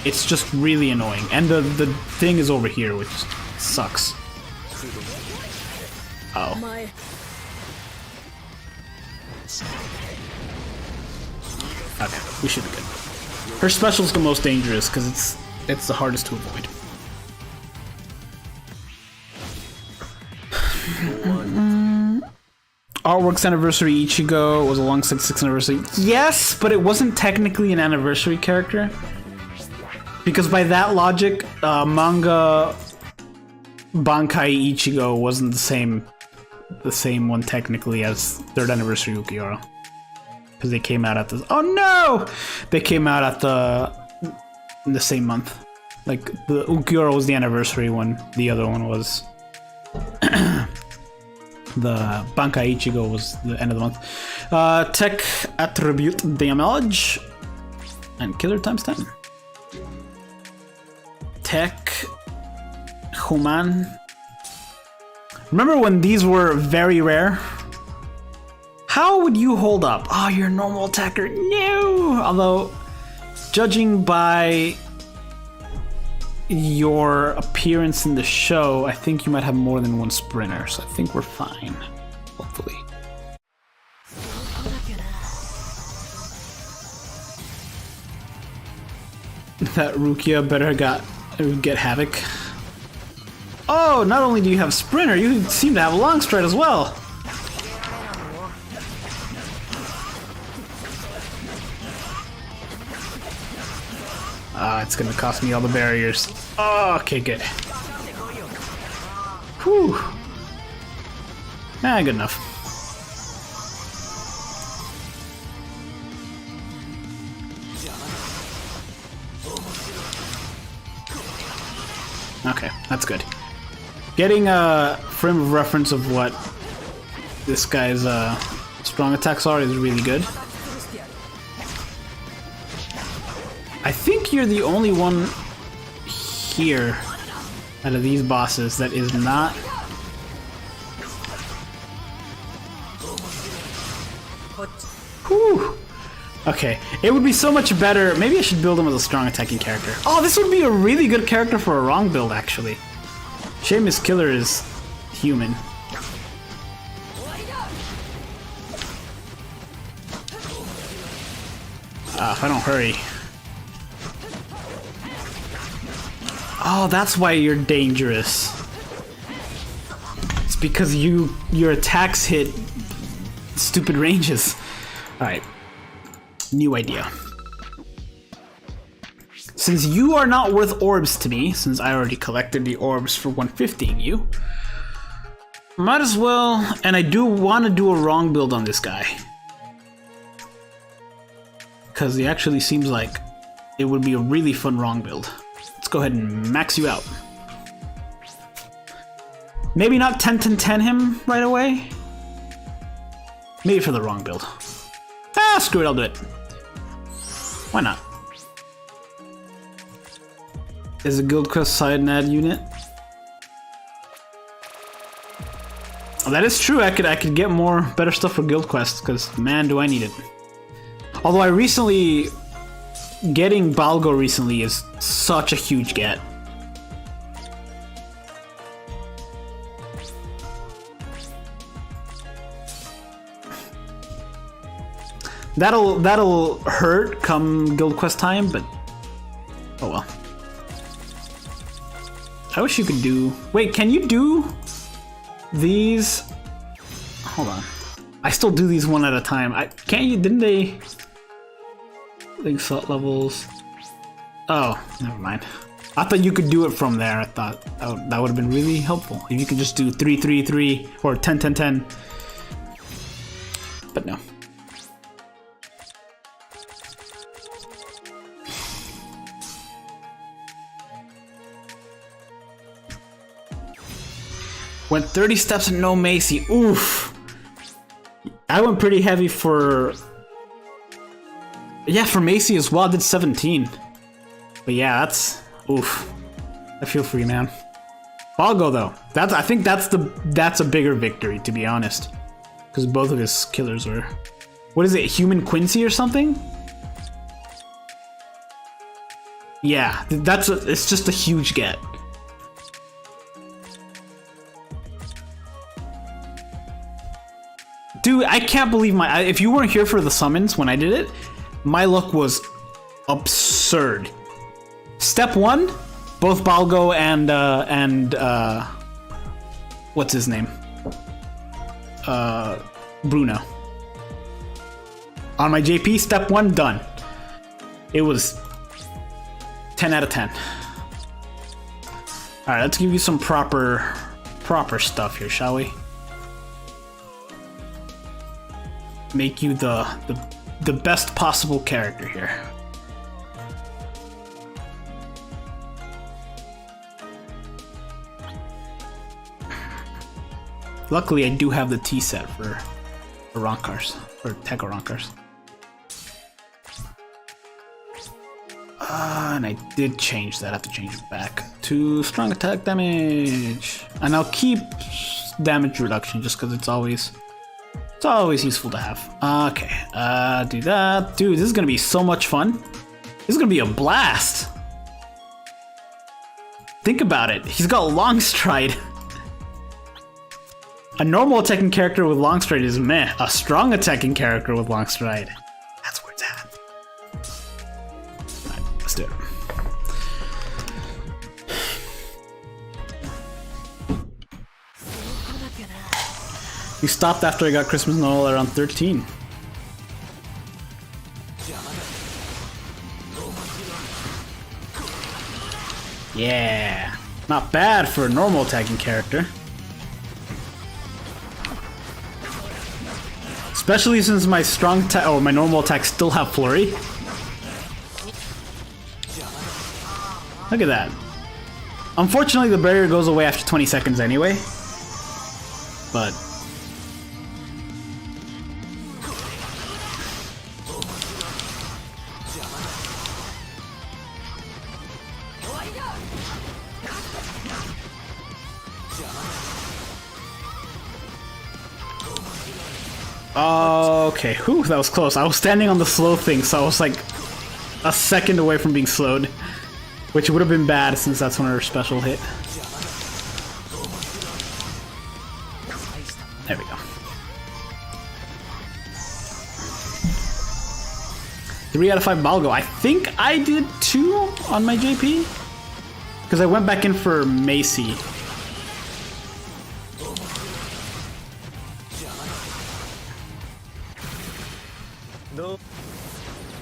It's just really annoying. And the thing is over here, which sucks. Oh. Okay, we should be good. Her special's the most dangerous because it's the hardest to avoid. Artwork's anniversary Ichigo was alongside 6th anniversary. Yes, but it wasn't technically an anniversary character. Because by that logic, manga Bankai Ichigo wasn't the same one technically as 3rd anniversary Ukiura. Because they came out at the— oh no! They came out at in the same month. Like, the Ukiura was the anniversary one, the other one was the Bankai Ichigo was the end of the month. Tech attribute damage and killer times 10. Tech Human. Remember when these were very rare? How would you hold up? Oh, you're a normal attacker. No! Although, judging by your appearance in the show, I think you might have more than one sprinter, so I think we're fine. Hopefully. That Rukia better get Havoc. Oh, not only do you have sprinter, you seem to have long stride as well. It's gonna cost me all the barriers. Oh, okay, good. Whew. Good enough. Okay, that's good. Getting a frame of reference of what this guy's strong attacks are is really good. I think you're the only one here out of these bosses that is not... Whew. Okay, it would be so much better. Maybe I should build him as a strong attacking character. Oh, this would be a really good character for a wrong build, actually. Shame his killer is human. If I don't hurry. Oh, that's why you're dangerous. It's because your attacks hit stupid ranges. Alright. New idea. Since you are not worth orbs to me, since I already collected the orbs for 150ing you, might as well, and I do want to do a wrong build on this guy. Because he actually seems like it would be a really fun wrong build. Let's go ahead and max you out. Maybe not 10-10-10 him right away. Maybe for the wrong build. Screw it, I'll do it. Why not? Is a guild quest side nad unit? Oh, that is true. I could get more better stuff for guild quests, because man, do I need it. Although getting Balgo recently is such a huge get. That'll hurt come guild quest time, but oh well. I wish you could do... Wait, can you do these? Hold on. I still do these one at a time. Can't you? Didn't they? Like salt levels. Oh, never mind. I thought you could do it from there. I thought that would have been really helpful if you could just do 3-3-3 or 10-10-10. But no. Went 30 steps and no Macy. Oof. I went pretty heavy for... Yeah, for Macy as well, I did 17. But yeah, that's... Oof. I feel for you, man. Balgo, though. I think that's a bigger victory, to be honest. Because both of his killers were... What is it, Human Quincy or something? Yeah, it's just a huge get. Dude, I can't believe if you weren't here for the summons when I did it, my luck was absurd. Step 1, both Balgo and what's his name? Bruno. On my JP, step 1, done. It was 10 out of 10. Alright, let's give you some proper stuff here, shall we? Make you the best possible character here. Luckily, I do have the T set for Ronkars, for Techo Ronkars. And I did change that. I have to change it back to strong attack damage. And I'll keep damage reduction just because it's always useful to have. Okay, do that. Dude, this is gonna be so much fun. This is gonna be a blast. Think about it. He's got long stride. A normal attacking character with long stride is meh. A strong attacking character with long stride, that's where it's at. Alright, let's do it. We stopped after I got Christmas Noel around 13. Yeah, not bad for a normal attacking character. Especially since my my normal attacks still have flurry. Look at that. Unfortunately, the barrier goes away after 20 seconds anyway. But okay, whew, that was close. I was standing on the slow thing, so I was like a second away from being slowed, which would have been bad since that's when her special hit. There we go. 3 out of 5 Balgo. I think I did 2 on my JP because I went back in for Macy.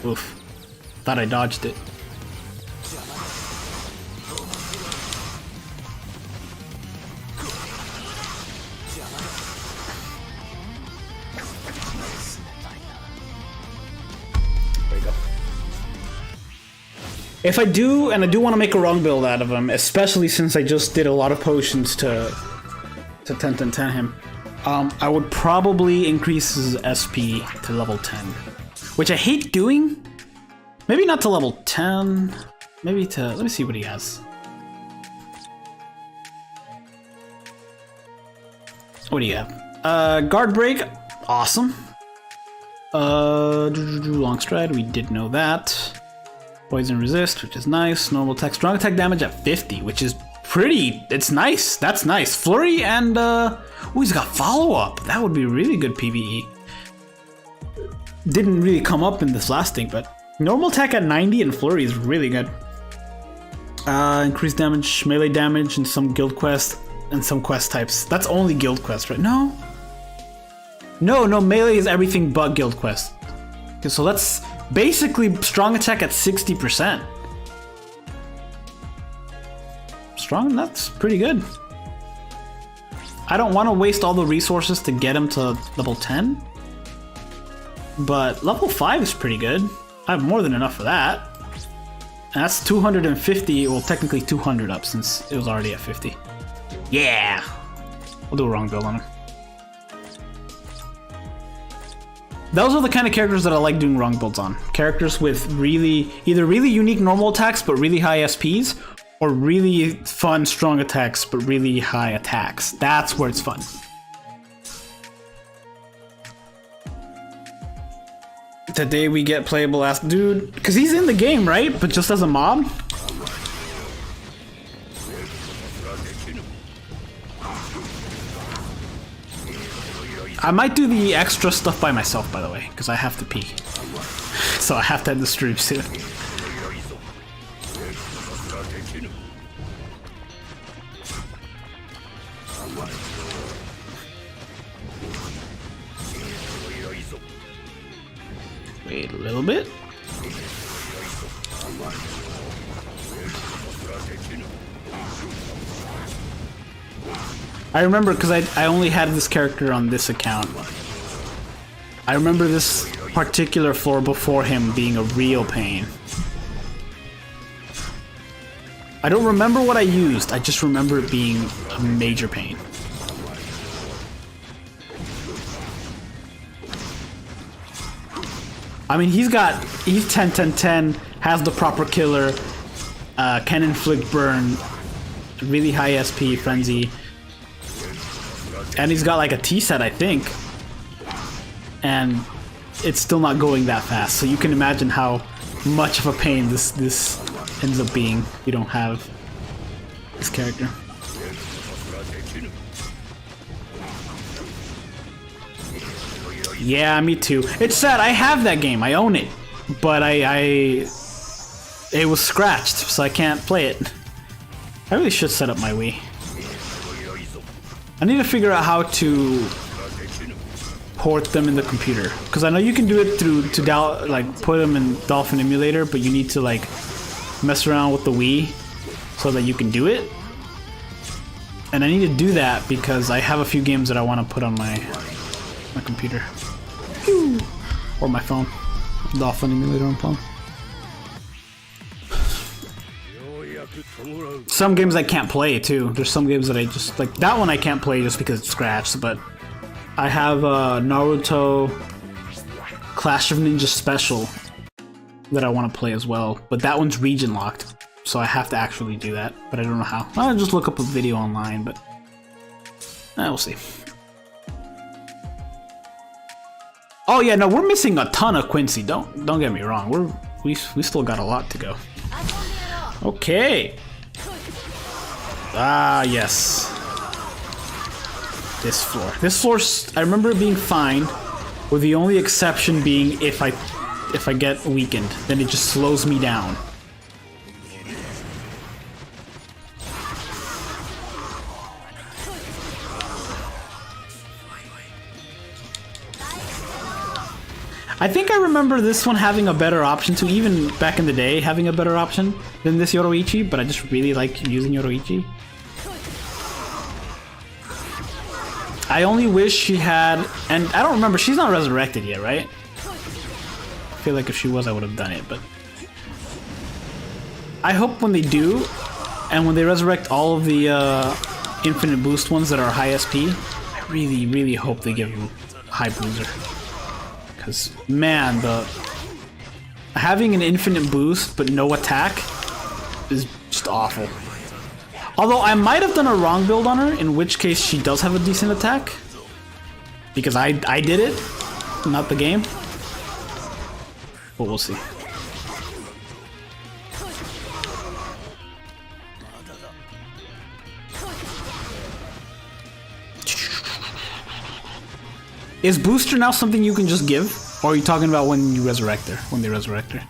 Oof. Thought I dodged it. There we go. If I do, and I do want to make a wrong build out of him, especially since I just did a lot of potions to 10 him, I would probably increase his SP to level 10. Which I hate doing. Maybe not to level 10. Maybe to... Let me see what he has. What do you have? Guard Break. Awesome. Long Stride. We did know that. Poison Resist, which is nice. Normal attack. Strong attack damage at 50, which is pretty... It's nice. That's nice. Flurry and... Oh, he's got follow-up. That would be really good PvE. Didn't really come up in this last thing, but normal attack at 90 and flurry is really good. Increased damage, melee damage, and some guild quest and some quest types. That's only guild quest, right? No, melee is everything but guild quest. Okay, so that's basically strong attack at 60%. Strong, that's pretty good. I don't want to waste all the resources to get him to level 10. But level 5 is pretty good. I have more than enough for that. And that's 250, well technically 200 up since it was already at 50. Yeah! I'll do a wrong build on him. Those are the kind of characters that I like doing wrong builds on. Characters with either really unique normal attacks but really high SPs, or really fun strong attacks but really high attacks. That's where it's fun. Today we get playable ass dude, because he's in the game, right? But just as a mob? I might do the extra stuff by myself, by the way, because I have to pee. So I have to end the stream soon. Wait a little bit. I remember because I only had this character on this account. I remember this particular floor before him being a real pain. I don't remember what I used, I just remember it being a major pain. I mean, he's 10-10-10, has the proper killer, can inflict burn, really high SP, frenzy. And he's got like a T set, I think. And it's still not going that fast. So you can imagine how much of a pain this ends up being if you don't have this character. Yeah, me too. It's sad, I have that game, I own it. But it was scratched, so I can't play it. I really should set up my Wii. I need to figure out how to port them in the computer, because I know you can do it like put them in Dolphin Emulator, but you need to like mess around with the Wii so that you can do it. And I need to do that because I have a few games that I want to put on my computer or my phone. Dolphin Emulator on phone. Some games I can't play too. There's some games that I just like. That one I can't play just because it's scratched. But I have Naruto Clash of Ninja Special that I want to play as well. But that one's region locked, so I have to actually do that. But I don't know how. I'll just look up a video online. But we'll see. Oh yeah, no, we're missing a ton of Quincy. Don't get me wrong. We still got a lot to go. Okay. Ah, yes. This floor. This floor, I remember it being fine, with the only exception being if I get weakened, then it just slows me down. I think I remember this one having a better option too, even back in the day having a better option than this Yoroichi, but I just really like using Yoroichi. I only wish she had, and I don't remember, she's not resurrected yet, right? I feel like if she was I would have done it, but I hope when they do, and when they resurrect all of the infinite boost ones that are high SP, I really, really hope they give them high bruiser. Because, man, having an infinite boost but no attack is just awful. Although I might have done a wrong build on her, in which case she does have a decent attack. Because I did it, not the game. But we'll see. Is booster now something you can just give? Or are you talking about when you resurrect her? When they resurrect her?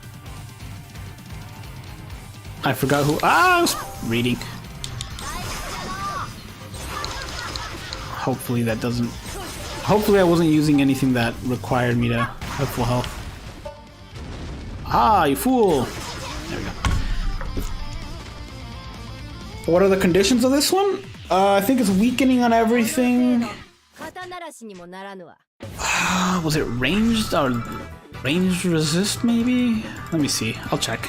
I forgot who. I was reading. Hopefully that doesn't. Hopefully I wasn't using anything that required me to have full health. Ah, you fool! There we go. What are the conditions of this one? I think it's weakening on everything. Was it ranged or ranged resist maybe? Let me see. I'll check.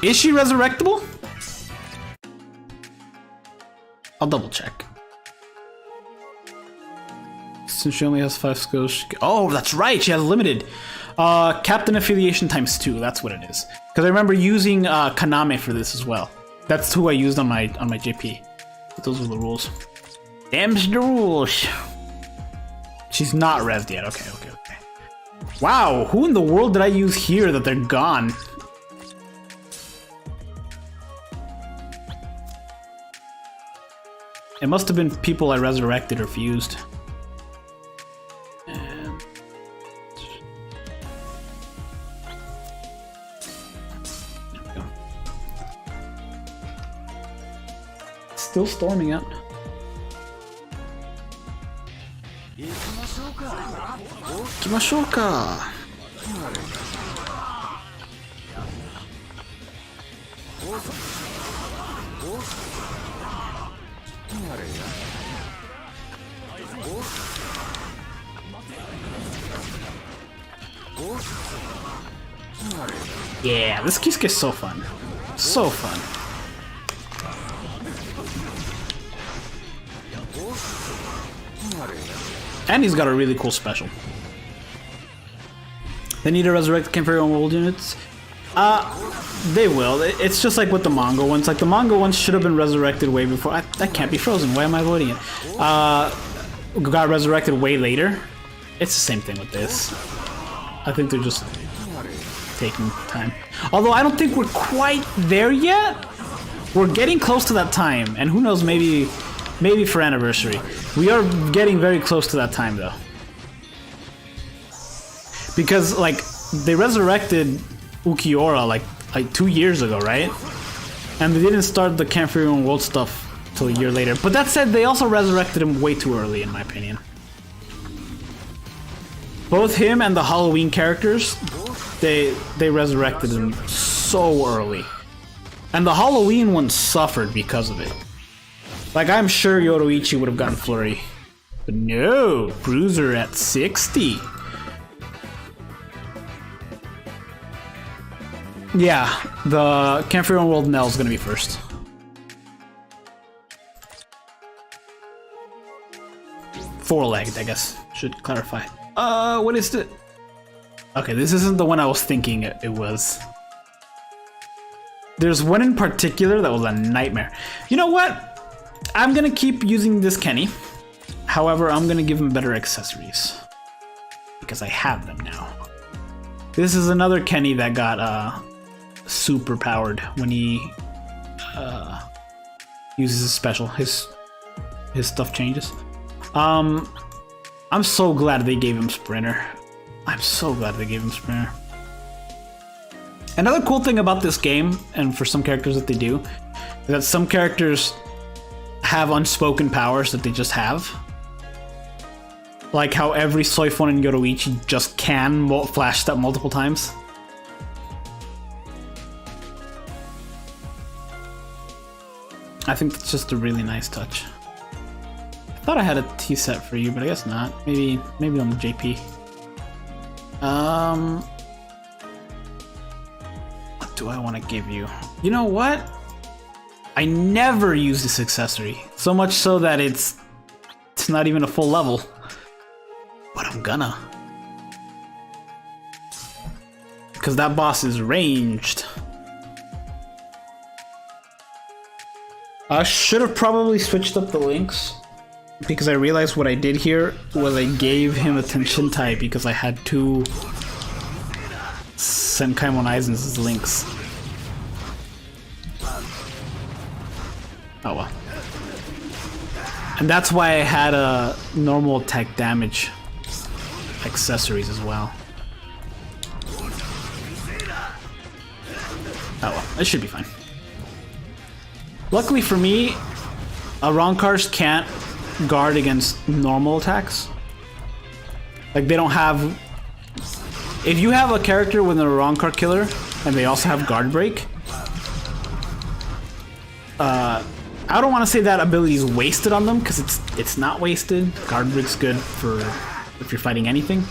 Is she resurrectable? I'll double check. Since she only has 5 skills, oh, that's right, she has limited. Captain affiliation ×2, that's what it is. Because I remember using Kaname for this as well. That's who I used on my JP. But those are the rules. Them's the rules. She's not rezzed yet. Okay. Wow, who in the world did I use here that they're gone? It must have been people I resurrected or fused. And... there we go. Still storming out. Ikimashouka! Yeah, this Kisuke's so fun. So fun. And he's got a really cool special. They need to resurrect the Kenfari World units. They will. It's just like with the manga ones. Like the manga ones should have been resurrected way before. That can't be frozen. Why am I avoiding it? Got resurrected way later. It's the same thing with this. I think they're just taking time. Although I don't think we're quite there yet. We're getting close to that time, and who knows? Maybe for anniversary. We are getting very close to that time, though. Because, like, they resurrected Ukiura, like 2 years ago, right? And they didn't start the Kenfari World stuff till a year later. But that said, they also resurrected him way too early, in my opinion. Both him and the Halloween characters, they resurrected him so early. And the Halloween one suffered because of it. Like, I'm sure Yoruichi would have gotten Flurry. But no, Bruiser at 60. Yeah, the Kenfari World Nell is gonna be first. Four-legged, I guess. Should clarify. What is it? Okay, this isn't the one I was thinking it was. There's one in particular that was a nightmare. You know what? I'm gonna keep using this Kenny. However, I'm gonna give him better accessories. Because I have them now. This is another Kenny that got super powered when he uses his special. His stuff changes. I'm so glad they gave him Sprinter. I'm so glad they gave him Sprinter. Another cool thing about this game, and for some characters that they do, is that some characters have unspoken powers that they just have. Like how every Soifon and Yoruichi just can flash step multiple times. I think that's just a really nice touch. I thought I had a T set for you, but I guess not. Maybe on the JP. What do I want to give you? You know what? I never use this accessory. So much so that it's not even a full level. But I'm gonna. Because that boss is ranged. I should have probably switched up the links. Because I realized what I did here was I gave him a tension type because I had 2 Senkaimon Eisens as links. Oh well. And that's why I had a normal attack damage accessories as well. Oh well, it should be fine. Luckily for me, Rancars can't guard against normal attacks. Like they don't have... If you have a character with a Rancor killer and they also have guard break, I don't want to say that ability is wasted on them because it's not wasted. Guard break's good for if you're fighting anything.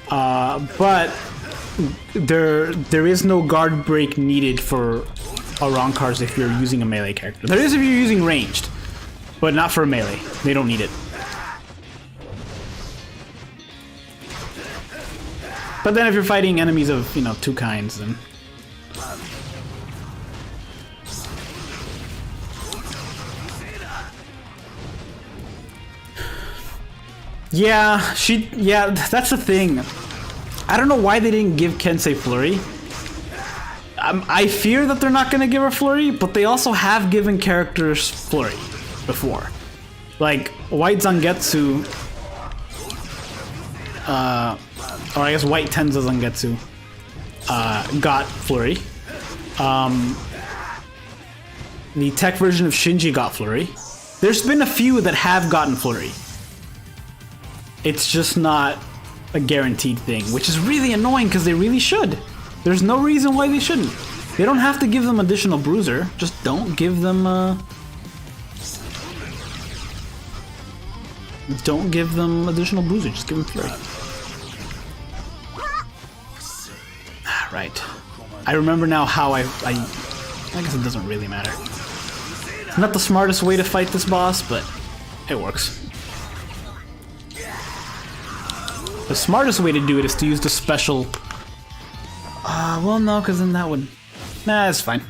But there is no guard break needed for a Rancars if you're using a melee character. There is if you're using ranged, but not for melee. They don't need it. But then if you're fighting enemies of, you know, two kinds, then... Yeah, that's the thing. I don't know why they didn't give Kensei Flurry. I fear that they're not going to give her Flurry, but they also have given characters Flurry before. Like, White Zangetsu, or I guess White Tenza Zangetsu, got Flurry. The tech version of Shinji got Flurry. There's been a few that have gotten Flurry. It's just not a guaranteed thing, which is really annoying because they really should. There's no reason why they shouldn't. They don't have to give them additional bruiser, just don't give them additional bruiser, just give them Flurry. Right. I remember now how I guess it doesn't really matter. It's not the smartest way to fight this boss, but it works. The smartest way to do it is to use the special... well no, because then that would... Nah, it's fine.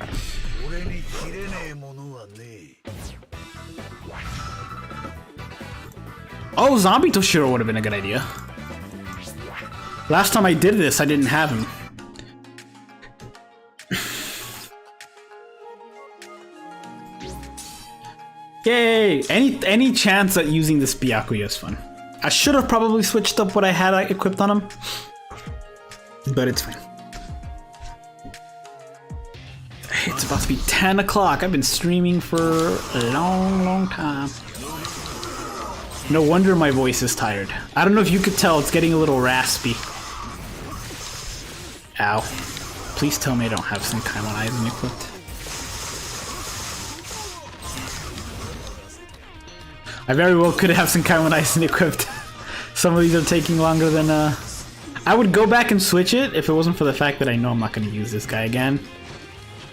Oh, Zombie Toshiro would have been a good idea. Last time I did this, I didn't have him. Yay! Any chance at using this Byakuya is fun. I should have probably switched up what I had equipped on him, but it's fine. It's about to be 10 o'clock. I've been streaming for a long time. No wonder my voice is tired. I don't know if you could tell, it's getting a little raspy. Ow. Please tell me I don't have Senkaimon Aizen equipped. I very well could have Senkaimon Aizen equipped. Some of these are taking longer than, I would go back and switch it if it wasn't for the fact that I know I'm not going to use this guy again.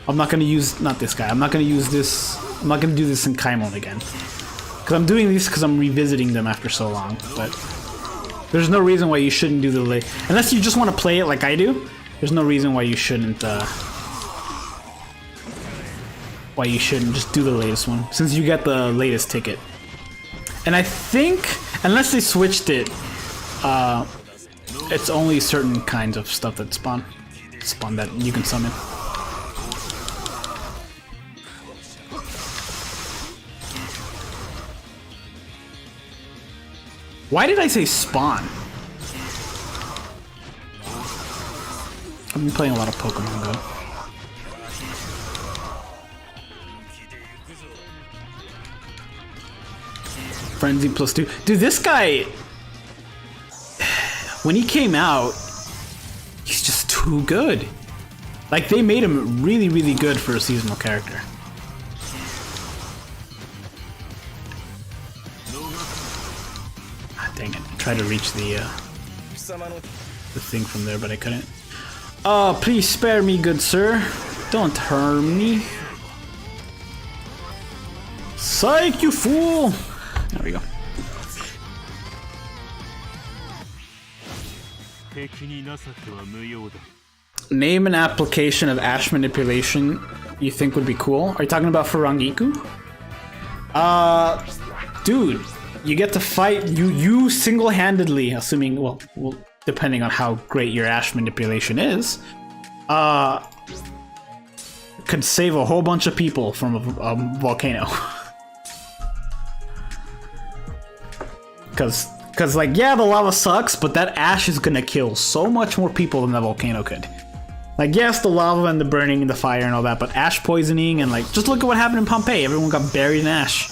I'm not going to use, not this guy, I'm not going to use this, I'm not going to do this Senkaimon again. Because I'm doing these because I'm revisiting them after so long, but there's no reason why you shouldn't do the late, unless you just want to play it like I do, there's no reason why you shouldn't just do the latest one, since you get the latest ticket. And I think, unless they switched it, it's only certain kinds of stuff that spawn that you can summon. Why did I say spawn? I've been playing a lot of Pokemon Go. Frenzy +2. Dude, this guy, when he came out, he's just too good. Like, they made him really, really good for a seasonal character. Ah, dang it. I tried to reach the thing from there, but I couldn't. Oh, please spare me, good sir. Don't harm me. Psych, you fool! There we go. Name an application of Ash manipulation you think would be cool. Are you talking about Furangiku? Dude, you get to fight, you single-handedly, assuming, well, depending on how great your Ash manipulation is, could save a whole bunch of people from a volcano. Cause like, yeah, the lava sucks, but that ash is gonna kill so much more people than the volcano could. Like, yes, the lava and the burning and the fire and all that, but ash poisoning and like, just look at what happened in Pompeii. Everyone got buried in ash.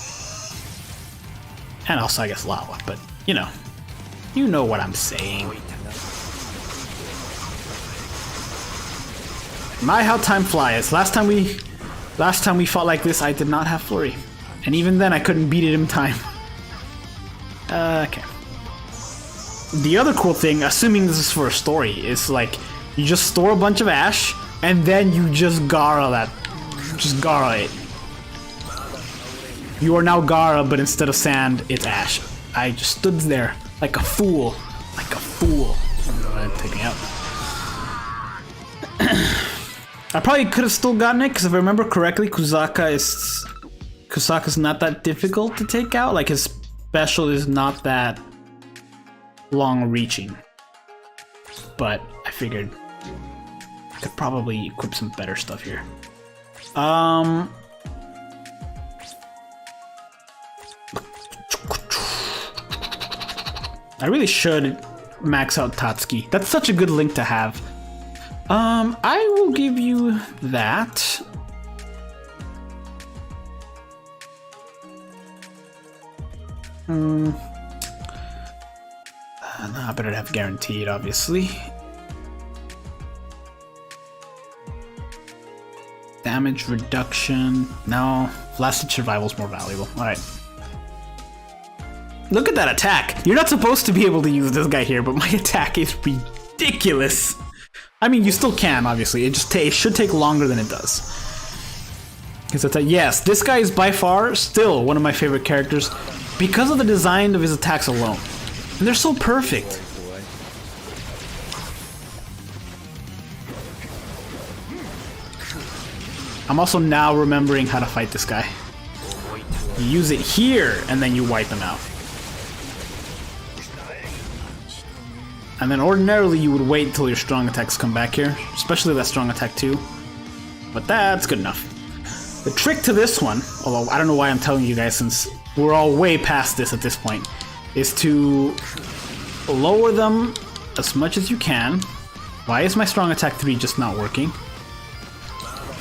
And also, I guess, lava, but you know what I'm saying. My, how time flies. Last time we fought like this, I did not have Flurry. And even then, I couldn't beat it in time. Okay. The other cool thing, assuming this is for a story, is like you just store a bunch of ash and then you just Gara it. You are now Gara, but instead of sand, it's ash. I just stood there like a fool. Like a fool. Take me out. I probably could have still gotten it, because if I remember correctly, Kusaka's not that difficult to take out. Like, his special is not that long-reaching. But I figured I could probably equip some better stuff here. I really should max out Tatsuki. That's such a good link to have. I will give you that. No, I better have guaranteed, obviously. Damage reduction. No, lasted survival is more valuable. Alright. Look at that attack. You're not supposed to be able to use this guy here, but my attack is ridiculous. I mean, you still can, obviously. It should take longer than it does. Yes, this guy is by far still one of my favorite characters because of the design of his attacks alone. And they're so perfect. I'm also now remembering how to fight this guy. You use it here, and then you wipe him out. And then ordinarily you would wait until your strong attacks come back here, especially that strong attack 2. But that's good enough. The trick to this one, although I don't know why I'm telling you guys since we're all way past this at this point, is to lower them as much as you can. Why is my strong attack 3 just not working?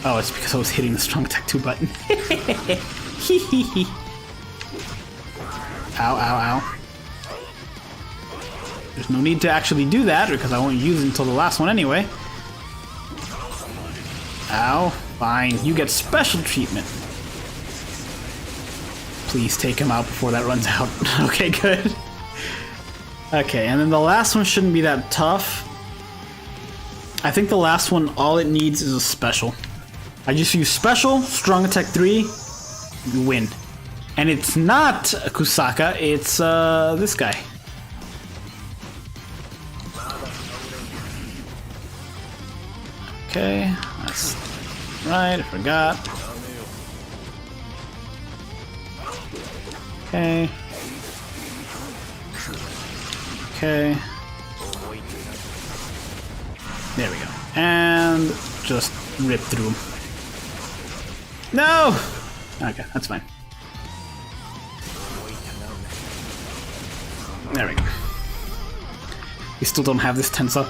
Oh, it's because I was hitting the strong attack 2 button. Ow, ow, ow. There's no need to actually do that because I won't use it until the last one anyway. Ow. Fine. You get special treatment. Please take him out before that runs out. Okay, good. Okay, and then the last one shouldn't be that tough. I think the last one, all it needs is a special. I just use special, strong attack 3, you win. And it's not Kusaka, it's this guy. Okay, that's right, I forgot. Okay. Okay. There we go. And just rip through him. No! Okay, that's fine. There we go. You still don't have this Tensa.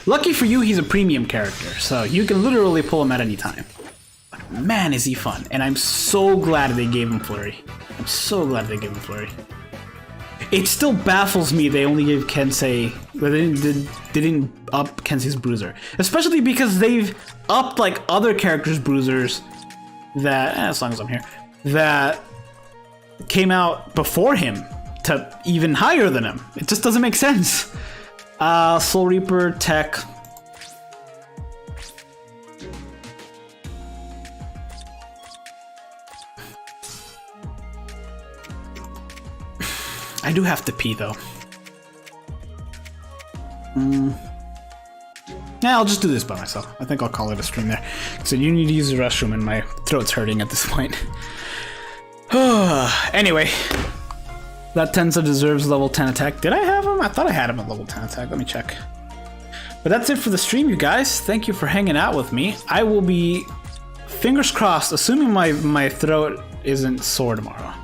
Lucky for you, he's a premium character, so you can literally pull him at any time. But man, is he fun. And I'm so glad they gave him Flurry. I'm so glad they gave him Flurry. It still baffles me they only gave Kensei... They didn't up Kensei's Bruiser. Especially because they've upped like other characters' Bruisers that, as long as I'm here, that came out before him to even higher than him. It just doesn't make sense. Soul Reaper, Tech. I do have to pee though. Yeah, I'll just do this by myself. I think I'll call it a stream there. So you need to use the restroom and my throat's hurting at this point. Anyway. That Tensa deserves level 10 attack. Did I have him? I thought I had him at level 10 attack. Let me check. But that's it for the stream, you guys. Thank you for hanging out with me. I will be, fingers crossed, assuming my throat isn't sore tomorrow.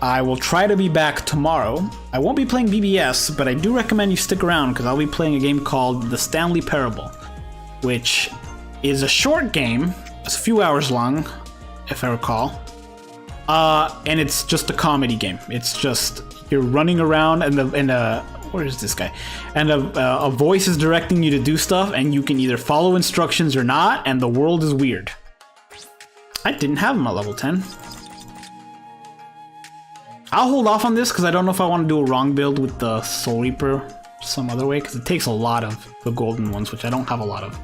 I will try to be back tomorrow. I won't be playing BBS, but I do recommend you stick around because I'll be playing a game called The Stanley Parable, which is a short game. It's a few hours long, if I recall. And it's just a comedy game. It's just you're running around and where is this guy? And a voice is directing you to do stuff, and you can either follow instructions or not, and the world is weird. I didn't have him at level 10. I'll hold off on this because I don't know if I want to do a wrong build with the Soul Reaper some other way, because it takes a lot of the golden ones, which I don't have a lot of.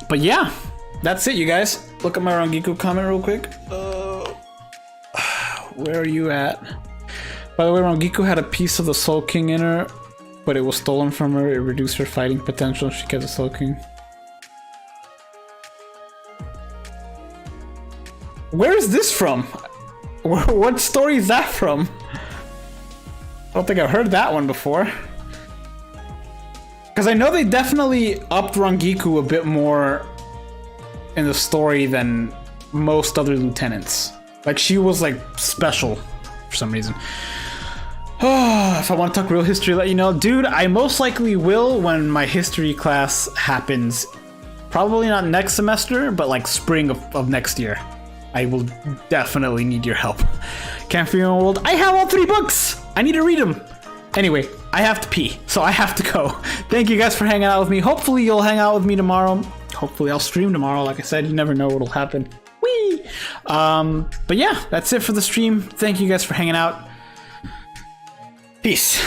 But yeah, that's it, you guys. Look at my Rangiku comment real quick. Where are you at? By the way, Rangiku had a piece of the Soul King in her. but it was stolen from her. It reduced her fighting potential. She kept sulking. Where is this from? What story is that from? I don't think I've heard that one before. Because I know they definitely upped Rangiku a bit more in the story than most other lieutenants. Like, she was, like, special for some reason. If I want to talk real history, let you know. Dude, I most likely will when my history class happens. Probably not next semester, but, like, spring of next year. I will definitely need your help. Can't Feel World. I have all 3 books! I need to read them. Anyway, I have to pee, so I have to go. Thank you guys for hanging out with me. Hopefully you'll hang out with me tomorrow. Hopefully I'll stream tomorrow. Like I said, you never know what'll happen. Whee! But yeah, that's it for the stream. Thank you guys for hanging out. Peace.